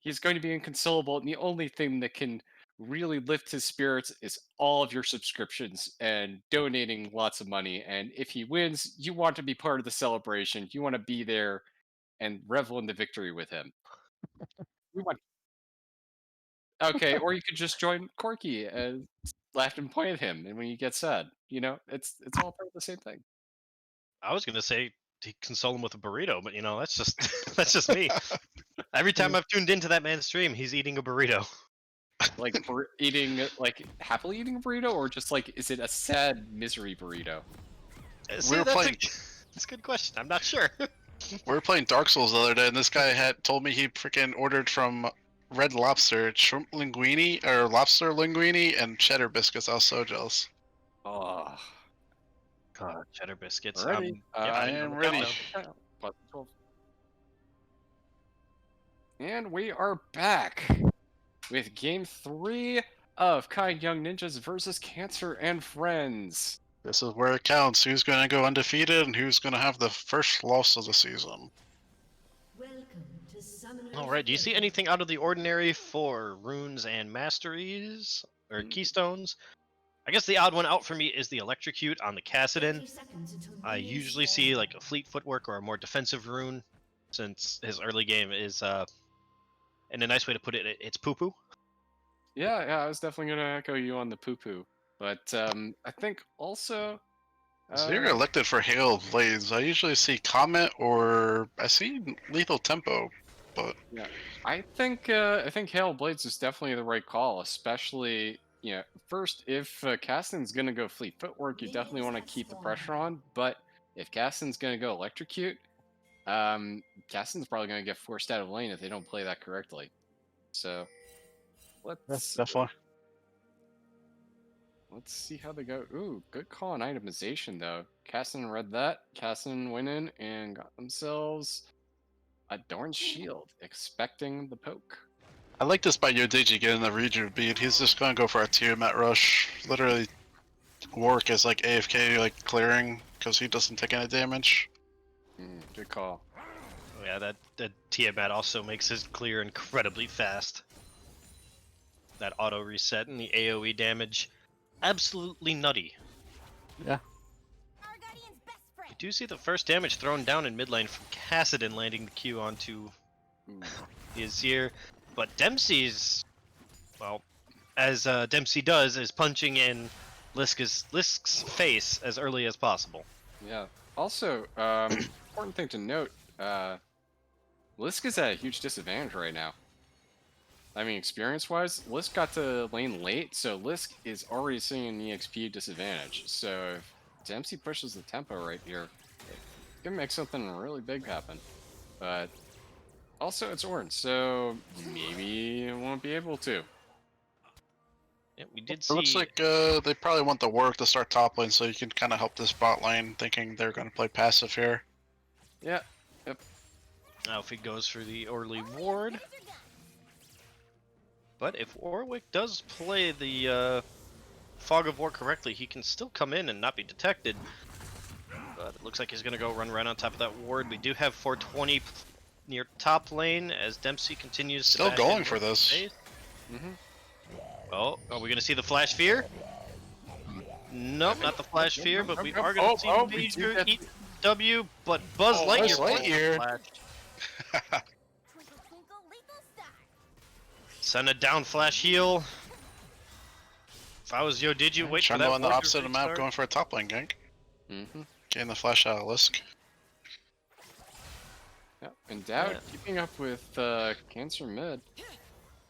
he's going to be inconsolable, and the only thing that can really lift his spirits is all of your subscriptions and donating lots of money. And if he wins, you want to be part of the celebration. You want to be there and revel in the victory with him. We want Okay, or you could just join Corky and laugh and point at him, and when you get sad, it's all part of the same thing. I was gonna say to console him with a burrito, but that's just that's just me. Every time I've tuned into that man's stream, he's eating a burrito. Like like happily eating a burrito, or just like is it a sad misery burrito? See, were playing- that's a good question. I'm not sure. We were playing Dark Souls the other day, and this guy had told me he freaking ordered from Red Lobster shrimp linguine or lobster linguine and cheddar biscuits. I was so jealous. Oh, God, cheddar biscuits. ready? Yeah, I I'm am on the ready. countdown. Plus 12. And we are back with Game 3 of Kind Young Ninjas versus Cancer and Friends. This is where it counts. Who's gonna go undefeated and who's gonna have the first loss of the season? Welcome to Summoner's All right. Do you see Rift. anything out of the ordinary for runes and masteries or keystones? I guess the odd one out for me is the electrocute on the 30 Cassidon. seconds until I minions usually spawn. see like a fleet footwork or a more defensive rune, since his early game is, and a nice way to put it, it's poo poo. Yeah, I was definitely gonna echo you on the poo-poo, but I think also. So you're elected for Hail of Blades. I usually see Comet or I see Lethal Tempo, but I think Hail Blades is definitely the right call, especially first if Caston's gonna go fleet footwork, you definitely want to keep the pressure on. But if Caston's gonna go electrocute, Caston's probably gonna get forced out of lane if they don't play that correctly. So let's definitely. let's see how they go. Ooh, good call on itemization though. Caston read that. Caston went in and got themselves a Dorn's Shield, expecting the poke. I like this by Yodeji getting the rejuve beat. He's just gonna go for a Tiamat rush. Literally work as like AFK like clearing because he doesn't take any damage. Good call. Oh, yeah, that Tiamat also makes his clear incredibly fast. That auto reset and the AoE damage, absolutely nutty. Yeah. You do see the first damage thrown down in mid lane from Cassidon, landing the Q onto the Azir, but Dempsey's, well, as Dempsey does, is punching in Lisk's face as early as possible. Yeah. Also, important thing to note, Lisk is at a huge disadvantage right now. I mean, experience-wise, Lisk got to lane late, so Lisk is already seeing an EXP disadvantage. So if Dempsey pushes the tempo right here, it can make something really big happen. But also, it's Ornn, so maybe it won't be able to. Yeah, we did It looks see. like they probably want the work to start top lane, so you can kind of help this bot lane, thinking they're going to play passive here. Yeah. Now if he goes for the early ward. But if Warwick does play the Fog of War correctly, he can still come in and not be detected. But it looks like he's going to go run right on top of that ward. We do have 420 near top lane as Dempsey continues Still to going for this. Oh, are we going to see the Flash Fear? Nope, not the Flash Fear, but we are going to see we do major get EW, but Buzz Lightyear. Buzz Lightyear. Flash. Send a down flash heal. If I was Yo, did you wait for that? Trundle on the ward to opposite of the map, restart? going for a top lane gank. Getting the flash out of Lisk. Yeah, and Dowd Yeah. keeping up with Cancer mid,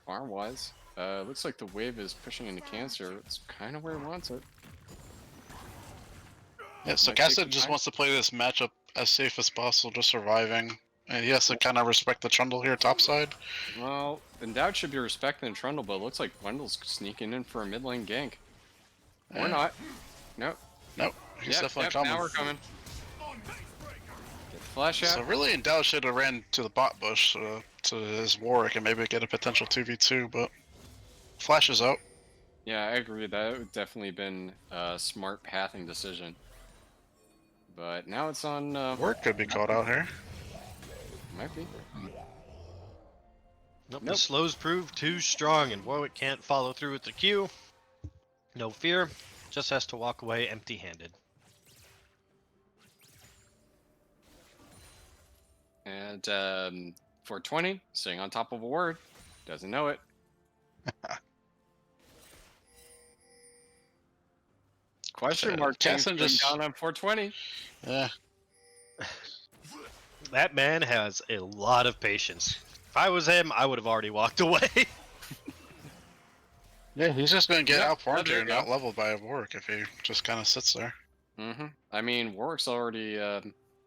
farm-wise. Looks like the wave is pushing into Cancer. It's kind of where he wants it. Yeah, so Might take Cassidy some just time. wants to play this matchup as safe as possible, just surviving. And he has to kind of respect the Trundle here, topside. Well, and Dowd should be respecting Trundle, but it looks like Wendell's sneaking in for a mid lane gank. Or Yeah. not. Nope. Nope, he's Yep, definitely yep, coming. now we're coming. Get the flash out. So really, Dow should have ran to the bot bush to his Warwick and maybe get a potential 2v2, but flash is out. Yeah, I agree. That would definitely been a smart pathing decision. But now it's on. Warwick could be caught out here. Might be. Nope, Nope. the slows prove too strong, and Warwick can't follow through with the Q. No fear, just has to walk away empty-handed. And 420, sitting on top of a word. Doesn't know it. Question mark. Casson James just- down on 420. Yeah, That man has a lot of patience. If I was him, I would have already walked away. yeah, he's just gonna get Yep, out-farmed there here you and go. out-leveled by a Warwick if he just kind of sits there. I mean, Warwick's already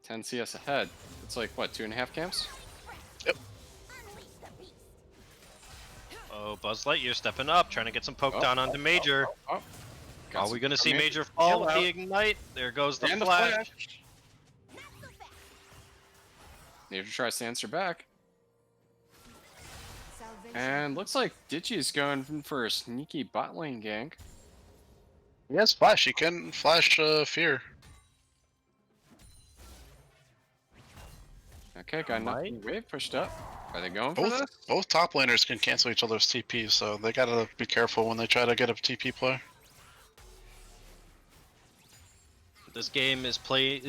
10 CS ahead. It's like, what, 2.5 camps? Oh, Buzz Lightyear stepping up, trying to get some poke down onto Major. Got Are we some going to see Major Major fall heal with the out. Ignite? There goes the And the flash. flash. Need to try to answer back. And looks like Ditchy's going for a sneaky bot lane gank. He has flash, he can flash Fear. Okay, got Might. another wave pushed up. Are they going for Both this? both top laners can cancel each other's TP, so they gotta be careful when they try to get a TP play. This game is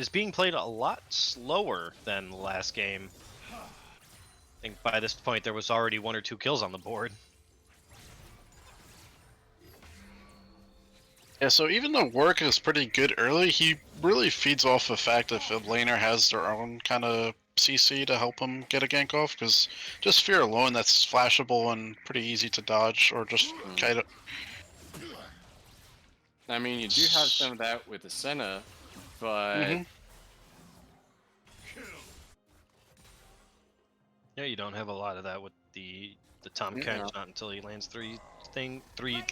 being played a lot slower than the last game. I think by this point there was already 1 or 2 kills on the board. Yeah, so even though Warwick is pretty good early, he really feeds off the fact if a laner has their own kind of CC to help him get a gank off, because just Fear alone, that's flashable and pretty easy to dodge, or just kind of... I mean, you do have some of that with the Senna, but Yeah, you don't have a lot of that with the Tom Yeah. Kench, not until he lands three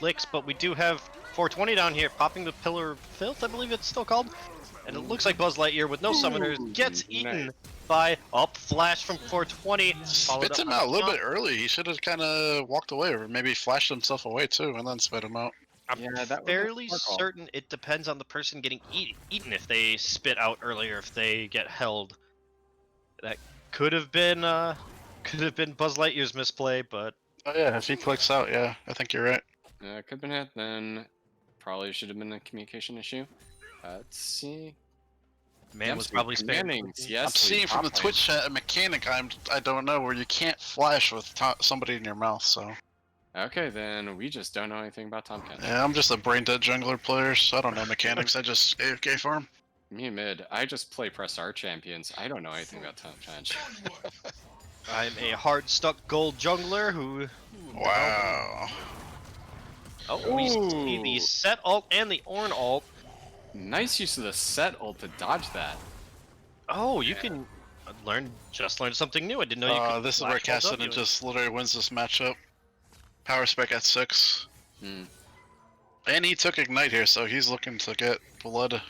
licks, but we do have 420 down here, popping the Pillar of Filth, I believe it's still called. And it looks like Buzz Lightyear with no summoners gets eaten by flash from 420. followed Spits up him by out a little jump. bit early. He should have kind of walked away, or maybe flashed himself away too, and then spit him out. I'm Yeah, that would've been fairly smart call. certain it depends on the person getting eaten if they spit out earlier, if they get held. That could have been Buzz Lightyear's misplay, but Oh yeah, if he clicks out, yeah, I think you're right. could have been it. Then probably should have been a communication issue. Let's see. man was Dempsey probably commanding spamming. CS I'm seeing from the top lane. Twitch chat a mechanic I don't know, where you can't flash with somebody in your mouth, so... Okay, then we just don't know anything about Tom Kench. Yeah, I'm just a brain dead jungler player, so I don't know mechanics, I just AFK farm. Me mid, I just play press R champions. I don't know anything about Tom Kench. I'm a hard stuck gold jungler who. Wow. Oh, we see the Ooh. set ult and the Ornn ult. Nice use of the set ult to dodge that. Oh, you can learn something new. I didn't know you could. This is where flash ult Cassidy W. just literally wins this matchup. Power spec at 6. And he took Ignite here, so he's looking to get blood.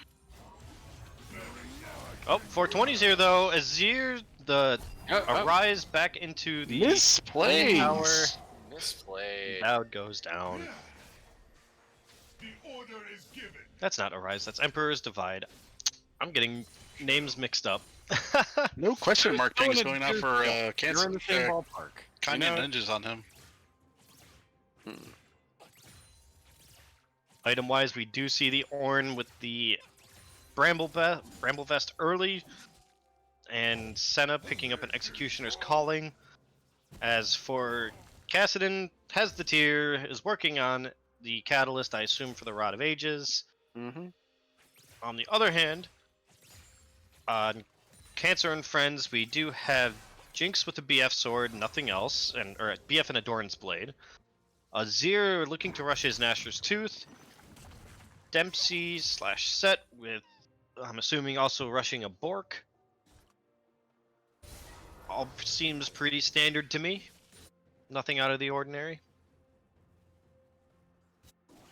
Oh, 420's here though. Azir, the Arise back into the Misplays! tower. Misplayed. Cloud goes down. That's not Arise, that's Emperor's Divide. I'm getting names mixed up. No question mark things going out for You're Cancer. in the same ballpark. Kanye Ninjas on him. Item wise, we do see the Ornn with the Bramble Vest early, and Senna picking up an Executioner's Calling. As for Kassadin, has the tier, is working on the Catalyst, I assume, for the Rod of Ages. Mm-hmm. On the other hand, on Cancer and Friends, we do have Jinx with the BF sword, nothing else, or BF and Adorn's Blade. Azir looking to rush his Nashor's Tooth. Dempsey / Set with, I'm assuming, also rushing a Bork. All seems pretty standard to me. Nothing out of the ordinary.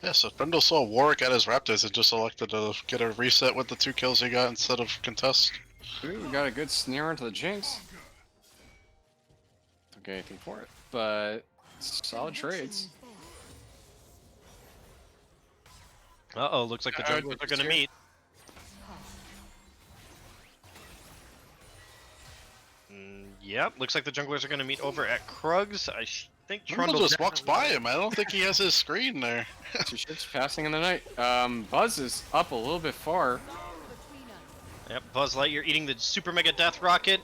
Yeah, so Brindle saw Warwick at his Raptors and just elected to get a reset with the 2 kills he got instead of contest. Ooh, we got a good snare into the Jinx. Don't get anything for it, but solid trades. Uh-oh, looks like the junglers are going to meet. Yep, looks like the junglers are going to meet over at Krug's. I think Brindle Trundle just walks by him. I don't think he has his screen there. 2 ships passing in the night. Buzz is up a little bit far. Yep, Buzz Lightyear eating the Super Mega Death Rocket.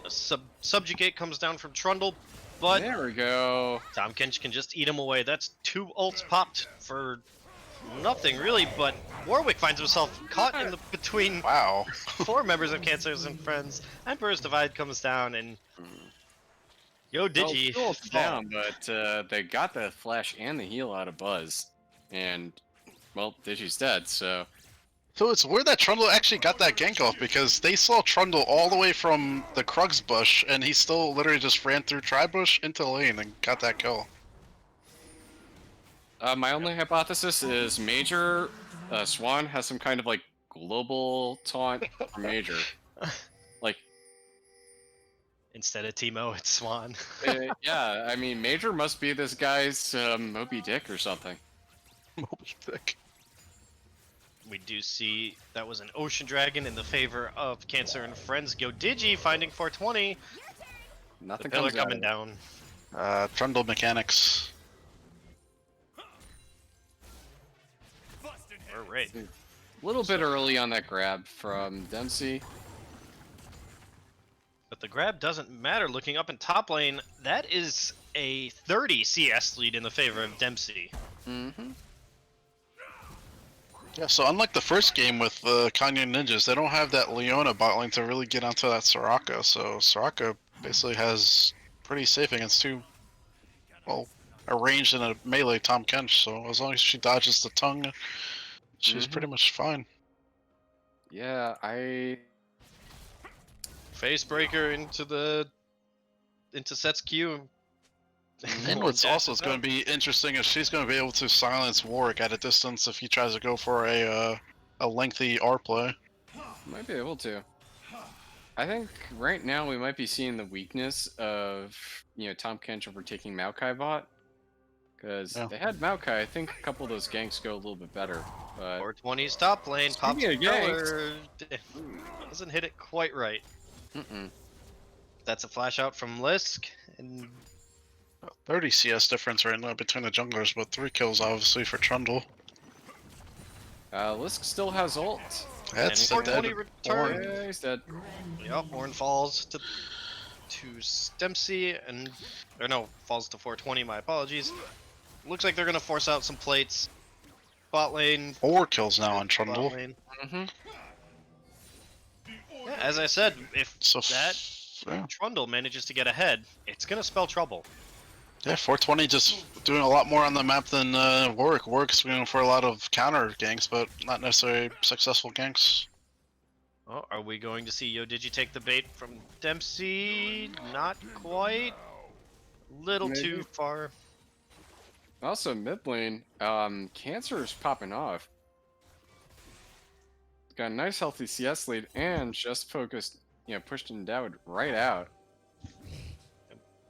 Subjugate comes down from Trundle, but There we go. Tom Kench can just eat him away. That's 2 ults popped for nothing really, but Warwick finds himself caught in between Wow. 4 members of Cancers and Friends. Emperor's Divide comes down, and Yo Digi Well, still down, but they got the flash and the heal out of Buzz, and well, Digi's dead. So So it's weird that Trundle actually got that gank off because they saw Trundle all the way from the Krug's bush and he still literally just ran through Tri-Bush into lane and got that kill. my only hypothesis is Major Swan has some kind of like global taunt for Major. Like, instead of Teemo, it's Swan. yeah, I mean, Major must be this guy's Moby Dick or something. Moby Dick. We do see that was an Ocean Dragon in the favor of Cancer and Friends. Go Digi finding 420. Nothing The pillar comes out coming of it. down. Trundle mechanics. We're right. A little bit early on that grab from Dempsey. But the grab doesn't matter. Looking up in top lane, that is a 30 CS lead in the favor of Dempsey. Mm-hmm. Yeah, so unlike the first game with the Kanye Ninjas, they don't have that Leona bot lane to really get onto that Soraka. So Soraka basically has pretty safe against 2, well, a ranged and a melee Tom Kench. So as long as she dodges the tongue, she's pretty much fine. Yeah, Facebreaker into Set's Q. And what's also going to be interesting is she's going to be able to silence Warwick at a distance if he tries to go for a lengthy R play. might be able to. I think right now we might be seeing the weakness of Tom Kench overtaking Maokai bot. Because they had Maokai. I think a couple of those ganks go a little bit better. But 420's top lane, pops Speaking of pillar. Doesn't hit it quite right. mm-mm. That's a flash out from Lisk, and 30 CS difference right now between the junglers, but 3 kills obviously for Trundle. Lisk still has ult. That's and the dead 420 return. Yeah, he's dead. Yep, Ornn falls to Dempsey, falls to 420. My apologies. Looks like they're gonna force out some plates. Bot lane. 4 kills now on Bot Trundle. lane. Mm-hmm. Yeah, as I said, if So that yeah. Trundle manages to get ahead, it's gonna spell trouble. Yeah, 420 just doing a lot more on the map than Warwick. Warwick's going for a lot of counter ganks, but not necessarily successful ganks. Oh, are we going to see Yo Digi take the bait from Dempsey? Not quite. Little Maybe. too far. Also, mid lane, Cancer is popping off. Got a nice healthy CS lead and just focused, pushed Endowed right out.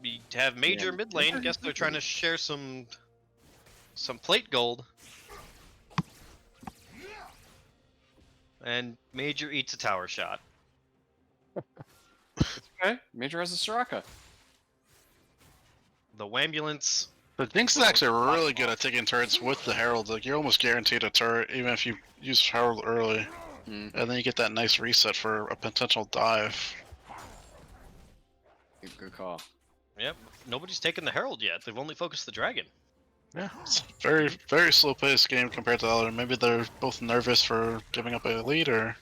We have major Yeah, mid lane. major Guess they're trying to share some plate gold. And Major eats a tower shot. Okay, Major has a Soraka. The Wambulance. The Jinx is actually really good at taking turrets with the Herald. Like, you're almost guaranteed a turret, even if you use Herald early. Mm, And then you get that nice reset for a potential dive. good call. Yep. Nobody's taken the Herald yet. They've only focused the Dragon. Yeah, it's very, very slow-paced game compared to the other. Maybe they're both nervous for giving up a lead, or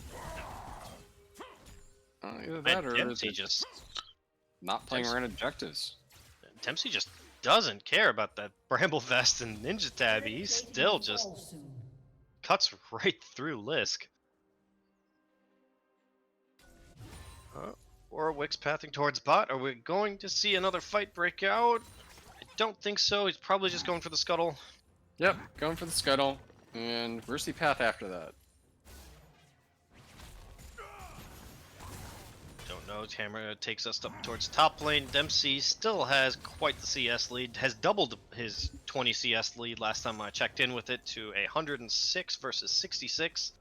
Either that And or Dempsey they're just not playing Dempsey- around objectives. Dempsey just doesn't care about that Bramble Vest and Ninja Tab. He still just Fall soon. cuts right through Lisk. Warwick's pathing towards bot. Are we going to see another fight break out? I don't think so. He's probably just going for the scuttle. Yep, going for the Scuttle, and where's the path after that? Don't know. Hammer takes us up towards top lane. Dempsey still has quite the CS lead. Has doubled his 20 CS lead last time I checked in with it to 106 versus 66.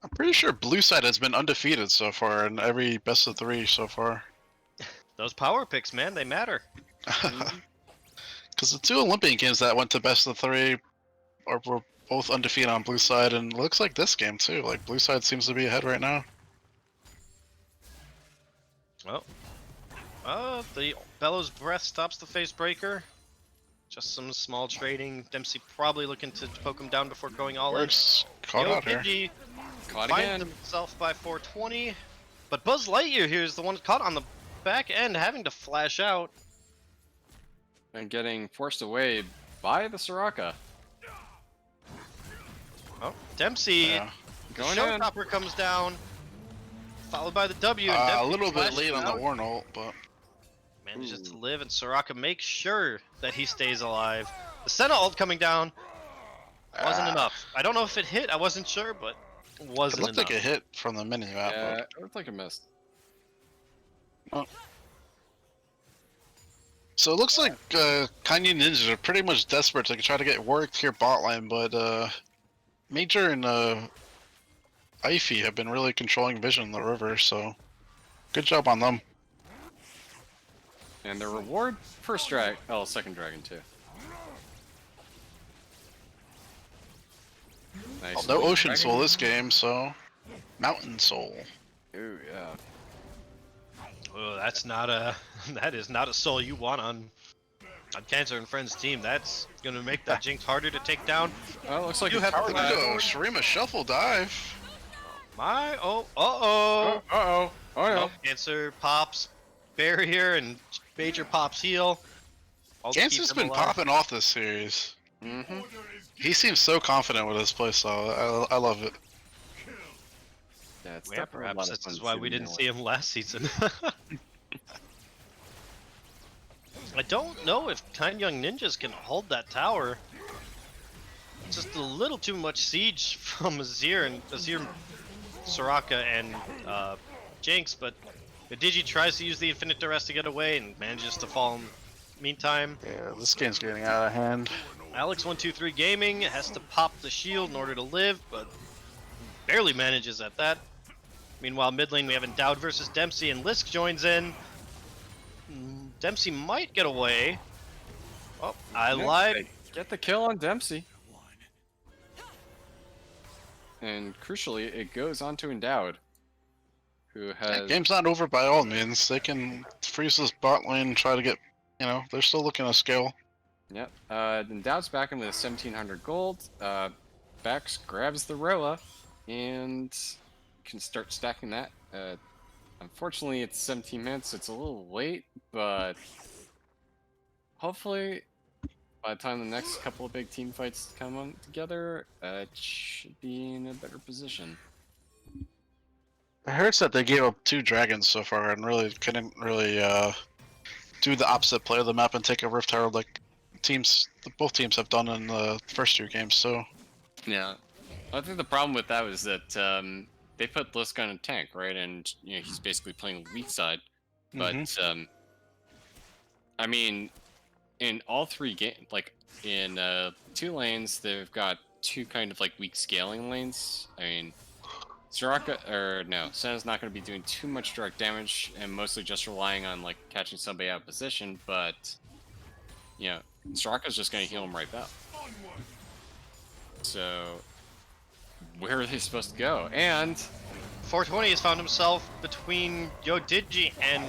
I'm pretty sure Blue Side has been undefeated so far in every best of 3 so far. Those power picks, man, they matter. Because the 2 Olympian games that went to best of 3 were both undefeated on Blue Side, and looks like this game too. Like, Blue Side seems to be ahead right now. The Bellows Breath stops the face breaker. Just some small trading. Dempsey probably looking to poke him down before going all in. Works. Caught out here. Pidgey Caught finds again. himself by 420. But Buzz Lightyear here is the one caught on the back end, having to flash out. And getting forced away by the Soraka. Oh, Dempsey, Yeah. Going in. Showstopper comes down, followed by the W. And A Dempsey little bit flashes late on out. the Warn ult, but Manages to live, and Soraka makes sure that he stays alive. The Senna ult coming down wasn't enough. I don't know if it hit. I wasn't sure, but it it wasn't looked enough. like a hit from the mini map. Yeah, it looked like a missed. So it looks like Kanye Ninjas are pretty much desperate to try to get Warwick to your bot lane, but Major and Ify have been really controlling vision in the river, so good job on them. And the reward, second dragon too. Nice. Oh, no Ocean Dragon. Soul this game, so Mountain Soul. Ooh, yeah. Oh, that's not a that is not a soul you want on Cancer and Friends team. That's gonna make that Jinx harder to take down. Oh, looks like You a have tower to Look at dive. Shurima Shuffle dive. Oh, Oh, uh-oh. Oh, no. Oh, Cancer pops barrier and Major pops heal. All to keep Cancer's them been alive. popping off this series. Mm-hmm. He seems so confident with his playstyle. I love it. Yeah, it's Yeah, definitely a lot perhaps of this fun is why we shooting didn't that see him last season. I don't know if Kind Young Ninjas can hold that tower. Just a little too much siege from Azir, Soraka, and Jinx, but Digi tries to use the Infinite Duress to get away and manages to fall in the meantime. Yeah, this game's getting out of hand. Alex123 Gaming has to pop the shield in order to live, but barely manages at that. Meanwhile, mid lane we have Endowed versus Dempsey, and Lisk joins in. Dempsey might get away. Oh, I Yeah, lied. Get the kill on Dempsey. And crucially, it goes on to Endowed, who Yeah, has... game's not over by all means. They can freeze this bot lane and try to get, they're still looking to scale. Yep. Endowed's back in with 1,700 gold. Bax grabs the Roa and can start stacking that. Unfortunately, it's 17 minutes. It's a little late, but hopefully by the time the next couple of big team fights come on together, it should be in a better position. It hurts that they gave up 2 dragons so far and really couldn't really do the opposite play of the map and take a Rift Herald like both teams have done in the first 2 games. So Yeah. I think the problem with that was that they put Lisk on a tank, right? And he's basically playing weak side. But I mean, in all 3 games, like in 2 lanes, they've got 2 kind of like weak scaling lanes. I mean, Senna's not going to be doing too much direct damage and mostly just relying on like catching somebody out of position. But Soraka's just going to heal him right back. So where are they supposed to go? And 420 has found himself between Yodigi and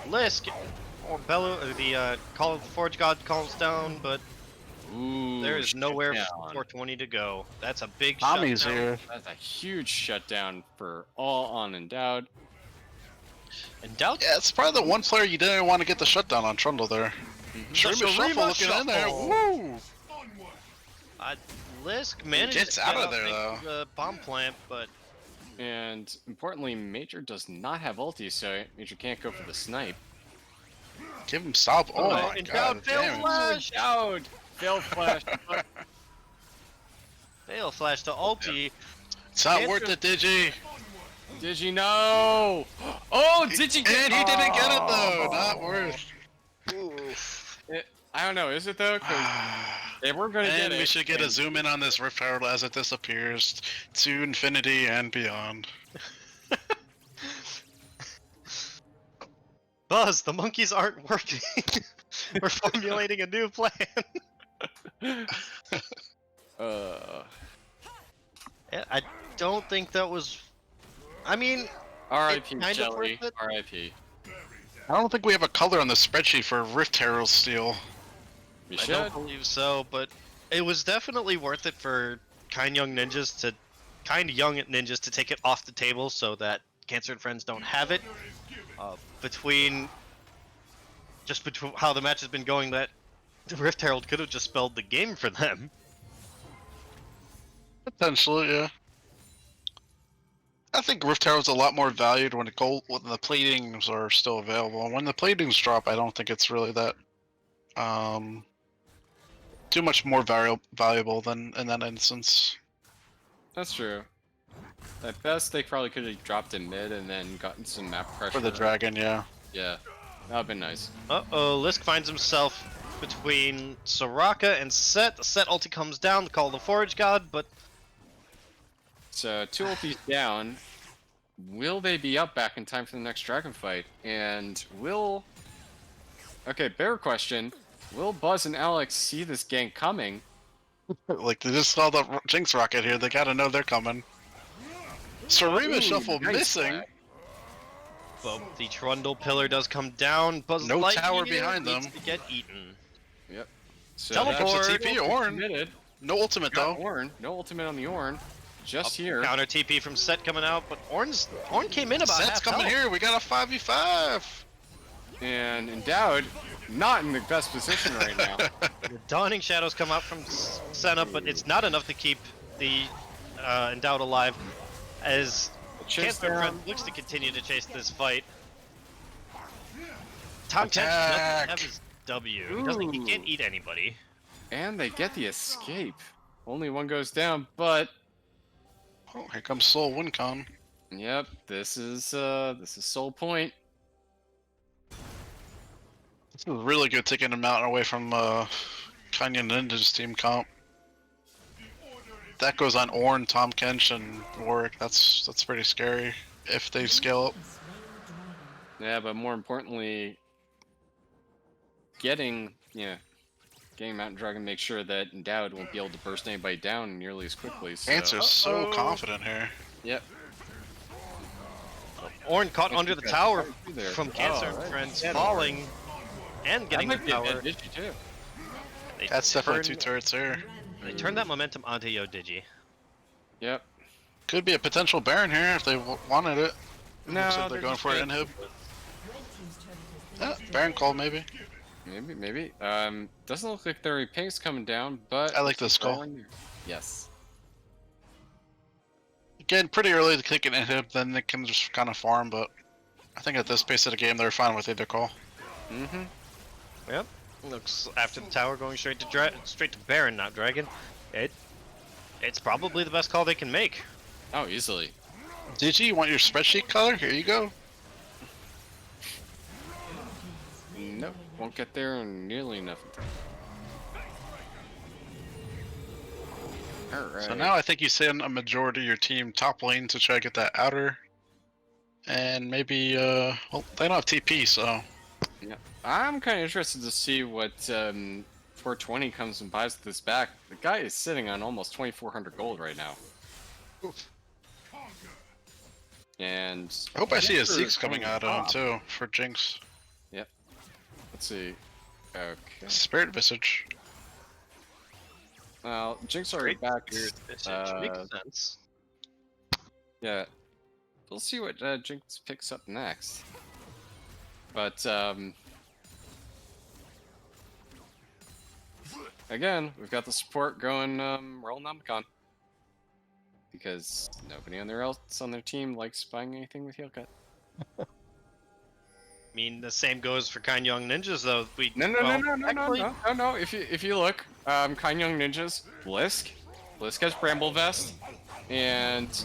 Lisk. Or the Call of the Forge God calls down, but there is nowhere for 420 to go. That's a big Tommy's shutdown. here. That's a huge shutdown for all on Endowed. Endowed? Yeah, it's probably the one player you didn't want to get the shutdown on Trundle there. Shurima Shuffle looking in there. Woo! Lisk managed gets to out get of there, though. the bomb plant, but And importantly, Major does not have ulti, so Major can't go for the snipe. Give him stop. Oh my Endowed god. failed Damn it. flash! Endowed! Failed flash. Fail flash to ulti. It's not worth it, Digi. Did you know? Oh, did you get And he didn't get it though. Not worth. I don't know, is it though? 'Cause they were going to get And it. we should get a and- zoom in on this Rift Herald as it disappears to infinity and beyond. Buzz, the monkeys aren't working. We're formulating a new plan. Yeah, I don't think that was. I mean, R.I.P. kind of Jelly. worth it. R.I.P. I don't think we have a color on the spreadsheet for Rift Herald Steel. We I should. don't believe so, but it was definitely worth it for kind young ninjas to take it off the table so that Cancer and Friends don't have it. Between how the match has been going, that Rift Herald could have just spelled the game for them. Potentially, yeah. I think Rift Herald's a lot more valued when when the platings are still available. When the platings drop, I don't think it's really that too much more valuable than in that instance. That's true. At best, they probably could have dropped in mid and then gotten some map pressure. For the dragon, yeah. Yeah, that would've been nice. Uh-oh, Lisk finds himself between Soraka and Set. The Set ulti comes down to call the Forge God, but So 2 ultis down. Will they be up back in time for the next dragon fight? And okay, bear question. Will Buzz and Alex see this gank coming? Like, they just saw the Jinx rocket here. They gotta know they're coming. Sarima Ooh, Shuffle nice missing. flag. but the Trundle pillar does come down. Buzz No Lightyear tower behind needs them. to get eaten. Yep. So Teleport. that's There's a TP Ornn. committed. No ultimate Got though. Ornn. No ultimate on the Ornn. Just here. Counter TP from Set coming out, but Ornn came in about Set's half coming health. here. We got a 5v5. And Endowed, not in the best position right now. The Dawning Shadows come out from Senna, but it's not enough to keep the Endowed alive, as Chase Cancer down. Friend looks to continue to chase this fight. Tom Tench Attack. doesn't have his W. He can't eat anybody. And they get the escape. Only one goes down, but Oh, here comes Soul Wincon. yep, this is Soul Point. This is really good taking him out and away from Canyon Ninja's team comp. That goes on Ornn, Tom Kench, and Warwick. That's pretty scary if they scale up. Yeah, but more importantly, getting Mountain Dragon make sure that Endowed won't be able to burst anybody down nearly as quickly. So. Answer's so confident here. Yep. Ornn caught Looks under like the that's tower right through there. from Cancer Oh, right. Friends Yeah, falling and getting the that might be a tower. bad issue too. They That's definitely turn- 2 turrets here. They turned that momentum onto Yodigi. Yep. Could be a potential Baron here if they wanted it. No, Looks like they're going just for gonna- inhib. Baron call maybe. Maybe. Doesn't look like their ping's coming down, but I like this call. Yes. Again, pretty early to kick an inhib, then they can just kind of farm, but I think at this pace of the game they're fine with either call. Mm-hmm. Yep. Looks after the tower, going straight to Baron, not Dragon. It's probably the best call they can make. Oh, easily. Digi, you want your spreadsheet color? Here you go. Nope, won't get there in nearly enough time. Alright. So now I think you send a majority of your team top lane to try to get that outer. And maybe, well, they don't have TP, so. Yeah. I'm kind of interested to see what 420 comes and buys this back. The guy is sitting on almost 2,400 gold right now. Oof. And I hope I see a Jinx Zeke's is coming coming out of him top. too, for Jinx. Let's see. Okay. Spirit Visage. Well, Jinx already Great back. Makes sense. Yeah. We'll see what Jinx picks up next. But again, we've got the support going roll Nomicon. Because nobody else on their team likes buying anything with heal cut. I mean, the same goes for Kind Young Ninjas, though. No. If you look, Kind Young Ninjas, Blisk has Bramble Vest, and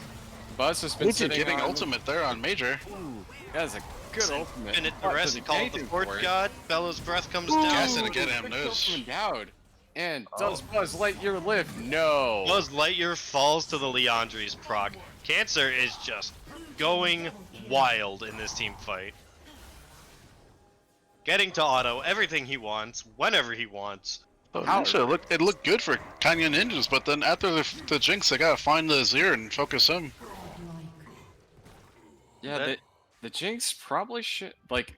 Buzz has been Luke sitting getting on... ultimate there on Major. Ooh, that's a good ultimate. Finish the Not rest, to do call it the anything Fort for it. God. Bella's breath comes Ooh, down. Gassing again, him quick knows. kill from Endowed. And does Oh. Buzz Lightyear live? No. Buzz Lightyear falls to the Leandri's proc. Cancer is just going wild in this team fight. Getting to auto everything he wants, whenever he wants. Oh, How- actually, it looked good for Kanye Ninjas, but then after the Jinx, they gotta find the Azir and focus him. Yeah, That- the Jinx probably should... Like,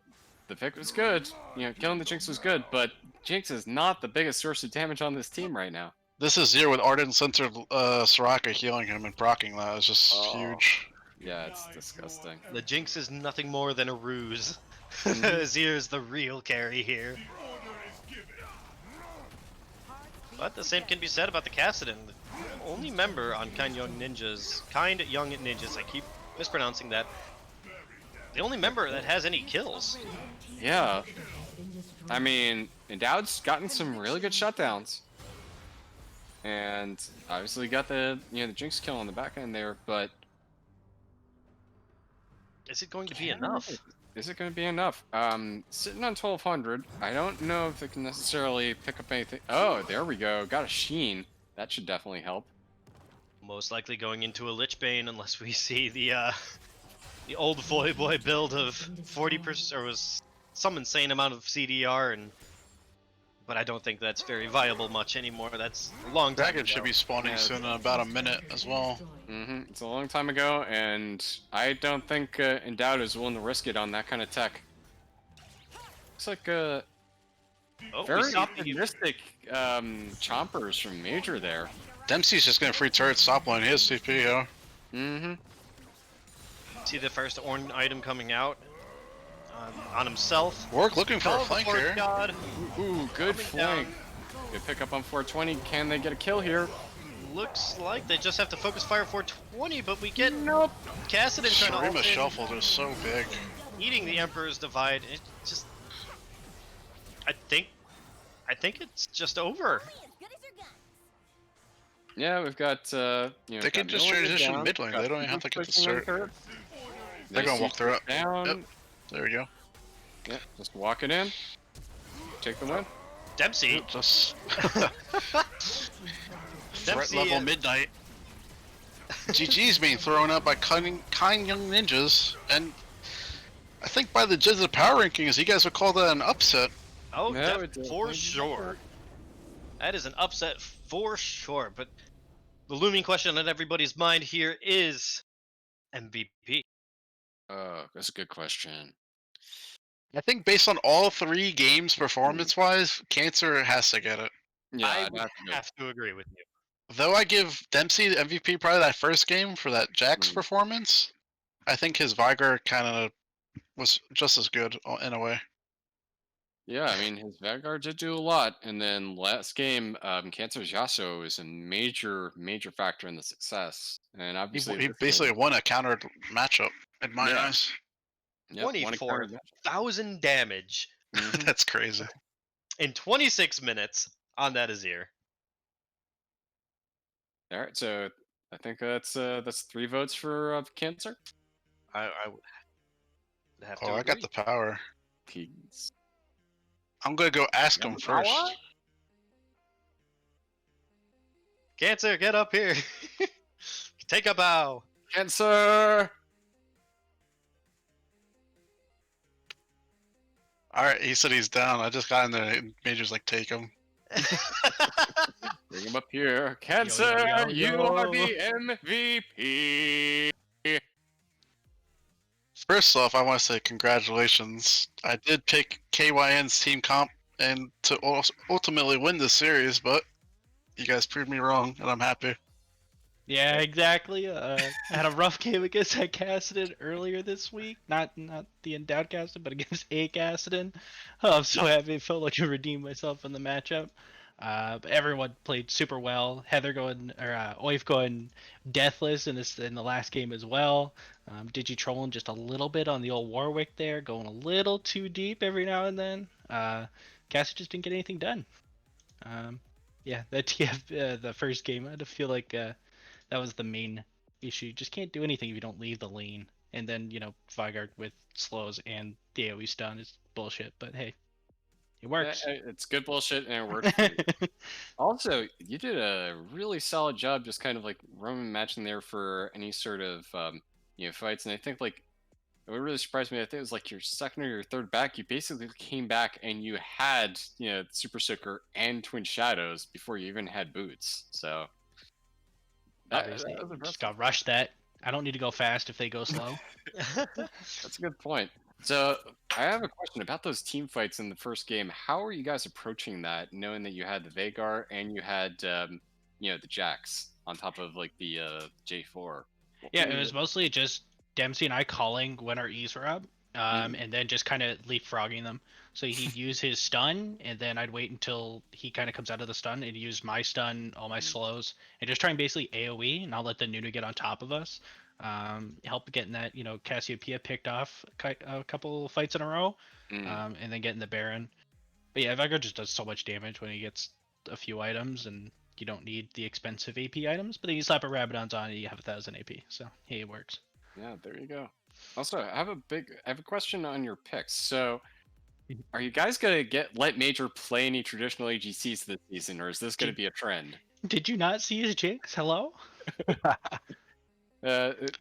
the pick was good. You know, killing the Jinx was good, but Jinx is not the biggest source of damage on this team right now. This is Azir with Ardent Censored Soraka healing him and procking that is just Oh. huge. Yeah, it's disgusting. The Jinx is nothing more than a ruse. Mhm. Azir's the real carry here. But the same can be said about the Kassadin. The only member on Kind Young Ninjas, I keep mispronouncing that. The only member that has any kills. Yeah, I mean, Endowed's gotten some really good shutdowns. And obviously got the Jinx kill on the back end there, but Is it going to be enough? is it going to be enough? Sitting on 1,200, I don't know if it can necessarily pick up anything. Oh, there we go. Got a Sheen. That should definitely help. Most likely going into a Lich Bane unless we see the old Voyboy build of 40% or was some insane amount of CDR but I don't think that's very viable much anymore. That's a long time Dragon ago. should be spawning Yeah, soon in about a minute as well. It's a long time ago, and I don't think Endowed is willing to risk it on that kind of tech. Looks like Oh, we very see the- optimistic chompers from Major there. Dempsey's just gonna free turret top lane. He has TP, yeah. See the first Ornn item coming out on himself. Warwick looking for a Oh, flank Lord here. God. Ooh, good Coming flank. Good pick up on 420. Can they get a kill here? Looks like they just have to focus fire 420, but we get Nope. Kassadin trying to ult Shurima in, shuffled is so big. eating the Emperor's Divide. It just, I think it's just over. Yeah, we've got They can just transition mid lane. They don't even have to get the start. They're gonna walk through it. Down. Yep. There we go. Yeah, just walk it in. Take the win. Dempsey. Just threat Dempsey, level midnight. GG's being thrown out by kind young ninjas, and I think by the judges of power rankings, you guys would call that an upset. Oh, No, def- it for definitely sure. That is an upset for sure. But the looming question on everybody's mind here is MVP. That's a good question. I think based on all three games performance-wise, Cancer has to get it. Yeah, I I'd would have to go. have to agree with you. Though I give Dempsey the MVP probably that first game for that Jax Mm. performance, I think his Viger kind of was just as good in a way. Yeah, I mean his Vanguard did do a lot, and then last game, Cancer's Yasuo is a major factor in the success. And obviously, He this basically game- won a countered matchup in my Yeah. eyes. Yep, won a counter match. 24,000 damage. Mhm. That's crazy. in 26 minutes on that Azir. All right, so I think that's 3 votes for Cancer. I would have Oh, to I got agree. the power. He's I'm gonna go ask got him the first. power? Cancer, get up here. Take a bow. Cancer. All right, he said he's down. I just got in there. And Major's like, take him. Bring him up here. Cancer, yo, you are yo. the MVP. First off, I want to say congratulations. I did pick KYN's team comp and to ultimately win the series, but you guys proved me wrong, and I'm happy. Yeah, exactly. I had a rough game against that Cassidy earlier this week. Not the endowed Cassidy, but against a Cassidy. Oh, I'm so happy. It felt like I redeemed myself in the matchup. But everyone played super well. Heather going or Oif going deathless in the last game as well. Digi trolling just a little bit on the old Warwick there, going a little too deep every now and then. Cassidy just didn't get anything done. Yeah, that TF the first game, I feel like that was the main issue. Just can't do anything if you don't leave the lane. And then, Vigard with slows and the AoE stun is bullshit, but hey, it works. It's good bullshit and it worked for you. Also, you did a really solid job just kind of like roaming matching there for any sort of fights. And I think like what really surprised me, I think it was like your second or your third back, you basically came back and you had, Super Soaker and Twin Shadows before you even had boots. So Obviously, that was just impressive. got rushed that. I don't need to go fast if they go slow. That's a good point. So I have a question about those team fights in the first game. How are you guys approaching that, knowing that you had the Vagar and you had the Jax on top of like the J4? Yeah, it was mostly just Dempsey and I calling when our E's were up, Mhm. and then just kind of leapfrogging them. So he'd use his stun, and then I'd wait until he kind of comes out of the stun, and use my stun, all my Mhm. slows, and just try and basically AoE, and I'll let the Nunu get on top of us. Help getting that, Cassiopeia picked off a couple fights in a row, Mhm. and then getting the Baron. But yeah, Veigar just does so much damage when he gets a few items, and you don't need the expensive AP items. But then you slap a Rabadon's on it, you have 1,000 AP. So hey, it works. Yeah, there you go. Also, I have a question on your picks. So, are you guys gonna let Major play any traditional AGCs this season, or is this gonna Did be a trend? Did you not see his jinx? Hello. It,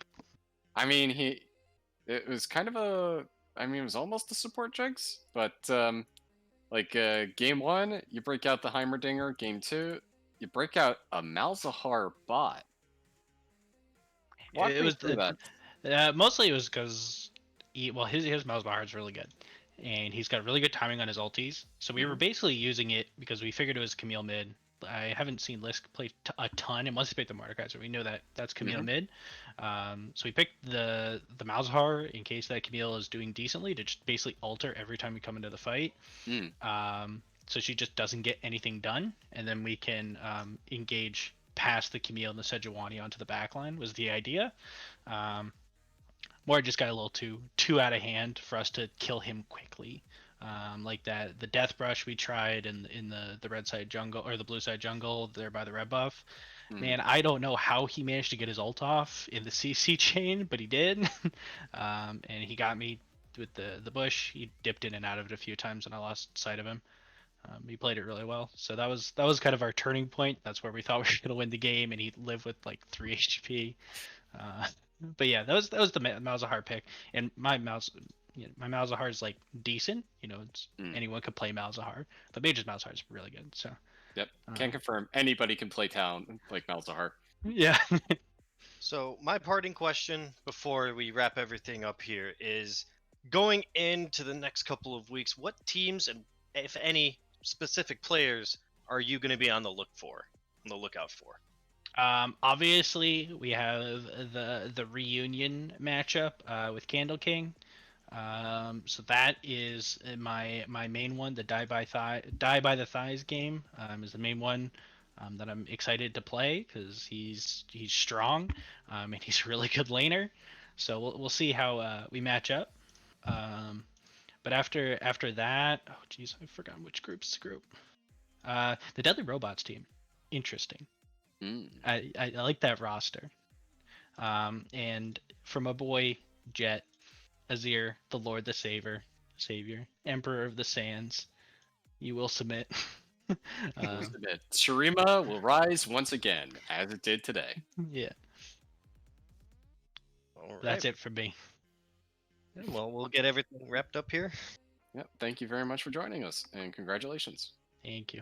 I mean, it was kind of it was almost a support jinx, but game 1, you break out the Heimerdinger. Game 2, you break out a Malzahar bot. Walk It me was through that. mostly it was because his mouse bar is really good, and he's got really good timing on his ultis. So we were Mhm. basically using it because we figured it was Camille mid. I haven't seen Lisk play a ton, unless he picked the Mordekaiser. So we know that that's Camille Mhm. mid. So we picked the Malzahar in case that Camille is doing decently to just basically alter every time we come into the fight. Mm. So she just doesn't get anything done, and then we can engage past the Camille and the Sejuani onto the backline was the idea. Um, Moore just got a little too out of hand for us to kill him quickly. Like that, the death brush we tried in the red side jungle or the blue side jungle there by the red buff. Mhm. Man, I don't know how he managed to get his ult off in the CC chain, but he did. And he got me with the bush. He dipped in and out of it a few times, and I lost sight of him. He played it really well, so that was kind of our turning point. That's where we thought we were gonna win the game, and he lived with like 3 HP. Uh, but yeah, that was the Malzahar pick, and my Malzahar is like decent. Mm. Anyone could play Malzahar, but Mage's Malzahar is really good. So Yep. uh, Can confirm anybody can play town like Malzahar. yeah, So my parting question before we wrap everything up here is going into the next couple of weeks, what teams and if any specific players are you going to be on the lookout for? obviously we have the reunion matchup with Candle King. So that is my main one. The die by the thighs game is the main one that I'm excited to play because he's strong and he's a really good laner. So we'll see how we match up. Um, But after that, oh geez, I've forgotten which group's the group. The Deadly Robots team, interesting. Mm. I like that roster. And for my boy Jet, Azir, the Lord, the Savior, Emperor of the Sands, you will submit. Shurima will rise once again, as it did today. Yeah, All right. that's it for me. Yeah, well, we'll get everything wrapped up here. Yep. Thank you very much for joining us, and congratulations. Thank you.